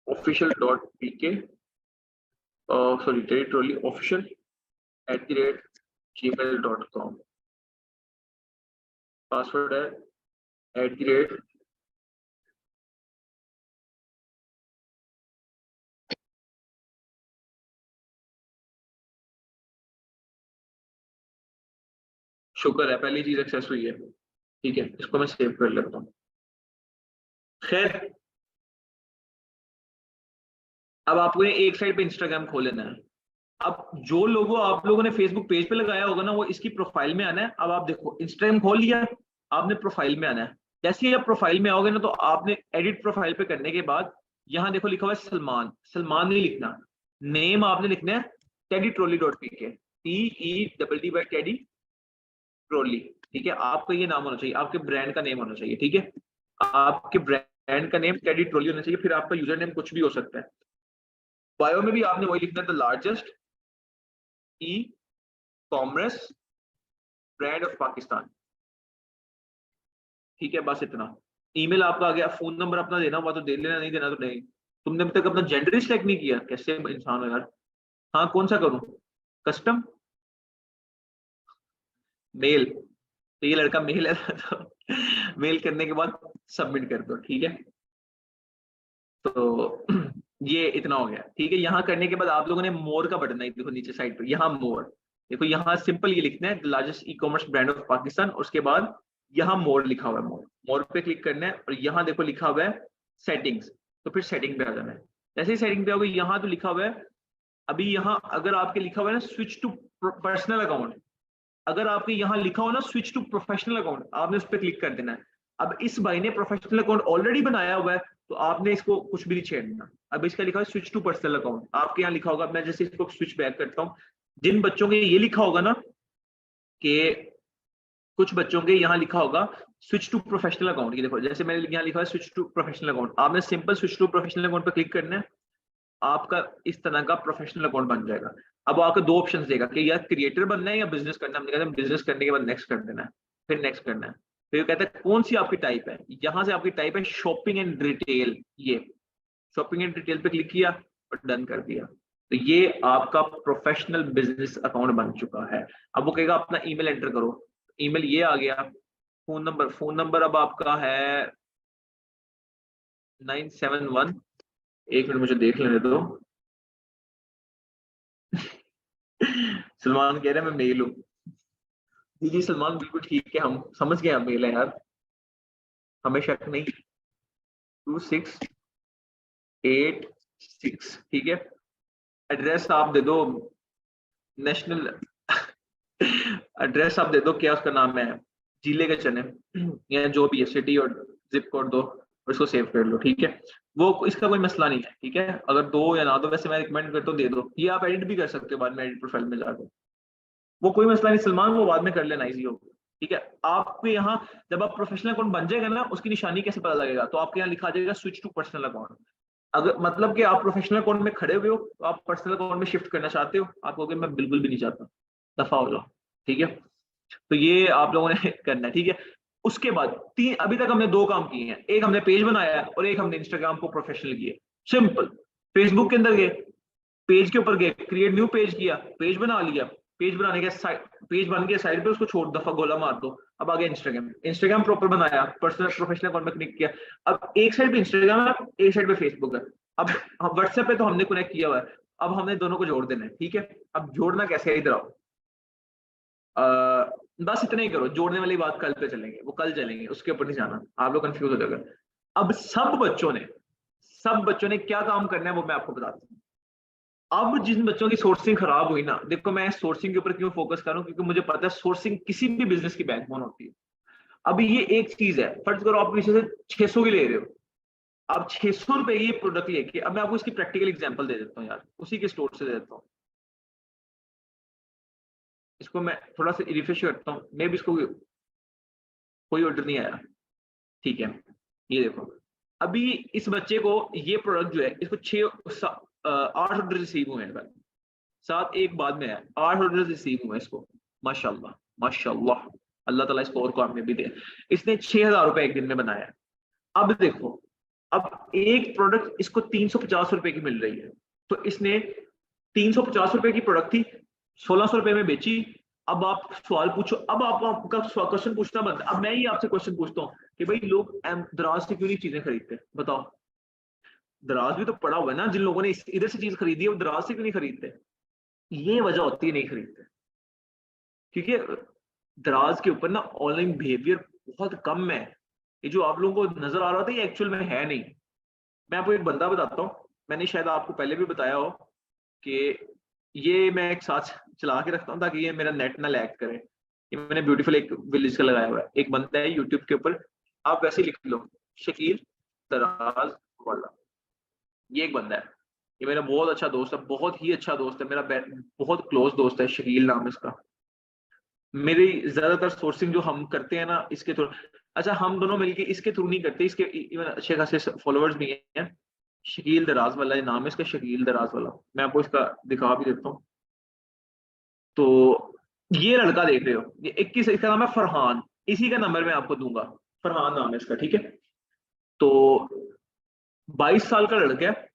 [SPEAKER 1] official.pk, sorry teddytrolley official@gmail.com। Password है @ शुक्र है पहली चीज एक्सेस हुई है, ठीक है। इसको मैं सेव कर लेता हूँ। खैर अब आपको एक साइड पे इंस्टाग्राम खोल लेना है। अब जो लोगो आप लोगों ने फेसबुक पेज पे लगाया होगा ना, वो इसकी प्रोफाइल में आना है। अब आप देखो इंस्टाग्राम खोल लिया, आपने प्रोफाइल में आना है। जैसे ही आप प्रोफाइल में आओगे ना, तो आपने एडिट प्रोफाइल पे करने के बाद यहाँ देखो लिखा हुआ है सलमान। सलमान नहीं लिखना, नेम आपने लिखना है teddytrolley.pk, TEDD टेडी ट्रॉली, ठीक है। आपका ये नाम होना चाहिए, आपके ब्रांड का नेम होना चाहिए, ठीक है। आपके ब्रांड का नेम टेडी ट्रॉली होना चाहिए। फिर आपका यूजर नेम कुछ भी हो सकता है। बायो में भी आपने वही लिखना है, the largest e commerce brand of Pakistan, ठीक है। बस इतना। ईमेल आपका आ गया, फोन नंबर अपना देना हुआ तो दे लेना, नहीं देना तो नहीं। तुमने अभी तक अपना जेंडर सिलेक्ट नहीं किया, कैसे इंसान हो यार। हाँ कौन सा करूं, कस्टम मेल, तो ये लड़का मेल है तो मेल करने के बाद सबमिट कर दो, ठीक है। तो ये इतना हो गया, ठीक है। यहाँ करने के बाद आप लोगों ने मोर का बटन है, देखो नीचे साइड पर, यहाँ मोर देखो, यहाँ सिंपल ये लिखना है largest e commerce brand of Pakistan. उसके बाद यहाँ मोर लिखा हुआ है, मोर पे क्लिक करना है, और यहाँ देखो लिखा हुआ है सेटिंग्स, तो फिर सेटिंग पे आ जाना है। जैसे ही सेटिंग पे आओगे, यहाँ तो लिखा हुआ है, अभी यहाँ अगर आपके लिखा हुआ है ना स्विच टू पर्सनल अकाउंट, अगर आपके यहाँ लिखा हो ना स्विच टू प्रोफेशनल अकाउंट, आपने उस पर क्लिक कर देना है। अब इस भाई ने प्रोफेशनल अकाउंट ऑलरेडी बनाया हुआ है, तो आपने इसको कुछ भी नहीं छेड़ना। अब इसका लिखा है स्विच टू पर्सनल अकाउंट, आपके यहाँ लिखा होगा, मैं जैसे इसको स्विच बैक करता हूँ, जिन बच्चों के ये लिखा होगा ना कि कुछ बच्चों के यहाँ लिखा होगा स्विच टू प्रोफेशनल अकाउंट, ये देखो जैसे मैंने यहाँ लिखा है स्विच टू प्रोफेशनल अकाउंट, आपने simple switch to professional account पर क्लिक करना है, आपका इस तरह का प्रोफेशनल अकाउंट बन जाएगा। अब आपको दो ऑप्शन देगा कि या क्रिएटर बनना है या बिजनेस करना है। हमने कहा बिजनेस करने के बाद नेक्स्ट कर देना है, फिर नेक्स्ट करना है। फिर कहता है कौन सी आपकी टाइप है, यहाँ से आपकी टाइप है शॉपिंग एंड रिटेल, ये शॉपिंग एंड रिटेल पे क्लिक किया और डन कर दिया, तो ये आपका प्रोफेशनल बिजनेस अकाउंट बन चुका है। अब वो कहेगा अपना ईमेल एंटर करो, ईमेल ये आ गया। फोन नंबर अब आपका है 971, एक मिनट मुझे देख लेने दो। सलमान कह रहे हैं मैं मेल हूँ। जी सलमान बिल्कुल ठीक है, हम समझ गए हम मेल है यार, हमें शक नहीं। 2686, ठीक है। एड्रेस आप दे दो नेशनल एड्रेस आप दे दो, क्या उसका नाम है, जिले के चने या जो भी है, सिटी और जिप कोड दो और इसको सेव कर लो, ठीक है। वो इसका कोई मसला नहीं है, ठीक है। अगर दो या ना दो, वैसे मैं रिकमेंड करता हूँ दे दो। ये आप एडिट भी कर सकते हो बाद में, एडिट प्रोफाइल में जाकर, वो कोई मसला नहीं सलमान, वो बाद में कर लेना, इजी होगा, ठीक है। आपके यहाँ जब आप प्रोफेशनल अकाउंट बन जाएगा ना, उसकी निशानी कैसे पता लगेगा, तो आपके यहाँ लिखा जाएगा स्विच टू पर्सनल अकाउंट। अगर मतलब कि आप प्रोफेशनल अकाउंट में खड़े हुए हो तो आप पर्सनल अकाउंट में शिफ्ट करना चाहते हो, आप कहोगे मैं बिल्कुल भी नहीं चाहता, दफा हो जाओ। ठीक है, तो ये आप लोगों ने करना है। ठीक है, उसके बाद तीन, अभी तक हमने दो काम किए हैं, एक हमने पेज बनाया है और एक हमने इंस्टाग्राम को प्रोफेशनल किया। सिंपल, फेसबुक के अंदर गए, पेज के ऊपर गए, क्रिएट न्यू पेज किया, पेज बना लिया, पेज बनाने के साइड, पेज बन के साइड पे उसको छोड़, दफा गोला मार दो। अब आ गया इंस्टाग्राम, इंस्टाग्राम प्रॉपर बनाया, पर्सनल प्रोफेशनल अकाउंट में कनेक्ट किया। अब एक साइड पे इंस्टाग्राम है, एक साइड पे फेसबुक है। अब व्हाट्सएप पे तो हमने कनेक्ट किया हुआ है, अब हमने दोनों को जोड़ देना है। ठीक है, अब जोड़ना कैसे है, इधर आओ। बस इतना ही करो, जोड़ने वाली बात कल पे चलेंगे, वो कल चलेंगे, उसके ऊपर नहीं जाना, आप लोग कंफ्यूज हो जाएगा। अब सब बच्चों ने क्या काम करना है वो मैं आपको बताता हूँ। अब जिन बच्चों की सोर्सिंग खराब हुई ना, देखो मैं सोर्सिंग के ऊपर क्यों फोकस कर रहा हूँ, क्योंकि मुझे पता है सोर्सिंग किसी भी बिजनेस की बैकबोन होती है। अभी ये एक चीज है, फर्ज करो आप किसी से 600 की ले रहे हो, आप 600 रुपए की प्रोडक्ट लेके, अब मैं आपको इसकी प्रैक्टिकल एग्जांपल दे देता हूँ यार, उसी के स्टोर से दे देता हूँ। इसको मैं थोड़ा सा रिफ्रेश करता हूँ, मे भी इसको कोई ऑर्डर नहीं आया। ठीक है, ये देखो, अभी इस बच्चे को ये प्रोडक्ट जो है, इसको 8 ऑर्डर रिसीव हुए हैं, साथ एक बाद में है, 8 ऑर्डर रिसीव हुए इसको। माशाल्लाह माशाल्लाह, अल्लाह ताला इसको और कामयाबी दे। इसने 6,000 रुपए एक दिन में बनाया है। अब देखो, अब एक प्रोडक्ट इसको 350 रुपए की मिल रही है, तो इसने 350 रुपए की प्रोडक्ट थी, 1600 रुपए में बेची। अब आप सवाल पूछो, अब आप आपका क्वेश्चन पूछना बनता है। अब मैं ही आपसे क्वेश्चन पूछता हूँ कि भाई लोग दराज से क्यों नहीं चीजें खरीदते, बताओ। दराज भी तो पड़ा हुआ है ना, जिन लोगों ने इधर से चीज खरीदी है वो दराज से क्यों नहीं खरीदते? ये वजह होती है नहीं खरीदते, क्योंकि दराज के ऊपर ना ऑनलाइन बिहेवियर बहुत कम है। ये जो आप लोगों को नजर आ रहा था ये एक्चुअल में है नहीं। मैं आपको एक बंदा बताता हूँ, मैंने शायद आपको पहले भी बताया हो कि ये मैं एक साथ चला के रखता हूँ ताकि ये मेरा नेट ना लैग करे। ये मैंने ब्यूटीफुल एक विलेज का लगाया हुआ है, एक बंदा है यूट्यूब के ऊपर, आप वैसे ही लिख लो, शकील दराज वाला। ये एक बंदा है, ये मेरा बहुत अच्छा दोस्त है, बहुत ही अच्छा दोस्त है मेरा, बहुत क्लोज दोस्त है, शकील नाम है इसका। मेरी ज्यादातर सोर्सिंग जो हम करते हैं ना इसके थ्रू, अच्छा हम दोनों मिलके इसके थ्रू नहीं करते, इसके इवन अच्छे खासे फॉलोअर्स भी हैं। शकील दराज वाला ये नाम है इसका, शकील दराज वाला, मैं आपको इसका दिखा भी देता हूँ। तो ये लड़का देख रहे हो, ये 21, इसका नाम है फरहान, इसी का नंबर मैं आपको दूंगा, फरहान नाम है इसका। ठीक है, तो 22 साल का लड़का है,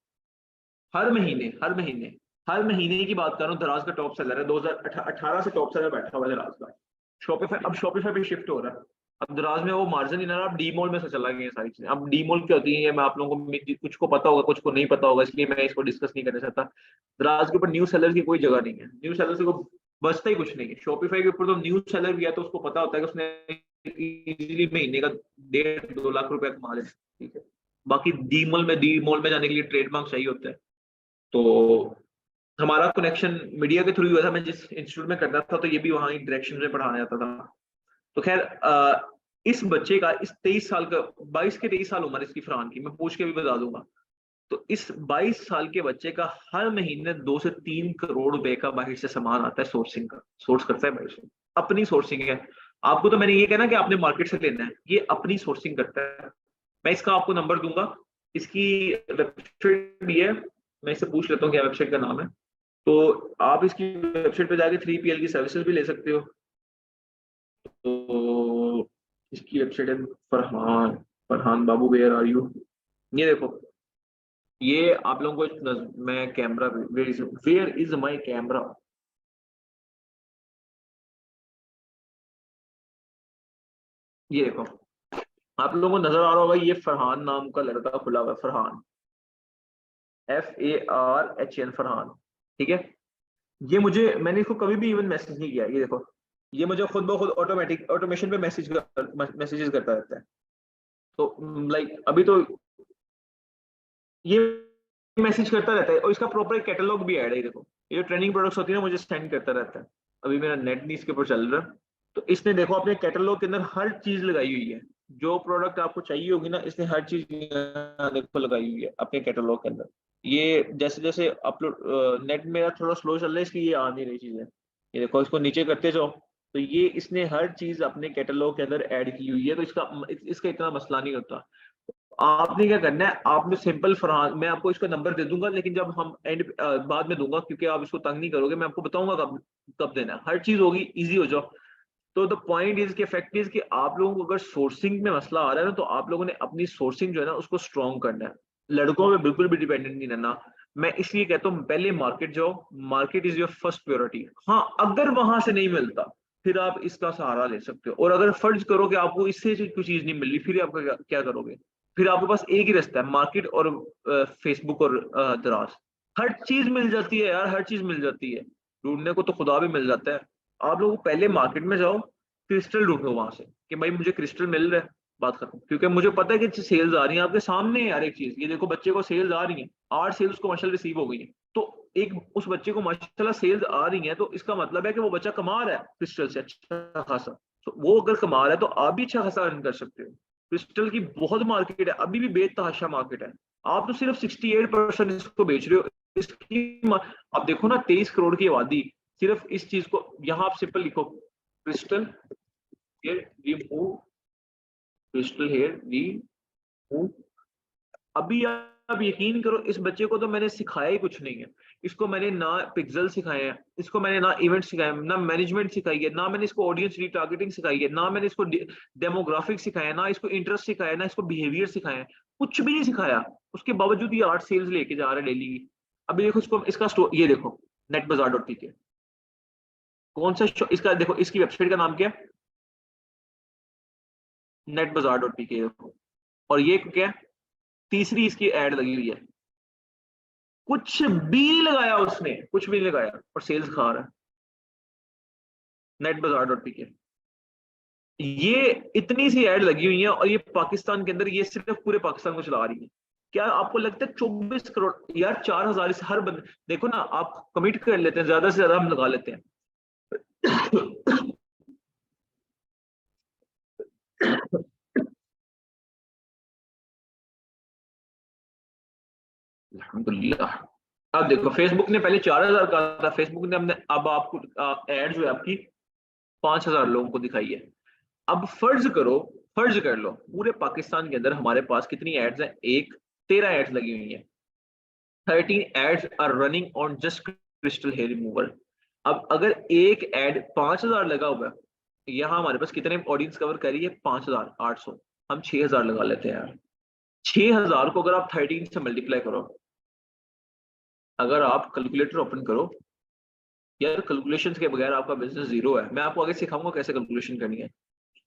[SPEAKER 1] हर महीने की बात कर रहा हूँ, दराज का टॉप सेलर है, 2018 से टॉप सेलर बैठा हुआ है दराज का। शॉपिफाई, अब शॉपिफाई पे शिफ्ट हो रहा है। अब दराज में वो मार्जिन नहीं रहा, अब डी मॉल में से चला गया सारी चीजें। अब डी मॉल क्या होती है ये मैं आप लोगों को, कुछ को पता होगा कुछ को नहीं पता होगा, इसलिए मैं इसको डिस्कस नहीं करना चाहता। दराज के ऊपर न्यू सेलर की कोई जगह नहीं है, न्यू सेलर को बचता ही कुछ नहीं है। शॉपिफाई के ऊपर तो न्यू सेलर भी है तो उसको पता होता है कि उसने इजीली महीने का 1.5-2 लाख रुपया कमा लेना। ठीक है, बाकी डी मॉल में जाने के लिए ट्रेडमार्क चाहिए होता है। तो हमारा कनेक्शन मीडिया के थ्रू हुआ था, मैं जिस इंस्टीट्यूट में करता था तो ये भी वहां ही डायरेक्शन में पढ़ाने जाता था। तो खैर इस बच्चे का, इस 23 साल का, 22 के 23 साल उम्र इसकी फरहान की, मैं पूछ के भी बता दूंगा। तो इस 22 साल के बच्चे का हर महीने 2 से 3 करोड़ रुपए का बाहर से सामान आता है, सोर्सिंग का, सोर्स करता है बाहर से, अपनी सोर्सिंग है। आपको तो मैंने ये कहना कि आपने मार्केट से लेना है, ये अपनी सोर्सिंग करता है। मैं इसका आपको नंबर दूंगा, इसकी वेबसाइट भी है, मैं इससे पूछ लेता हूँ क्या वेबसाइट का नाम है। तो आप इसकी वेबसाइट पे जाके 3PL की सर्विसेज भी ले सकते हो। तो इसकी वेबसाइट है Farhan, Farhan babu where are you, ये देखो, ये आप लोगों को मैं camera, where is my camera, ये देखो, आप लोगों को नजर आ रहा होगा, ये फरहान नाम का लड़का खुला हुआ है, फरहान, FARHN, फरहान। ठीक है, ये मुझे, मैंने इसको कभी भी इवन मैसेज नहीं किया, ये देखो, ये मुझे खुद ब खुद ऑटोमेटिक ऑटोमेशन पे मैसेजेस करता रहता है। तो लाइक अभी तो ये मैसेज करता रहता है, और इसका प्रॉपर कैटलॉग भी ऐड है, देखो ये ट्रेनिंग प्रोडक्ट्स होती है ना, मुझे सेंड करता रहता है। अभी मेरा नेट नहीं इसके ऊपर चल रहा, तो इसने देखो अपने कैटलॉग के अंदर हर चीज लगाई हुई है, जो प्रोडक्ट आपको चाहिए होगी ना, इसने हर चीज देखो लगाई हुई है अपने कैटलॉग के अंदर। ये जैसे जैसे अपलोड, नेट मेरा थोड़ा स्लो चल रहा है इसलिए ये आ नहीं रही चीजें, ये देखो इसको नीचे करते जाओ, तो ये इसने हर चीज अपने कैटलॉग के अंदर ऐड की हुई है, तो इसका इतना मसला नहीं होता। आपने क्या करना है, आपने सिंपल फरहान, मैं आपको इसका नंबर दे दूंगा, लेकिन जब हम एंड बाद में दूंगा, क्योंकि आप इसको तंग नहीं करोगे, मैं आपको बताऊंगा कब कब देना है, हर चीज होगी, इजी हो जाओ। तो the point is, fact is कि आप लोगों को अगर सोर्सिंग में मसला आ रहा है ना, तो आप लोगों ने अपनी सोर्सिंग जो है ना उसको स्ट्रॉन्ग करना है, लड़कों पे बिल्कुल भी डिपेंडेंट नहीं रहना। मैं इसलिए कहता हूँ पहले मार्केट जाओ, market is your first priority. हाँ, अगर वहां से नहीं मिलता फिर आप इसका सहारा ले सकते हो, और अगर फर्ज करो कि आपको इससे कोई चीज नहीं मिल रही, फिर आप क्या करोगे? फिर आपके पास एक ही रास्ता है, मार्केट और फेसबुक और दराज। हर चीज मिल जाती है यार, हर चीज मिल जाती है, ढूंढने को तो खुदा भी मिल जाता है। आप लोग पहले मार्केट में जाओ, क्रिस्टल ढूंढो वहां से कि भाई मुझे क्रिस्टल मिल रहा है, बात खत्म। क्योंकि मुझे पता है कि सेल्स आ रही है आपके सामने है यार, एक चीज ये देखो, बच्चे को सेल्स आ रही है, 8 सेल्स को माशाल्लाह रिसीव हो गई है, तो एक उस बच्चे को माशाल्लाह सेल्स आ रही है, तो इसका मतलब है कि वो बच्चा कमा रहा है क्रिस्टल से अच्छा खासा। तो वो अगर कमा रहा है तो आप भी अच्छा खासा अर्न कर सकते हो। क्रिस्टल की बहुत मार्केट है, अभी भी बेतहाशा मार्केट है। आप तो सिर्फ 68% इसको बेच रहे हो। आप देखो ना, 23 करोड़ की आबादी, सिर्फ इस चीज को, यहाँ आप सिंपल लिखो, crystal hair remove, crystal hair remove. अभी आप यकीन करो, इस बच्चे को तो मैंने सिखाया ही कुछ नहीं है। इसको मैंने ना पिक्सल सिखाए हैं, इसको मैंने ना इवेंट सिखाए हैं, ना मैनेजमेंट सिखाई है, ना मैंने इसको ऑडियंस रीटारगेटिंग सिखाई है, ना मैंने इसको डेमोग्राफिक सिखाया है, ना इसको इंटरेस्ट सिखाया है, ना इसको बिहेवियर सिखाया है, कुछ भी नहीं सिखाया। उसके बावजूद ये 8 सेल्स लेके जा रहा है डेली की। अभी देखो इसको, इसका स्टोर ये देखो, नेट बाजार डॉट पी के, कौन सा इसका देखो, इसकी वेबसाइट का नाम क्या है? नेट बाजार डॉट पी के देखो। और ये क्या है? तीसरी इसकी एड लगी हुई है, कुछ भी नहीं लगाया उसने, कुछ भी नहीं लगाया, और सेल्स खा रहा है। नेट बाजार डॉट पी के, ये इतनी सी ऐड लगी हुई है, और ये पाकिस्तान के अंदर, ये सिर्फ पूरे पाकिस्तान को चला रही है। क्या आपको लगता है 24 करोड़ यार, 4,000 इस हर बंदे, देखो ना, आप कमिट कर लेते हैं, ज्यादा से ज्यादा हम लगा लेते हैं। अल्हम्दुलिल्लाह। अब देखो, फेसबुक ने पहले 4,000 का था, फेसबुक ने हमने अब आपको एड जो है आपकी 5,000 लोगों को दिखाई है। अब फर्ज करो, फर्ज कर लो पूरे पाकिस्तान के अंदर हमारे पास कितनी एड्स हैं? एक 13 एड्स लगी हुई हैं। 13 ads are running on just crystal hair removal. अब अगर एक एड 5,000 लगा हुआ है, यहाँ हमारे पास कितने ऑडियंस कवर करी है? 5,800। हम 6,000 लगा लेते हैं यार। 6,000 को अगर आप 13 से मल्टीप्लाई करो, अगर आप कैलकुलेटर ओपन करो, यार कैलकुलेशन के बगैर आपका बिजनेस जीरो है। मैं आपको आगे सिखाऊंगा कैसे कैलकुलेशन करनी है।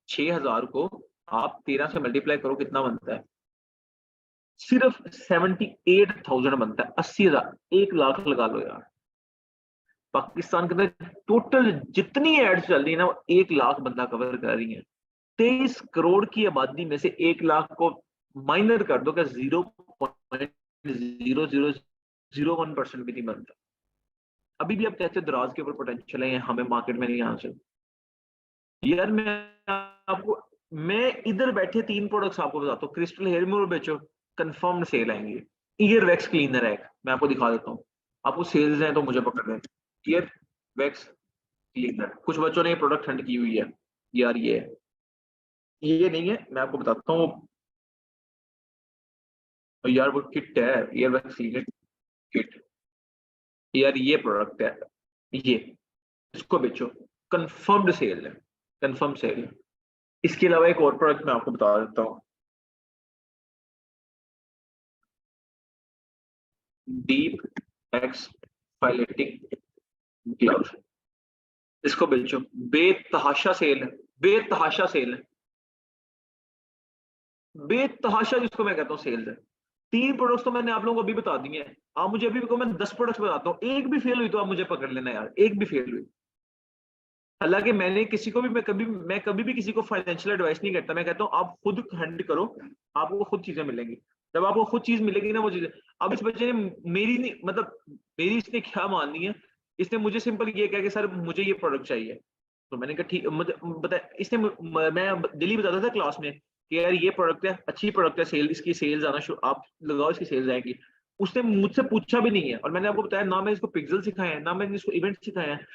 [SPEAKER 1] 6,000 को आप 13 से मल्टीप्लाई करो, कितना बनता है? सिर्फ 78,000 बनता है। 80,000, 1 लाख लगा लो यार। पाकिस्तान के अंदर टोटल जितनी एड्स चल रही है ना, वो 1 लाख बंदा कवर कर रही है। 23 करोड़ की आबादी में से 1 लाख को माइनर कर दो, क्या 0.0001% भी नहीं बनता। अभी भी आप कहते हो दराज के ऊपर पोटेंशियल है, हमें मार्केट में नहीं आना चाहिए। यार मैं इधर बैठे 3 प्रोडक्ट्स आपको बताता हूँ। क्रिस्टल हेयर रिमूवर बेचो, कंफर्म सेल आएंगे। ईयर वैक्स क्लीनर है, मैं आपको दिखा देता हूँ। आपको सेल्स हैं तो मुझे पकड़ लें। ईयर वैक्स क्लीनर, कुछ बच्चों ने ये प्रोडक्ट हंड की हुई है यार, ये नहीं है, मैं आपको बताता हूँ यार, वो किट है, ईयर वैक्स क्लीनर किट। यार ये प्रोडक्ट है, ये, इसको बेचो, कंफर्म्ड सेल है, कंफर्म सेल है। इसके अलावा एक और प्रोडक्ट मैं आपको बता देता हूँ, डीप एक्सफाइलेटिंग ग्लव। इसको बेचो, बेतहाशा सेल है, बेतहाशा सेल है, बेतहाशा जिसको मैं कहता हूँ सेल्स है। 3 प्रोडक्ट्स तो मैंने आप लोगों को अभी बता दिए हैं। आप मुझे अभी को मैं 10 प्रोडक्ट्स बताता हूँ, एक भी फेल हुई तो आप मुझे पकड़ लेना यार, एक भी फेल हुई। हालांकि मैंने किसी को भी, मैं कभी भी किसी को फाइनेंशियल एडवाइस नहीं करता। मैं कहता हूँ आप खुद हैंड करो, आपको खुद चीजें मिलेंगी। जब आपको खुद चीज मिलेगी ना, वो चीजें। अब इस बच्चे ने मेरी नहीं, मतलब मेरी इसने क्या माननी है, इसने मुझे सिंपल ये कहा कि सर मुझे ये प्रोडक्ट चाहिए। तो मैंने कहा ठीक, मुझे बता, इसने मैं दिल्ली बताता था क्लास में कि यार ये प्रोडक्ट है, अच्छी प्रोडक्ट है, सेल इसकी सेल्स आना शुरू, आप लगाओ इसकी सेल्स आएगी। उसने मुझसे पूछा भी नहीं है, और मैंने आपको बताया ना, मैं इसको पिक्सल सिखाया है, ना मैंने इसको इवेंट सिखाया है,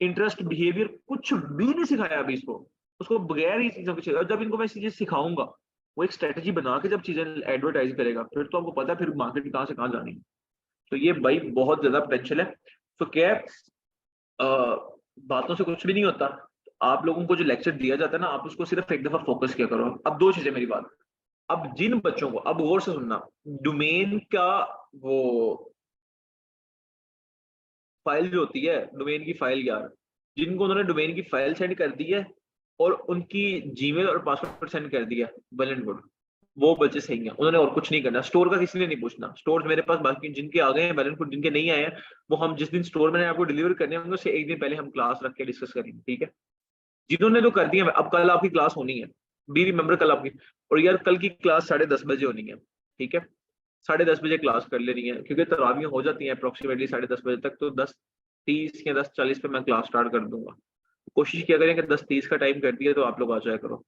[SPEAKER 1] इंटरेस्ट बिहेवियर कुछ भी नहीं सिखाया अभी इसको। उसको बगैर ही चीजों के, और जब इनको मैं चीजें सिखाऊंगा, वो एक स्ट्रेटजी बना के जब चीजें एडवर्टाइज करेगा फिर तो आपको पता है फिर मार्केट कहाँ से कहाँ जानी है। तो ये भाई बहुत ज्यादा पोटेंशियल है। तो क्या है, बातों से कुछ भी नहीं होता। आप लोगों को जो लेक्चर दिया जाता है ना, आप उसको सिर्फ एक दफा फोकस किया करो। अब दो चीजें मेरी बात, अब जिन बच्चों को, अब गौर से सुनना, डोमेन का वो फाइल जो होती है, डोमेन की फाइल यार, जिनको उन्होंने डोमेन की फाइल सेंड कर दी है और उनकी जीमेल और पासवर्ड सेंड कर दिया, वेल एंड गुड, वो बच्चे सही हैं, उन्होंने और कुछ नहीं करना। स्टोर का किसी ने नहीं पूछना, स्टोर मेरे पास बाकी जिनके आ गए हैं वेल एंड गुड, जिनके नहीं आए हैं वो हम जिस दिन स्टोर मैंने आपको डिलीवर करने होंगे उससे एक दिन पहले हम क्लास रख के डिस्कस करेंगे, ठीक है। जिन्होंने तो कर दिया, अब कल आपकी क्लास होनी है, बी रिमेंबर कल आपकी, और यार कल की क्लास 10:30 बजे होनी है, ठीक है। 10:30 बजे क्लास कर लेनी है क्योंकि तरावियां हो जाती हैं अप्रोक्सीमेटली 10:30 बजे तक, तो 10:30 या 10:40 पे मैं क्लास स्टार्ट कर दूंगा। कोशिश किया करें कि 10:30 का टाइम कर दिया तो आप लोग आ जाया करो।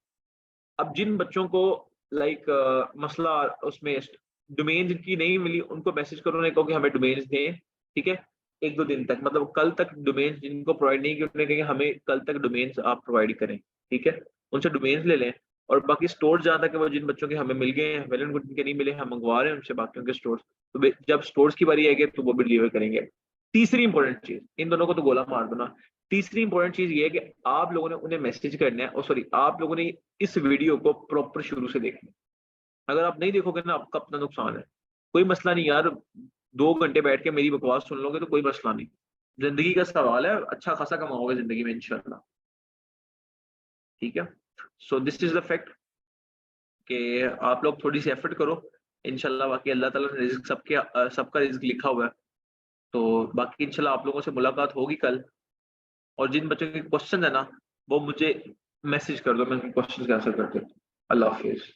[SPEAKER 1] अब जिन बच्चों को लाइक मसला उसमें डोमेन जिनकी नहीं मिली उनको मैसेज करो, नहीं कहो कि हमें डोमेन्स दें, ठीक है। 1-2 दिन तक, मतलब कल तक डोमेन्स जिनको प्रोवाइड नहीं किए उन्हें कहेंगे हमें कल तक डोमेन्स आप प्रोवाइड करें, ठीक है। उनसे डोमेन्स ले लें। और बाकी स्टोर जहाँ तक है वो जिन बच्चों के हमें मिल गए हैं, वेल एंड गुड, जिनके नहीं मिले हम मंगवा रहे हैं उनसे बाकियों के स्टोर, तो जब स्टोर्स की बारी आएगी तो वो भी डिलीवर करेंगे। तीसरी इंपॉर्टेंट चीज, इन दोनों को तो गोला मार दो ना। तीसरी इंपॉर्टेंट चीज ये है कि आप लोगों ने उन्हें मैसेज करना है, और सॉरी आप लोगों ने इस वीडियो को प्रॉपर शुरू से देखना है। अगर आप नहीं देखोगे ना आपका अपना नुकसान है। कोई मसला नहीं यार, 2 घंटे बैठ के मेरी बकवास सुन लोगे तो कोई मसला नहीं। जिंदगी का सवाल है, अच्छा खासा कमाओगे जिंदगी में इंशाल्लाह, ठीक है। So this is the fact कि आप लोग थोड़ी सी एफर्ट करो इंशाल्लाह। बाकी अल्लाह ताला ने रिज्क सबका रिज्क लिखा हुआ है। तो बाकी इंशाल्लाह आप लोगों से मुलाकात होगी कल। और जिन बच्चों के क्वेश्चन है ना वो मुझे मैसेज कर दो, मैं उनके क्वेश्चन का आंसर करके। अल्लाह हाफिज।